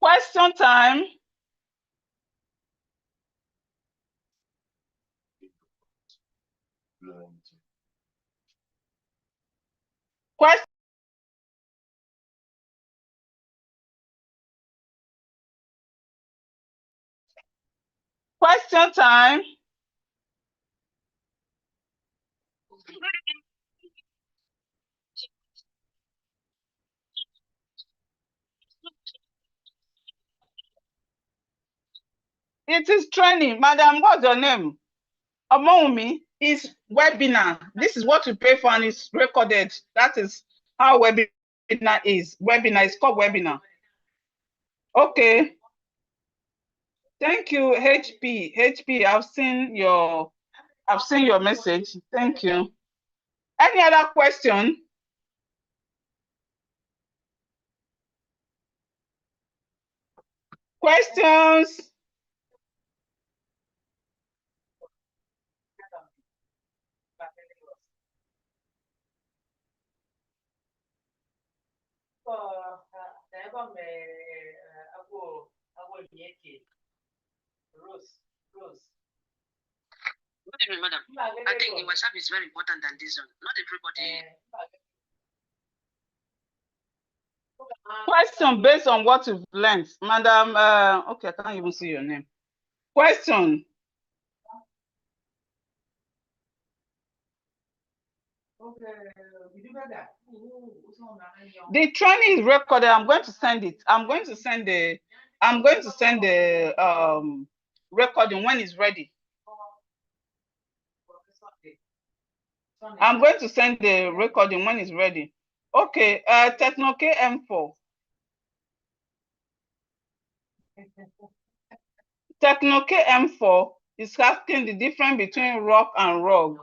Question time. Question. Question time. It is training. Madam, what's your name? Among me is webinar. This is what you pay for and it's recorded. That is how webinar is. Webinar is called webinar. Okay. Thank you, HP. HP, I've seen your message. Thank you. Any other question? Questions? Rose. Good evening, madam. I think the WhatsApp is very important than this one. Not everybody. Question based on what you've learned, madam. Okay, I can't even see your name. Question. The training is recorded. I'm going to send it. I'm going to send the recording when it's ready. I'm going to send the recording when it's ready. Okay, Technoke M4. Technoke M4 is asking the difference between rock and rug.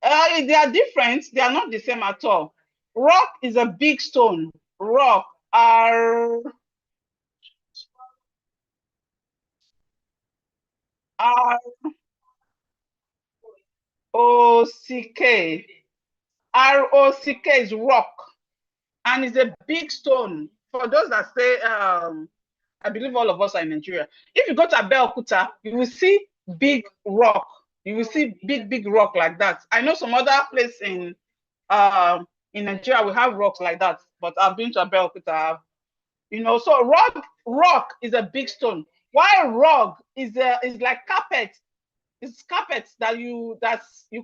They are different. They are not the same at all. Rock is a big stone. Rock, R-O-C-K. R-O-C-K is rock. And it's a big stone. For those that say I believe all of us are in Nigeria. If you go to Abeokuta, you will see big rock. You will see big rock like that. I know some other place in Nigeria we have rocks like that, but I've been to Abeokuta. You know, so rock is a big stone. While rug is like carpet. It's carpet that you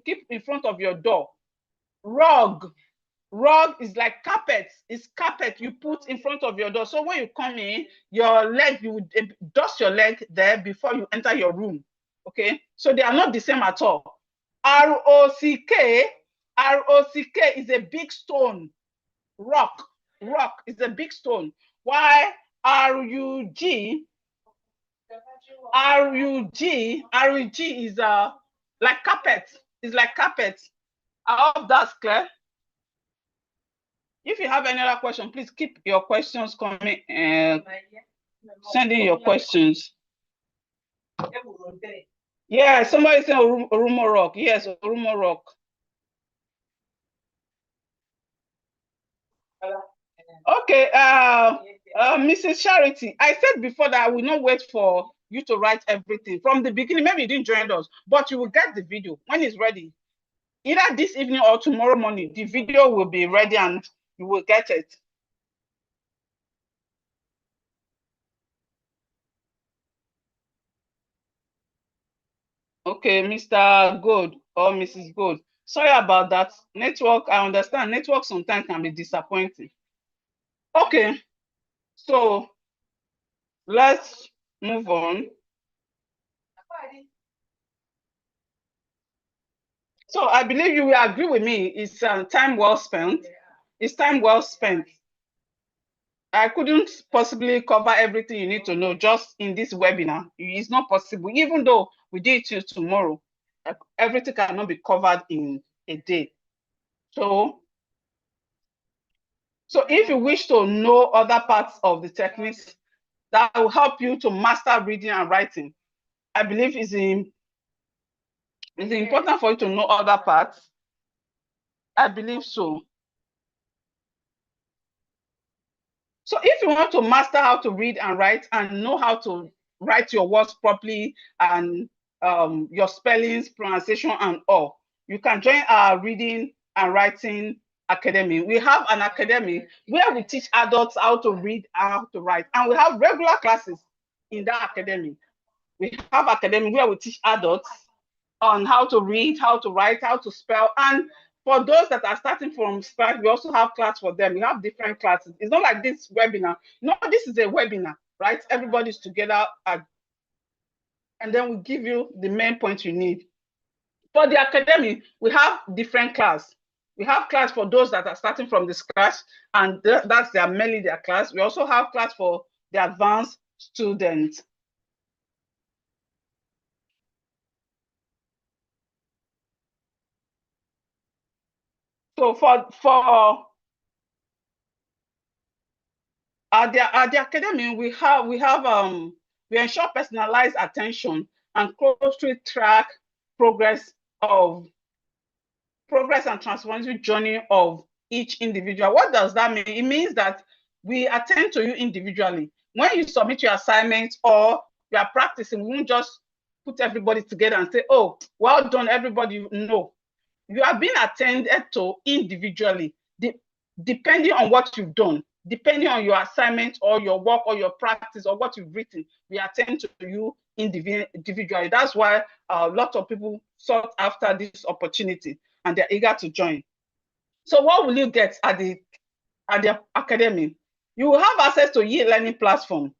keep in front of your door. Rug is like carpet. It's carpet you put in front of your door. So when you come in, your leg, you dust your leg there before you enter your room. Okay, so they are not the same at all. R-O-C-K is a big stone. Rock is a big stone. Why R-U-G is like carpet. It's like carpet. I hope that's clear. If you have any other question, please keep your questions coming and sending your questions. Yeah, somebody saying Orumo Rock. Yes, Orumo Rock. Okay, Mrs. Charity, I said before that I will not wait for you to write everything from the beginning. Maybe you didn't join us, but you will get the video when it's ready. Either this evening or tomorrow morning, the video will be ready and you will get it. Okay, Mr. Gold or Mrs. Gold. Sorry about that. Network, I understand. Network sometimes can be disappointing. Okay, so let's move on. So I believe you will agree with me. It's time well spent. It's time well spent. I couldn't possibly cover everything you need to know just in this webinar. It's not possible, even though we did it till tomorrow. Everything cannot be covered in a day. So if you wish to know other parts of the techniques that will help you to master reading and writing, I believe it's important for you to know other parts. I believe so. So if you want to master how to read and write and know how to write your words properly and your spellings, pronunciation, and all, you can join our reading and writing academy. We have an academy where we teach adults how to read and how to write, and we have regular classes in that academy. We have academy where we teach adults on how to read, how to write, how to spell, and for those that are starting from scratch, we also have class for them. We have different classes. It's not like this webinar. No, this is a webinar, right? Everybody's together, and then we give you the main points you need. For the academy, we have different class. We have class for those that are starting from the scratch, and that's mainly their class. We also have class for the advanced students. So for at the academy, we ensure personalized attention and closely track progress and transformative journey of each individual. What does that mean? It means that we attend to you individually. When you submit your assignments or you are practicing, we won't just put everybody together and say, oh, well done, everybody. No, you are being attended to individually, depending on what you've done. Depending on your assignment or your work or your practice or what you've written, we attend to you individually. That's why a lot of people sought after this opportunity and they're eager to join. So what will you get at the academy? You will have access to e-learning platform.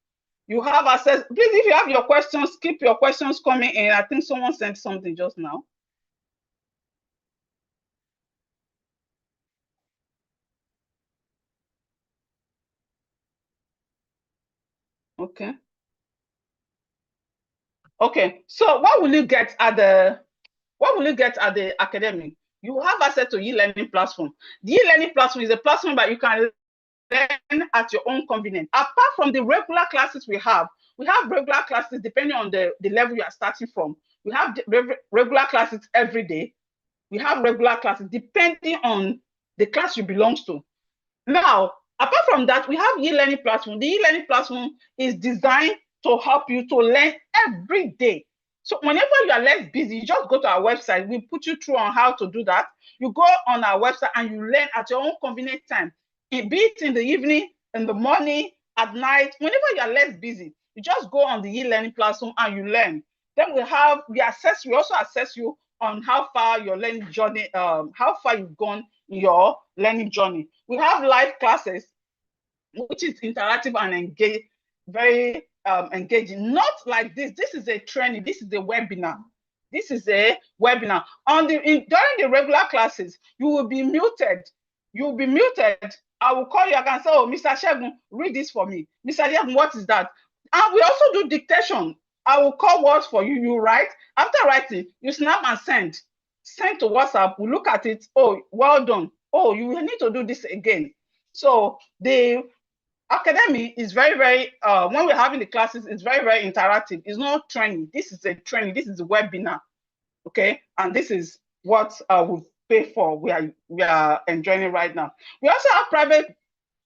You have access. Please, if you have your questions, keep your questions coming in. I think someone sent something just now. Okay. Okay. So what will you get at the academy? You will have access to e-learning platform. The e-learning platform is a platform that you can learn at your own convenience. Apart from the regular classes we have regular classes depending on the level you are starting from. We have regular classes every day. We have regular classes depending on the class you belong to. Now, Apart from that, we have e-learning platform. The e-learning platform is designed to help you to learn every day. So whenever you are less busy, you just go to our website. We put you through on how to do that. You go on our website and you learn at your own convenient time. Be it in the evening, in the morning, at night, whenever you are less busy, you just go on the e-learning platform and you learn. Then we also assess you on how far your learning journey, how far you've gone in your learning journey. We have live classes, which is interactive and very engaging. Not like this. This is a training. This is a webinar. This is a webinar. During the regular classes, you will be muted. You will be muted. I will call you. I can say, "Oh, Mr. Shegun, read this for me. Mr. Shegun, what is that?" And we also do dictation. I will call words for you. You write. After writing, you snap and send. Send to WhatsApp. We look at it. Oh, well done. Oh, you will need to do this again. So the academy is very, when we're having the classes, it's very interactive. It's not training. This is a training. This is a webinar. Okay. And this is what we pay for. We are enjoying it right now. We also have private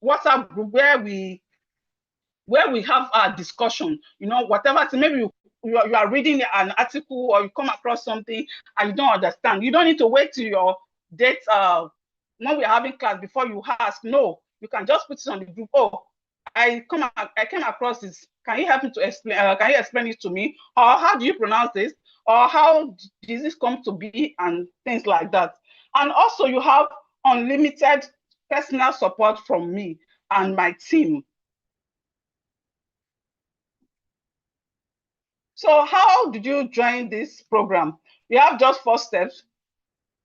WhatsApp group where we have our discussion, whatever. So maybe you are reading an article or you come across something and you don't understand. You don't need to wait till your date when we're having class before you ask. No, you can just put it on the group. Oh, I came across this. Can you help me to explain? Can you explain it to me? Or how do you pronounce this? Or how does this come to be? And things like that. And also, you have unlimited personal support from me and my team. So how did you join this program? We have just 4 steps.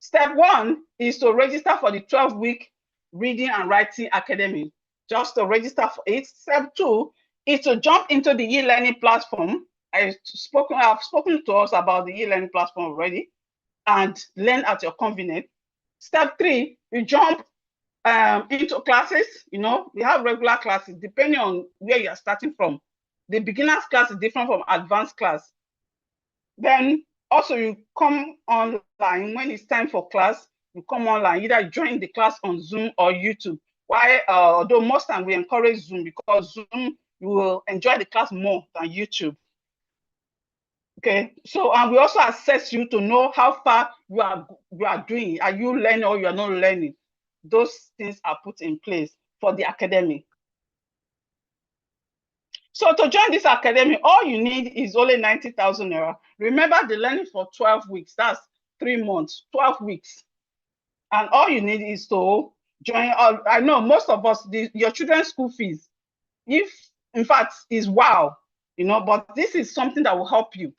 Step 1 is to register for the 12-week Reading and Writing Academy, just to register for it. Step 2 is to jump into the e-learning platform. I've spoken to us about the e-learning platform already, and learn at your convenience. Step 3, you jump into classes. We have regular classes depending on where you are starting from. The beginner's class is different from advanced class. Then also you come online when it's time for class. You come online, either join the class on Zoom or YouTube. Why? Although most times we encourage Zoom, because Zoom, you will enjoy the class more than YouTube. Okay, so we also assess you to know how far you are doing. Are you learning or you are not learning? Those things are put in place for the academy. So to join this academy, all you need is only 90,000 naira. Remember, the learning for 12 weeks, that's 3 months, 12 weeks. And all you need is to join. I know most of us, your children's school fees, in fact, is wow, but this is something that will help you.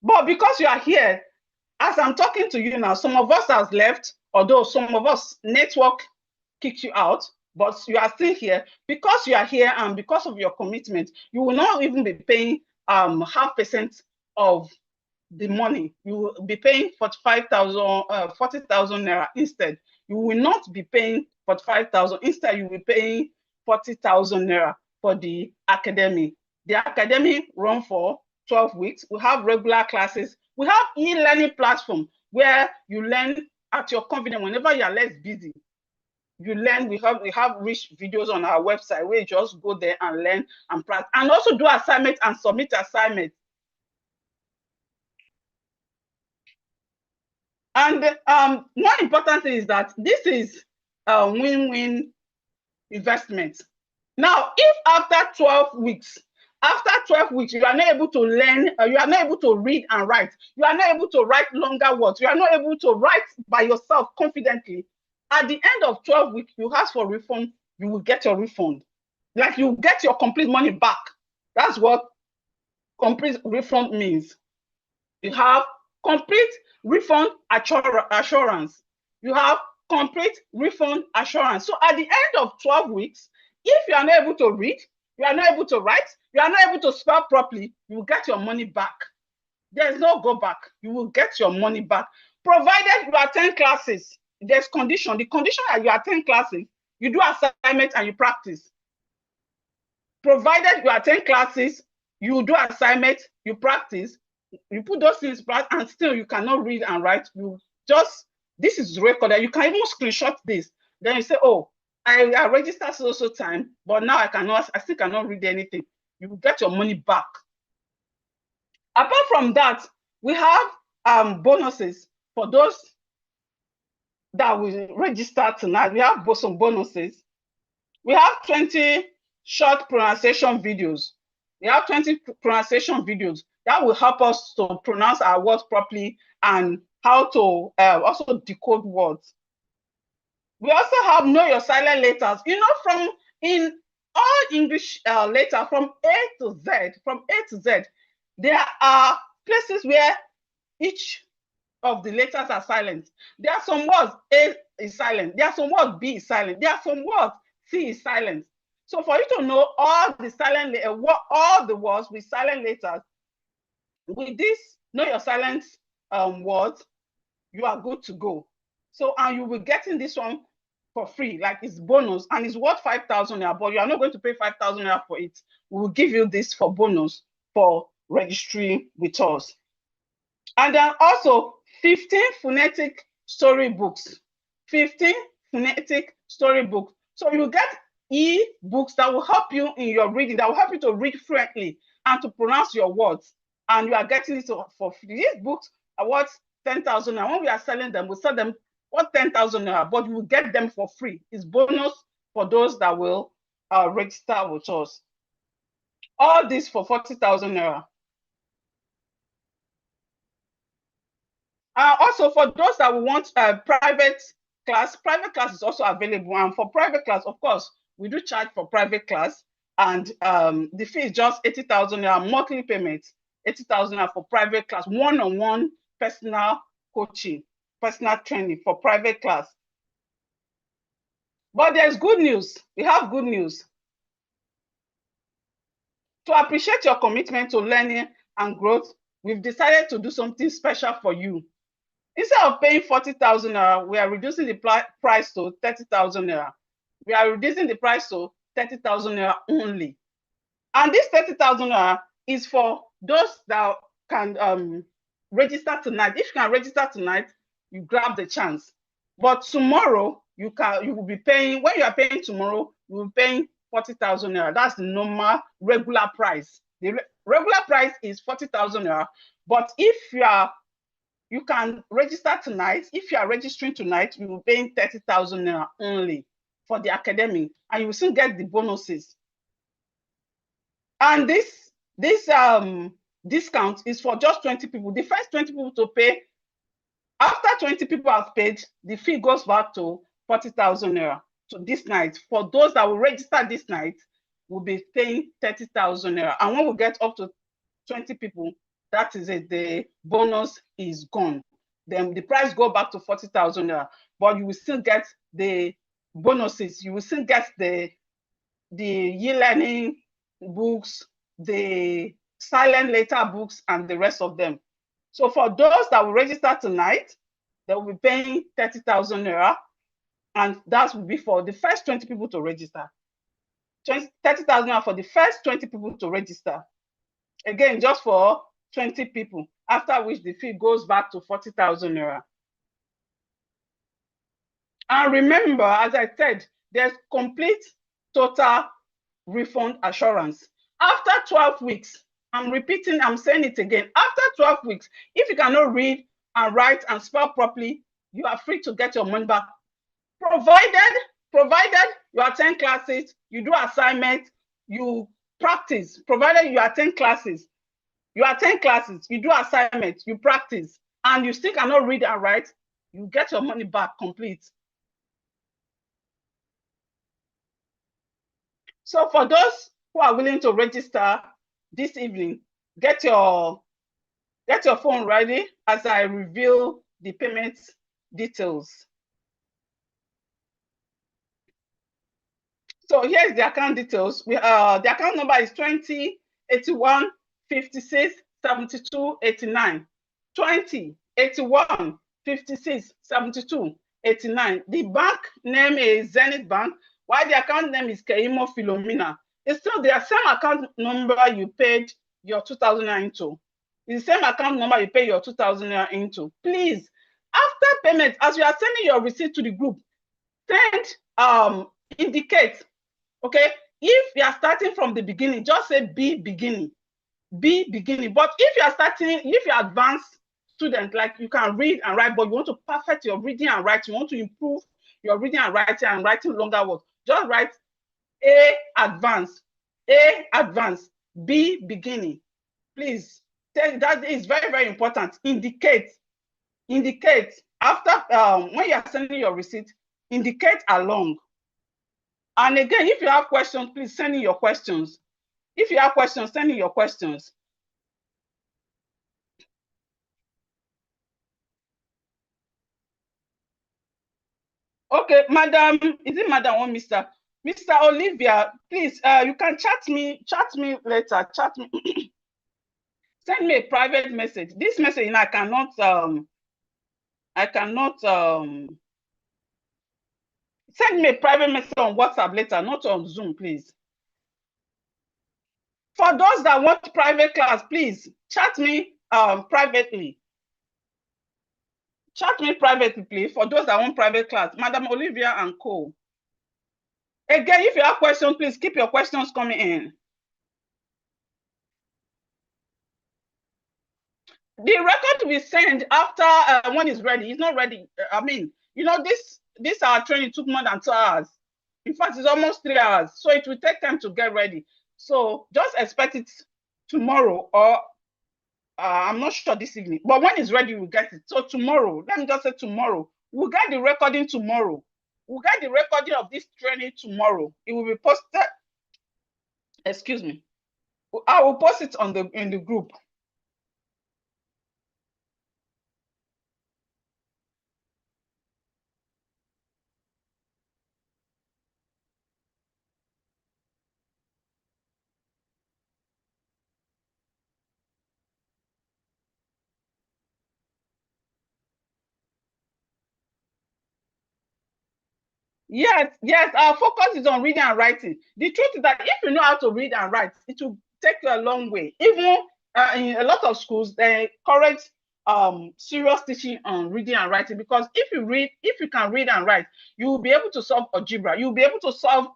But because you are here, as I'm talking to you now, some of us has left, although some of us network kicked you out, but you are still here. Because you are here and because of your commitment, you will not even be paying 0.5% of the money. You will be paying 40,000 naira instead. You will not be paying 45,000. Instead, you will be paying 40,000 naira for the academy. The academy run for 12 weeks. We have regular classes. We have e-learning platform where you learn at your convenience whenever you are less busy. You learn. We have rich videos on our website where you just go there and learn and practice, and also do assignments and submit assignments. And one important thing is that this is a win-win investment. Now, if after 12 weeks, you are not able to learn, you are not able to read and write, you are not able to write longer words, you are not able to write by yourself confidently, at the end of 12 weeks, you ask for refund, you will get your refund. Like, you get your complete money back. That's what complete refund means. You have complete refund assurance. You have complete refund assurance. So at the end of 12 weeks, if you are not able to read, you are not able to write, you are not able to spell properly, you will get your money back. There's no go back. You will get your money back. Provided you attend classes, there's condition. The condition that you attend classes, you do assignments and you practice. Provided you attend classes, you do assignments, you practice, you put those things back, and still you cannot read and write. This is recorded. You can even screenshot this. Then you say, oh, I registered so time, but now I still cannot read anything. You will get your money back. Apart from that, we have bonuses for those that will register tonight. We have some bonuses. We have 20 short pronunciation videos. We have 20 pronunciation videos that will help us to pronounce our words properly and how to also decode words. We also have know your silent letters. You know, from in all English letters from A to Z, there are places where each of the letters are silent. There are some words A is silent. There are some words B is silent. There are some words C is silent. So for you to know all the words with silent letters, with this know your silent words, you are good to go. So, and you will be getting this one for free, like it's bonus, and it's worth 5,000 naira, but you are not going to pay 5,000 naira for it. We will give you this for bonus for registering with us. And then also 15 phonetic storybooks. 15 phonetic storybooks. So you get e-books that will help you in your reading, that will help you to read fluently and to pronounce your words. And you are getting it for free. These books are worth 10,000 naira. When we are selling them, we'll sell them for 10,000 naira, but you will get them for free. It's bonus for those that will register with us. All this for 40,000 naira. Also, for those that want a private class is also available. And for private class, of course, we do charge for private class. And the fee is just 80,000 naira monthly payment, 80,000 naira for private class, one-on-one personal coaching, personal training for private class. But there's good news. We have good news. To appreciate your commitment to learning and growth, we've decided to do something special for you. Instead of paying 40,000 naira, we are reducing the price to 30,000 naira. We are reducing the price to 30,000 naira only. And this 30,000 naira is for those that can register tonight. If you can register tonight, you grab the chance. But tomorrow, you will be paying, when you are paying tomorrow, you will be paying 40,000 naira. That's the normal regular price. The regular price is 40,000 naira. But if you can register tonight. If you are registering tonight, you will be paying 30,000 naira only for the academy, and you will still get the bonuses. And this discount is for just 20 people. The first 20 people to pay, after 20 people have paid, the fee goes back to 40,000 naira. So this night, for those that will register this night, will be paying 30,000 naira. And when we get up to 20 people, that is it, the bonus is gone. Then the price go back to 40,000 naira, but you will still get the bonuses. You will still get the e-learning books, the silent letter books, and the rest of them. So for those that will register tonight, they will be paying 30,000 naira, and that will be for the first 20 people to register. 30,000 naira for the first 20 people to register. Again, just for 20 people, after which the fee goes back to 40,000 naira. And remember, as I said, there's complete total refund assurance. After 12 weeks, I'm repeating, I'm saying it again, after 12 weeks, if you cannot read and write and spell properly, you are free to get your money back. Provided you attend classes, you do assignments, you practice, provided you attend classes. You attend classes, you do assignments, you practice, and you still cannot read and write, you get your money back complete. So for those who are willing to register this evening, get your phone ready as I reveal the payment details. So here's the account details. The account number is 20 81 56 72 89. 20 81 56 72 89. The bank name is Zenith Bank, while the account name is Keimo Philomena. It's still the same account number you paid your 2,000 into. It's the same account number you pay your 2,000 into. Please, after payment, as you are sending your receipt to the group, send Indicate. Okay, if you are starting from the beginning, just say be beginning. Be beginning. But if you are starting, if you're advanced student, like you can read and write, but you want to perfect your reading and writing, you want to improve your reading and writing longer words, just write A advanced, A advanced, B beginning. Please, that is very, very important. Indicate. After when you are sending your receipt, indicate along. And again, if you have questions, please send in your questions. If you have questions, send in your questions. Okay, madam, is it madam or Mr.? Mr. Olivia, please, you can chat me later. Chat me. Send me a private message. This message, I cannot send me a private message on WhatsApp later, not on Zoom, please. For those that want private class, please chat me privately. Chat me privately, please, for those that want private class. Madam Olivia and co. Again, if you have questions, please keep your questions coming in. The record will send after when it's ready. It's not ready. I mean, you know, this our training took more than 2 hours. In fact, it's almost 3 hours. So it will take time to get ready. So just expect it tomorrow, or I'm not sure this evening. But when it's ready, we'll get it. So tomorrow, let me just say tomorrow, we'll get the recording tomorrow. We'll get the recording of this training tomorrow. It will be posted. Excuse me. I will post it on in the group. Yes, our focus is on reading and writing. The truth is that if you know how to read and write, it will take you a long way. Even in a lot of schools, they encourage serious teaching on reading and writing, because if you can read and write, you will be able to solve algebra. You'll be able to solve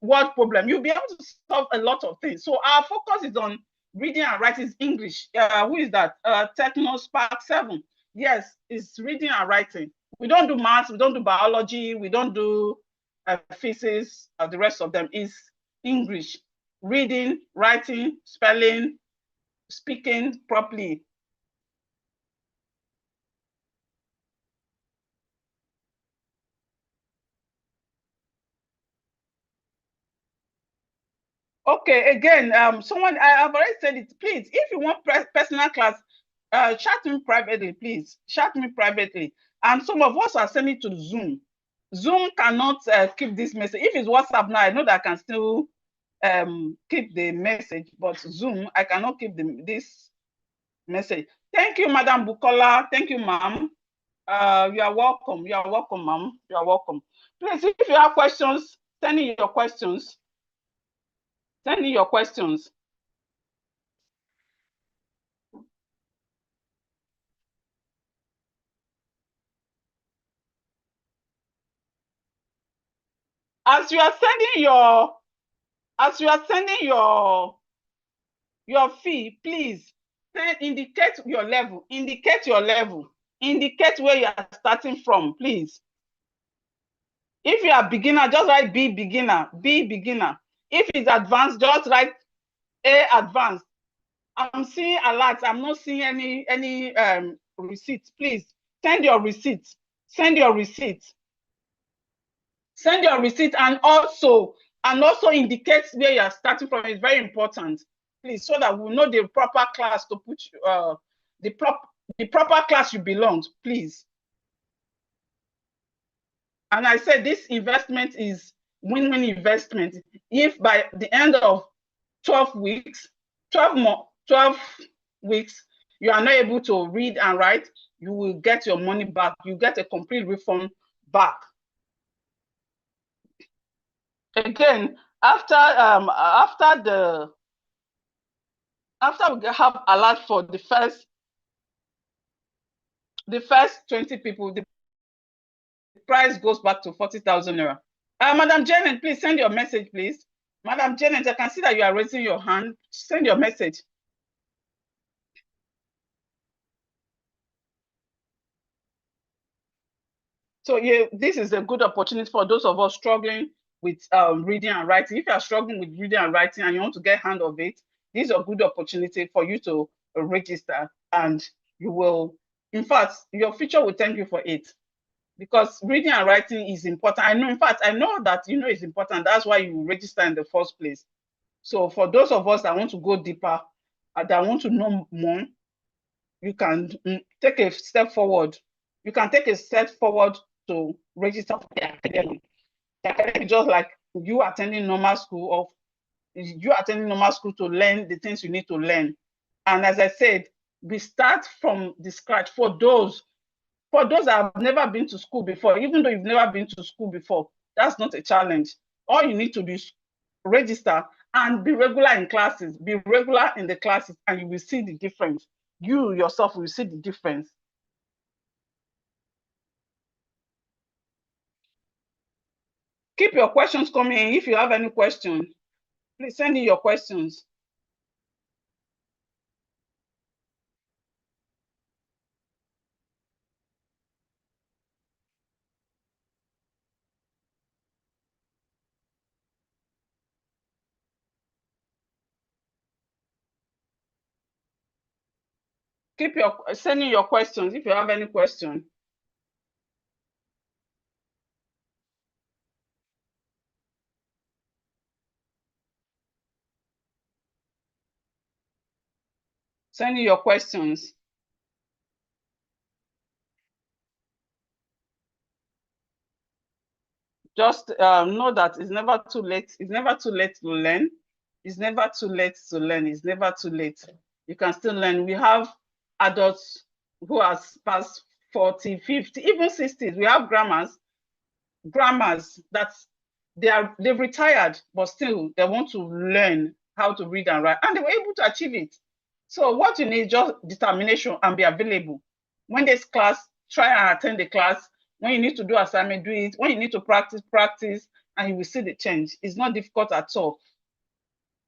word problem. You'll be able to solve a lot of things. So our focus is on reading and writing. English. Who is that? Techno Spark 7. Yes, it's reading and writing. We don't do maths, we don't do biology, we don't do physics, the rest of them is English. Reading, writing, spelling, speaking properly. Okay, again, someone, I've already said it. Please, if you want personal class, chat me privately, please. Chat me privately. And some of us are sending to Zoom. Zoom cannot keep this message. If it's WhatsApp now, I know that I can still keep the message, but Zoom, I cannot keep this message. Thank you, Madam Bukola. Thank you, ma'am. You are welcome. You are welcome, ma'am. You are welcome. Please, if you have questions, send in your questions. Send in your questions. As you are sending your fee, please indicate your level. Indicate your level. Indicate where you are starting from, please. If you are beginner, just write B beginner. B beginner. If it's advanced, just write A advanced. I'm seeing alerts. I'm not seeing any receipts. Please send your receipts. Send your receipts. Send your receipt, and also indicate where you are starting from. It's very important, please, so that we know the proper class to put the proper class you belong, please. And I said this investment is win-win investment. If by the end of 12 weeks, 12 weeks, you are not able to read and write, you will get your money back. You get a complete refund back. Again, after we have alert for the first 20 people, the price goes back to 40,000 naira. Madam Janet, please send your message, please. Madam Janet, I can see that you are raising your hand. Send your message. So yeah, this is a good opportunity for those of us struggling with reading and writing. If you are struggling with reading and writing and you want to get hand of it, this is a good opportunity for you to register, and you will, in fact, your future will thank you for it, because reading and writing is important. I know, in fact, I know that you know it's important. That's why you register in the first place. So for those of us that want to go deeper, that want to know more, you can take a step forward. You can take a step forward to register for the academy. The academy is just like you attending normal school, or you attending normal school to learn the things you need to learn. And as I said, we start from the scratch for those that have never been to school before. Even though you've never been to school before, that's not a challenge. All you need to do is register and be regular in classes. Be regular in the classes, and you will see the difference. You yourself will see the difference. Keep your questions coming in. If you have any questions, please send in your questions. Keep your sending your questions if you have any question. Send in your questions. Just know that it's never too late. It's never too late to learn. It's never too late to learn. It's never too late. You can still learn. We have adults who are past 40, 50, even 60s. We have grammars that they've retired, but still they want to learn how to read and write, and they were able to achieve it. So what you need is just determination and be available. When there's class, try and attend the class. When you need to do assignment, do it. When you need to practice, practice, and you will see the change. It's not difficult at all.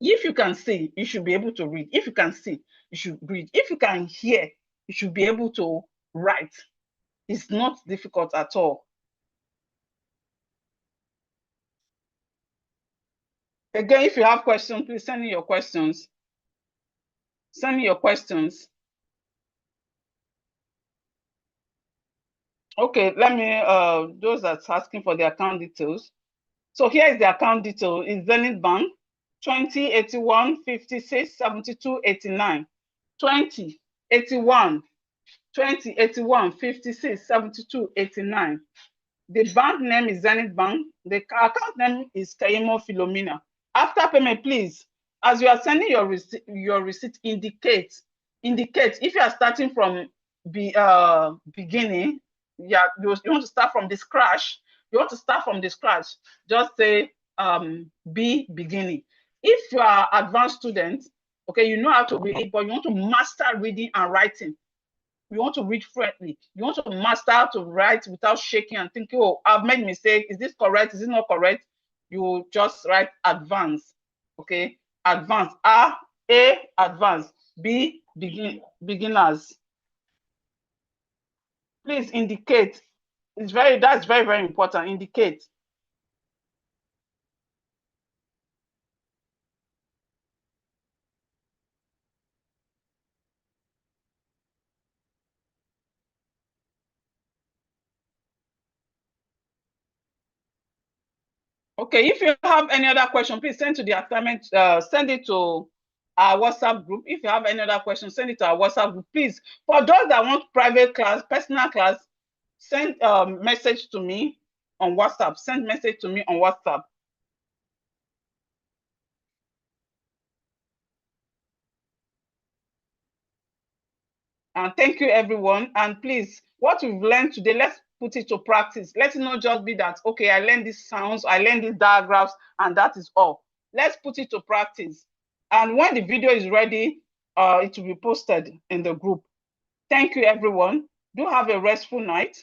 If you can see, you should be able to read. If you can see, you should read. If you can hear, you should be able to write. It's not difficult at all. Again, if you have questions, please send me your questions. Send me your questions. Okay, let me, those that's asking for the account details. So here is the account detail. It's Zenith Bank, 2081 56 72 89. 2081 56 72 89. The bank name is Zenith Bank. The account name is Kayemo Philomena. After payment, please, as you are sending your receipt, indicate if you are starting from the beginning. Yeah, you want to start from the scratch. You want to start from the scratch. Just say B beginning. If you are advanced student, okay, you know how to read, but you want to master reading and writing. You want to read fluently. You want to master how to write without shaking and thinking, oh, I've made mistake. Is this correct? Is it not correct? You just write advanced. Okay, advanced. A, advanced. B, beginners. Please indicate. That's very, very important. Indicate. Okay, if you have any other question, please send to the assignment, send it to our WhatsApp group. If you have any other question, send it to our WhatsApp group. Please, for those that want private class, personal class, send a message to me on WhatsApp. Send message to me on WhatsApp. And thank you, everyone. And please, what we've learned today, let's put it to practice. Let it not just be that, okay, I learned these sounds, I learned these diagrams, and that is all. Let's put it to practice. And when the video is ready, it will be posted in the group. Thank you, everyone. Do have a restful night.